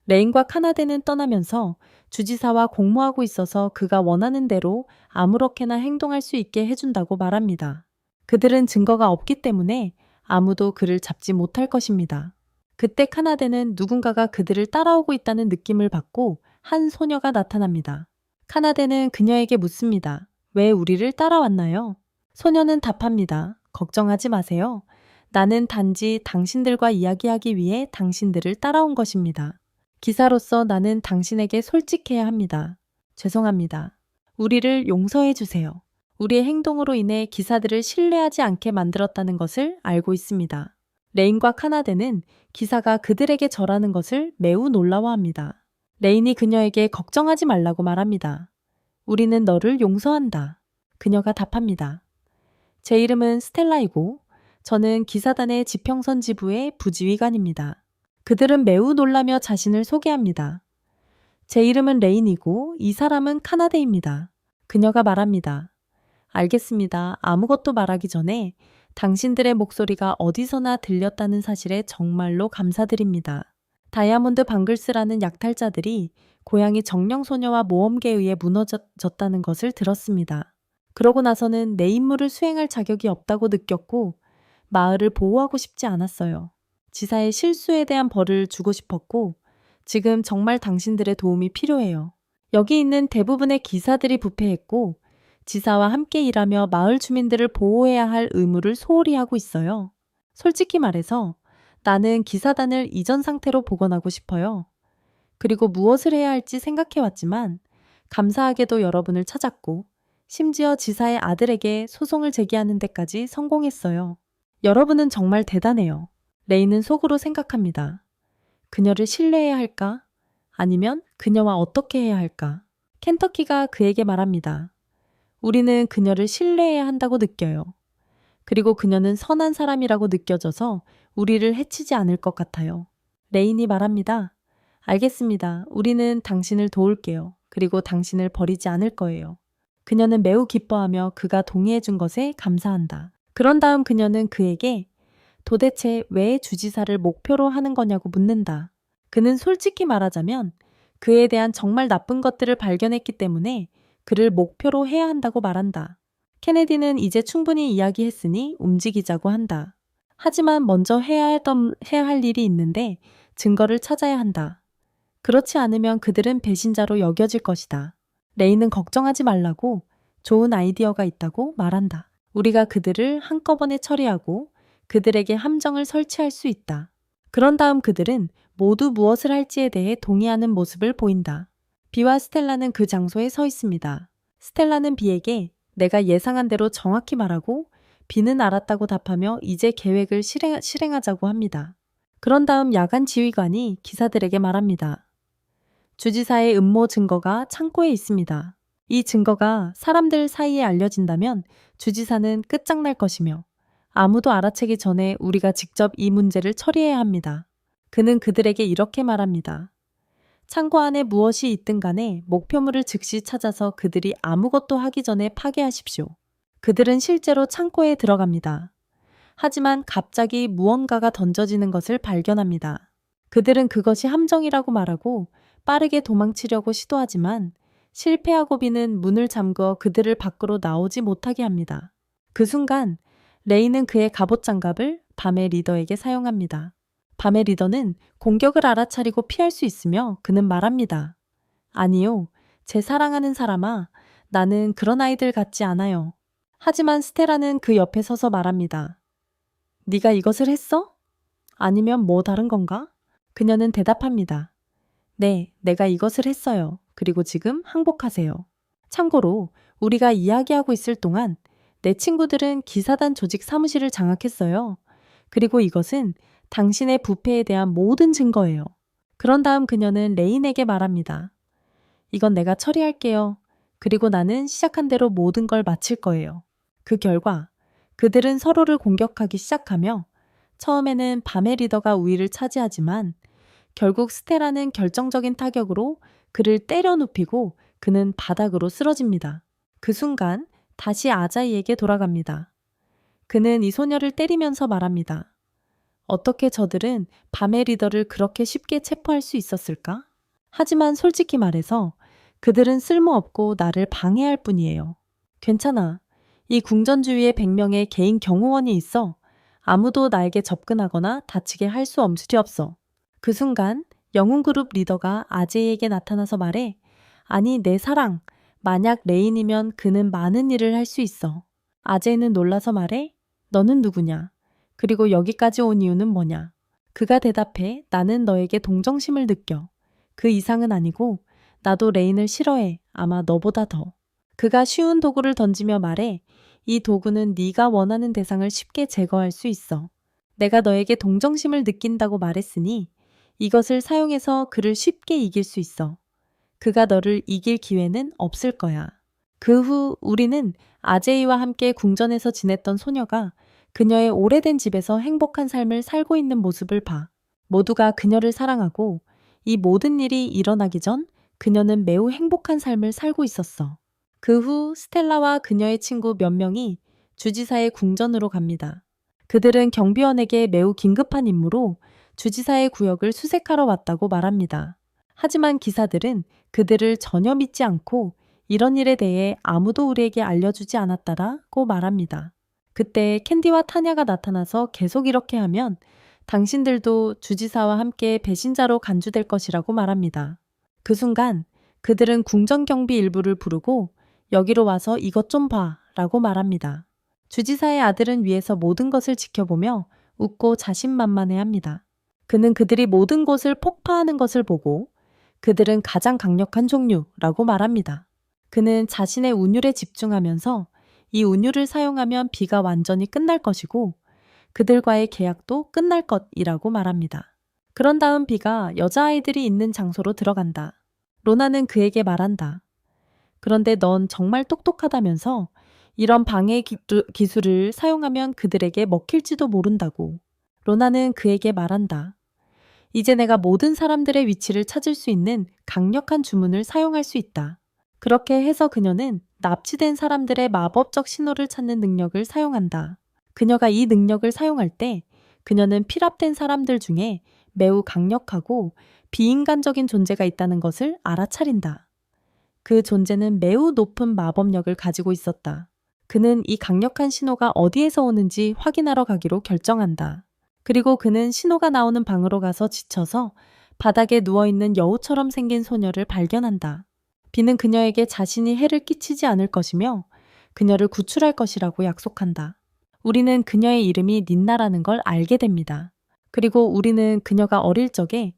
레인과 카나데는 떠나면서 주지사와 공모하고 있어서 그가 원하는 대로 아무렇게나 행동할 수 있게 해준다고 말합니다. 그들은 증거가 없기 때문에 아무도 그를 잡지 못할 것입니다. 그때 카나데는 누군가가 그들을 따라오고 있다는 느낌을 받고 한 소녀가 나타납니다. 카나데는 그녀에게 묻습니다. 왜 우리를 따라왔나요? 소녀는 답합니다. 걱정하지 마세요. 나는 단지 당신들과 이야기하기 위해 당신들을 따라온 것입니다. 기사로서 나는 당신에게 솔직해야 합니다. 죄송합니다. 우리를 용서해 주세요. 우리의 행동으로 인해 기사들을 신뢰하지 않게 만들었다는 것을 알고 있습니다. 레인과 카나데는 기사가 그들에게 절하는 것을 매우 놀라워합니다. 레인이 그녀에게 걱정하지 말라고 말합니다. 우리는 너를 용서한다. 그녀가 답합니다. 제 이름은 스텔라이고 저는 기사단의 지평선 지부의 부지휘관입니다. 그들은 매우 놀라며 자신을 소개합니다. 제 이름은 레인이고 이 사람은 카나데입니다. 그녀가 말합니다. 알겠습니다. 아무것도 말하기 전에 당신들의 목소리가 어디서나 들렸다는 사실에 정말로 감사드립니다. 다이아몬드 방글스라는 약탈자들이 고양이 정령소녀와 모험계에 의해 무너졌다는 것을 들었습니다. 그러고 나서는 내 임무를 수행할 자격이 없다고 느꼈고 마을을 보호하고 싶지 않았어요. 지사의 실수에 대한 벌을 주고 싶었고 지금 정말 당신들의 도움이 필요해요. 여기 있는 대부분의 기사들이 부패했고 지사와 함께 일하며 마을 주민들을 보호해야 할 의무를 소홀히 하고 있어요. 솔직히 말해서 나는 기사단을 이전 상태로 복원하고 싶어요. 그리고 무엇을 해야 할지 생각해왔지만 감사하게도 여러분을 찾았고 심지어 지사의 아들에게 소송을 제기하는 데까지 성공했어요. 여러분은 정말 대단해요. 레이는 속으로 생각합니다. 그녀를 신뢰해야 할까? 아니면 그녀와 어떻게 해야 할까? 켄터키가 그에게 말합니다. 우리는 그녀를 신뢰해야 한다고 느껴요. 그리고 그녀는 선한 사람이라고 느껴져서 우리를 해치지 않을 것 같아요. 레인이 말합니다. 알겠습니다. 우리는 당신을 도울게요. 그리고 당신을 버리지 않을 거예요. 그녀는 매우 기뻐하며 그가 동의해 준 것에 감사한다. 그런 다음 그녀는 그에게 도대체 왜 주지사를 목표로 하는 거냐고 묻는다. 그는 솔직히 말하자면 그에 대한 정말 나쁜 것들을 발견했기 때문에 그를 목표로 해야 한다고 말한다. 케네디는 이제 충분히 이야기했으니 움직이자고 한다. 하지만 먼저 해야 할 일이 있는데 증거를 찾아야 한다. 그렇지 않으면 그들은 배신자로 여겨질 것이다. 레이는 걱정하지 말라고 좋은 아이디어가 있다고 말한다. 우리가 그들을 한꺼번에 처리하고 그들에게 함정을 설치할 수 있다. 그런 다음 그들은 모두 무엇을 할지에 대해 동의하는 모습을 보인다. 비와 스텔라는 그 장소에 서 있습니다. 스텔라는 비에게 내가 예상한 대로 정확히 말하고 비는 알았다고 답하며 이제 계획을 실행하자고 합니다. 그런 다음 야간 지휘관이 기사들에게 말합니다. 주지사의 음모 증거가 창고에 있습니다. 이 증거가 사람들 사이에 알려진다면 주지사는 끝장날 것이며 아무도 알아채기 전에 우리가 직접 이 문제를 처리해야 합니다. 그는 그들에게 이렇게 말합니다. 창고 안에 무엇이 있든 간에 목표물을 즉시 찾아서 그들이 아무것도 하기 전에 파괴하십시오. 그들은 실제로 창고에 들어갑니다. 하지만 갑자기 무언가가 던져지는 것을 발견합니다. 그들은 그것이 함정이라고 말하고 빠르게 도망치려고 시도하지만 실패하고 비는 문을 잠그어 그들을 밖으로 나오지 못하게 합니다. 그 순간 레이는 그의 갑옷 장갑을 밤의 리더에게 사용합니다. 밤의 리더는 공격을 알아차리고 피할 수 있으며 그는 말합니다. 아니요, 제 사랑하는 사람아, 나는 그런 아이들 같지 않아요. 하지만 스테라는 그 옆에 서서 말합니다. 네가 이것을 했어? 아니면 뭐 다른 건가? 그녀는 대답합니다. 네, 내가 이것을 했어요. 그리고 지금 항복하세요. 참고로 우리가 이야기하고 있을 동안 내 친구들은 기사단 조직 사무실을 장악했어요. 그리고 이것은 당신의 부패에 대한 모든 증거예요. 그런 다음 그녀는 레인에게 말합니다. 이건 내가 처리할게요. 그리고 나는 시작한 대로 모든 걸 마칠 거예요. 그 결과 그들은 서로를 공격하기 시작하며 처음에는 밤의 리더가 우위를 차지하지만 결국 스테라는 결정적인 타격으로 그를 때려 눕히고 그는 바닥으로 쓰러집니다. 그 순간 다시 아자이에게 돌아갑니다. 그는 이 소녀를 때리면서 말합니다. 어떻게 저들은 밤의 리더를 그렇게 쉽게 체포할 수 있었을까? 하지만 솔직히 말해서 그들은 쓸모없고 나를 방해할 뿐이에요. 괜찮아. 이 궁전 주위에 100명의 개인 경호원이 있어 아무도 나에게 접근하거나 다치게 할 수 없어. 그 순간 영웅그룹 리더가 아제이에게 나타나서 말해 아니 내 사랑, 만약 레인이면 그는 많은 일을 할 수 있어. 아제이는 놀라서 말해 너는 누구냐? 그리고 여기까지 온 이유는 뭐냐? 그가 대답해 나는 너에게 동정심을 느껴. 그 이상은 아니고 나도 레인을 싫어해. 아마 너보다 더. 그가 쉬운 도구를 던지며 말해 이 도구는 네가 원하는 대상을 쉽게 제거할 수 있어. 내가 너에게 동정심을 느낀다고 말했으니 이것을 사용해서 그를 쉽게 이길 수 있어. 그가 너를 이길 기회는 없을 거야. 그 후 우리는 아제이와 함께 궁전에서 지냈던 소녀가 그녀의 오래된 집에서 행복한 삶을 살고 있는 모습을 봐. 모두가 그녀를 사랑하고 이 모든 일이 일어나기 전 그녀는 매우 행복한 삶을 살고 있었어. 그 후 스텔라와 그녀의 친구 몇 명이 주지사의 궁전으로 갑니다. 그들은 경비원에게 매우 긴급한 임무로 주지사의 구역을 수색하러 왔다고 말합니다. 하지만 기사들은 그들을 전혀 믿지 않고 이런 일에 대해 아무도 우리에게 알려주지 않았다라고 말합니다. 그때 캔디와 타냐가 나타나서 계속 이렇게 하면 당신들도 주지사와 함께 배신자로 간주될 것이라고 말합니다. 그 순간 그들은 궁전 경비 일부를 부르고 여기로 와서 이것 좀 봐 라고 말합니다. 주지사의 아들은 위에서 모든 것을 지켜보며 웃고 자신만만해합니다. 그는 그들이 모든 곳을 폭파하는 것을 보고 그들은 가장 강력한 종류라고 말합니다. 그는 자신의 운율에 집중하면서 이 운율을 사용하면 비가 완전히 끝날 것이고 그들과의 계약도 끝날 것이라고 말합니다. 그런 다음 비가 여자아이들이 있는 장소로 들어간다. 로나는 그에게 말한다. 그런데 넌 정말 똑똑하다면서 이런 방해 기술을 사용하면 그들에게 먹힐지도 모른다고. 로나는 그에게 말한다. 이제 내가 모든 사람들의 위치를 찾을 수 있는 강력한 주문을 사용할 수 있다. 그렇게 해서 그녀는 납치된 사람들의 마법적 신호를 찾는 능력을 사용한다. 그녀가 이 능력을 사용할 때 그녀는 피랍된 사람들 중에 매우 강력하고 비인간적인 존재가 있다는 것을 알아차린다. 그 존재는 매우 높은 마법력을 가지고 있었다. 그는 이 강력한 신호가 어디에서 오는지 확인하러 가기로 결정한다. 그리고 그는 신호가 나오는 방으로 가서 지쳐서 바닥에 누워있는 여우처럼 생긴 소녀를 발견한다. 비는 그녀에게 자신이 해를 끼치지 않을 것이며 그녀를 구출할 것이라고 약속한다. 우리는 그녀의 이름이 닌나라는 걸 알게 됩니다. 그리고 우리는 그녀가 어릴 적에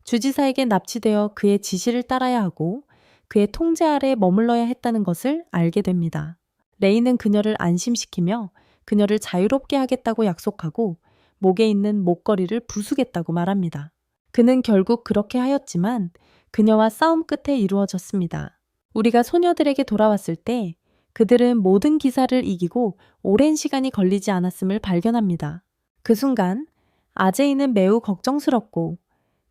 주지사에게 납치되어 그의 지시를 따라야 하고 그의 통제 아래 머물러야 했다는 것을 알게 됩니다. 레이는 그녀를 안심시키며 그녀를 자유롭게 하겠다고 약속하고 목에 있는 목걸이를 부수겠다고 말합니다. 그는 결국 그렇게 하였지만 그녀와 싸움 끝에 이루어졌습니다. 우리가 소녀들에게 돌아왔을 때 그들은 모든 기사를 이기고 오랜 시간이 걸리지 않았음을 발견합니다. 그 순간 아제이는 매우 걱정스럽고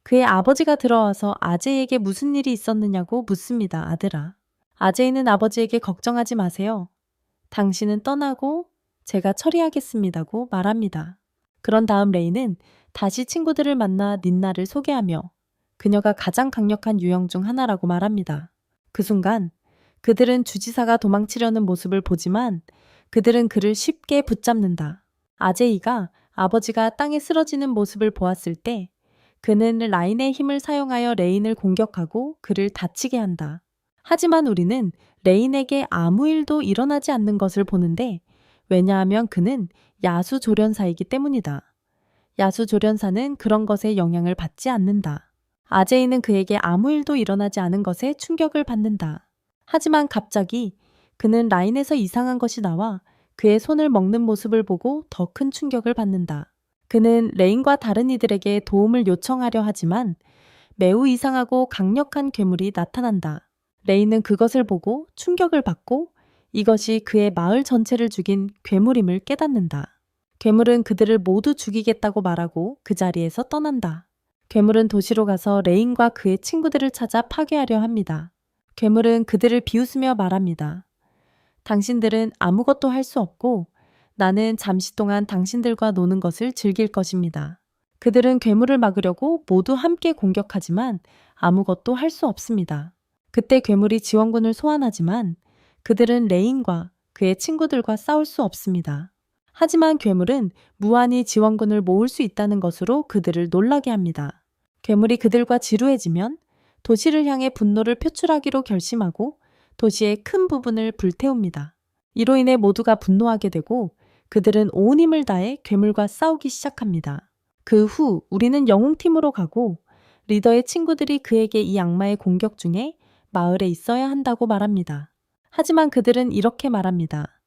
그의 아버지가 들어와서 아제이에게 무슨 일이 있었느냐고 묻습니다. 아들아. 아제이는 아버지에게 걱정하지 마세요. 당신은 떠나고 제가 처리하겠습니다고 말합니다. 그런 다음 레이는 다시 친구들을 만나 닌나를 소개하며 그녀가 가장 강력한 유형 중 하나라고 말합니다. 그 순간 그들은 주지사가 도망치려는 모습을 보지만 그들은 그를 쉽게 붙잡는다. 아제이가 아버지가 땅에 쓰러지는 모습을 보았을 때 그는 라인의 힘을 사용하여 레인을 공격하고 그를 다치게 한다. 하지만 우리는 레인에게 아무 일도 일어나지 않는 것을 보는데 왜냐하면 그는 야수 조련사이기 때문이다. 야수 조련사는 그런 것에 영향을 받지 않는다. 아제이는 그에게 아무 일도 일어나지 않은 것에 충격을 받는다. 하지만 갑자기 그는 라인에서 이상한 것이 나와 그의 손을 먹는 모습을 보고 더 큰 충격을 받는다. 그는 레인과 다른 이들에게 도움을 요청하려 하지만 매우 이상하고 강력한 괴물이 나타난다. 레인은 그것을 보고 충격을 받고 이것이 그의 마을 전체를 죽인 괴물임을 깨닫는다. 괴물은 그들을 모두 죽이겠다고 말하고 그 자리에서 떠난다. 괴물은 도시로 가서 레인과 그의 친구들을 찾아 파괴하려 합니다. 괴물은 그들을 비웃으며 말합니다. 당신들은 아무것도 할 수 없고 나는 잠시 동안 당신들과 노는 것을 즐길 것입니다. 그들은 괴물을 막으려고 모두 함께 공격하지만 아무것도 할 수 없습니다. 그때 괴물이 지원군을 소환하지만 그들은 레인과 그의 친구들과 싸울 수 없습니다. 하지만 괴물은 무한히 지원군을 모을 수 있다는 것으로 그들을 놀라게 합니다. 괴물이 그들과 지루해지면 도시를 향해 분노를 표출하기로 결심하고 도시의 큰 부분을 불태웁니다. 이로 인해 모두가 분노하게 되고 그들은 온 힘을 다해 괴물과 싸우기 시작합니다. 그 후 우리는 영웅팀으로 가고 리더의 친구들이 그에게 이 악마의 공격 중에 마을에 있어야 한다고 말합니다. 하지만 그들은 이렇게 말합니다.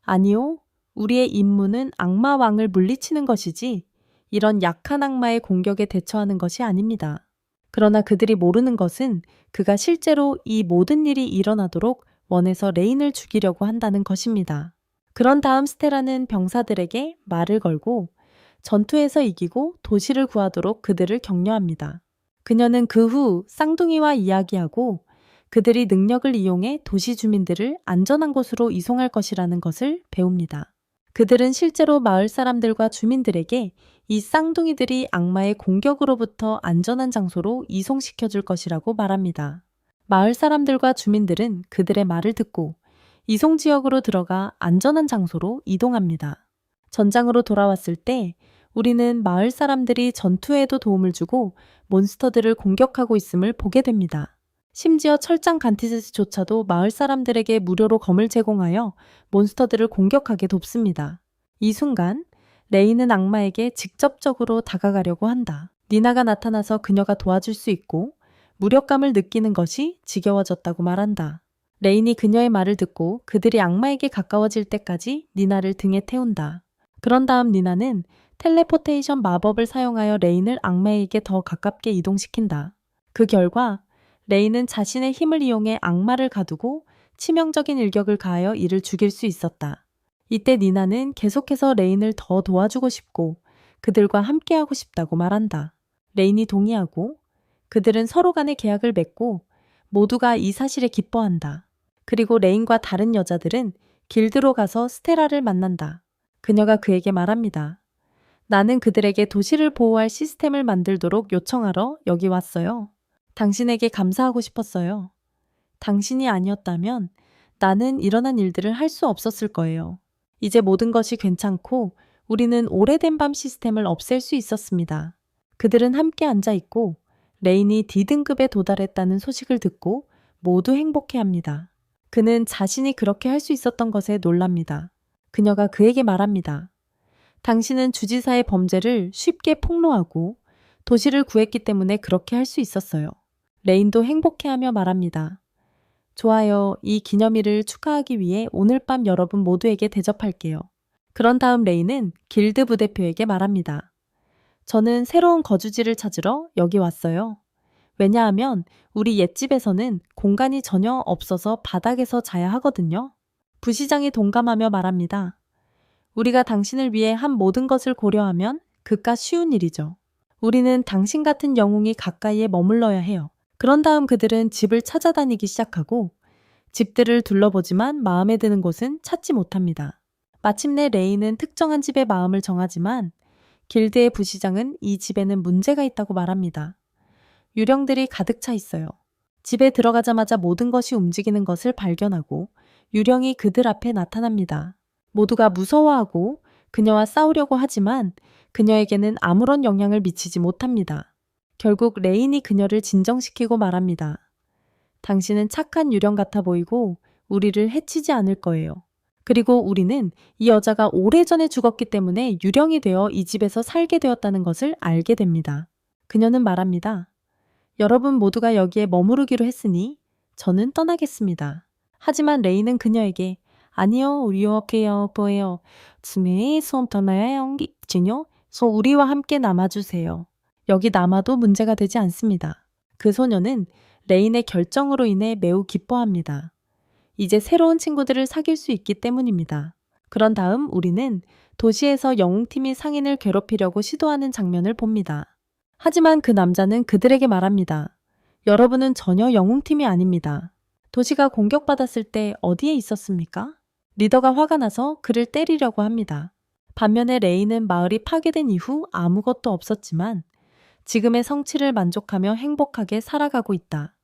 아니요, 우리의 임무는 악마 왕을 물리치는 것이지 이런 약한 악마의 공격에 대처하는 것이 아닙니다. 그러나 그들이 모르는 것은 그가 실제로 이 모든 일이 일어나도록 원해서 레인을 죽이려고 한다는 것입니다. 그런 다음 스테라는 병사들에게 말을 걸고 전투에서 이기고 도시를 구하도록 그들을 격려합니다. 그녀는 그 후 쌍둥이와 이야기하고 그들이 능력을 이용해 도시 주민들을 안전한 곳으로 이송할 것이라는 것을 배웁니다. 그들은 실제로 마을 사람들과 주민들에게 이 쌍둥이들이 악마의 공격으로부터 안전한 장소로 이송시켜 줄 것이라고 말합니다. 마을 사람들과 주민들은 그들의 말을 듣고 이송 지역으로 들어가 안전한 장소로 이동합니다. 전장으로 돌아왔을 때 우리는 마을 사람들이 전투에도 도움을 주고 몬스터들을 공격하고 있음을 보게 됩니다. 심지어 철장 간티스조차도 마을 사람들에게 무료로 검을 제공하여 몬스터들을 공격하게 돕습니다. 이 순간 레이는 악마에게 직접적으로 다가가려고 한다. 니나가 나타나서 그녀가 도와줄 수 있고 무력감을 느끼는 것이 지겨워졌다고 말한다. 레인이 그녀의 말을 듣고 그들이 악마에게 가까워질 때까지 니나를 등에 태운다. 그런 다음 니나는 텔레포테이션 마법을 사용하여 레인을 악마에게 더 가깝게 이동시킨다. 그 결과 레인은 자신의 힘을 이용해 악마를 가두고 치명적인 일격을 가하여 이를 죽일 수 있었다. 이때 니나는 계속해서 레인을 더 도와주고 싶고 그들과 함께하고 싶다고 말한다. 레인이 동의하고 그들은 서로 간의 계약을 맺고 모두가 이 사실에 기뻐한다. 그리고 레인과 다른 여자들은 길드로 가서 스테라를 만난다. 그녀가 그에게 말합니다. 나는 그들에게 도시를 보호할 시스템을 만들도록 요청하러 여기 왔어요. 당신에게 감사하고 싶었어요. 당신이 아니었다면 나는 일어난 일들을 할 수 없었을 거예요. 이제 모든 것이 괜찮고 우리는 오래된 밤 시스템을 없앨 수 있었습니다. 그들은 함께 앉아있고 레인이 D등급에 도달했다는 소식을 듣고 모두 행복해합니다. 그는 자신이 그렇게 할 수 있었던 것에 놀랍니다. 그녀가 그에게 말합니다. 당신은 주지사의 범죄를 쉽게 폭로하고 도시를 구했기 때문에 그렇게 할 수 있었어요. 레인도 행복해하며 말합니다. 좋아요. 이 기념일을 축하하기 위해 오늘 밤 여러분 모두에게 대접할게요. 그런 다음 레인은 길드 부대표에게 말합니다. 저는 새로운 거주지를 찾으러 여기 왔어요. 왜냐하면 우리 옛집에서는 공간이 전혀 없어서 바닥에서 자야 하거든요. 부시장이 동감하며 말합니다. 우리가 당신을 위해 한 모든 것을 고려하면 그깟 쉬운 일이죠. 우리는 당신 같은 영웅이 가까이에 머물러야 해요. 그런 다음 그들은 집을 찾아다니기 시작하고 집들을 둘러보지만 마음에 드는 곳은 찾지 못합니다. 마침내 레인은 특정한 집의 마음을 정하지만 길드의 부시장은 이 집에는 문제가 있다고 말합니다. 유령들이 가득 차 있어요. 집에 들어가자마자 모든 것이 움직이는 것을 발견하고 유령이 그들 앞에 나타납니다. 모두가 무서워하고 그녀와 싸우려고 하지만 그녀에게는 아무런 영향을 미치지 못합니다. 결국 레인이 그녀를 진정시키고 말합니다. 당신은 착한 유령 같아 보이고 우리를 해치지 않을 거예요. 그리고 우리는 이 여자가 오래전에 죽었기 때문에 유령이 되어 이 집에서 살게 되었다는 것을 알게 됩니다. 그녀는 말합니다. 여러분 모두가 여기에 머무르기로 했으니 저는 떠나겠습니다. 하지만 레이는 그녀에게 아니요, 우리와게요, 뭐예요. 스메이 수업 떠나야 연기, 진요? 소 우리와 함께 남아주세요. 여기 남아도 문제가 되지 않습니다. 그 소녀는 레인의 결정으로 인해 매우 기뻐합니다. 이제 새로운 친구들을 사귈 수 있기 때문입니다. 그런 다음 우리는 도시에서 영웅팀이 상인을 괴롭히려고 시도하는 장면을 봅니다. 하지만 그 남자는 그들에게 말합니다. 여러분은 전혀 영웅팀이 아닙니다. 도시가 공격받았을 때 어디에 있었습니까? 리더가 화가 나서 그를 때리려고 합니다. 반면에 레이는 마을이 파괴된 이후 아무것도 없었지만 지금의 성취를 만족하며 행복하게 살아가고 있다.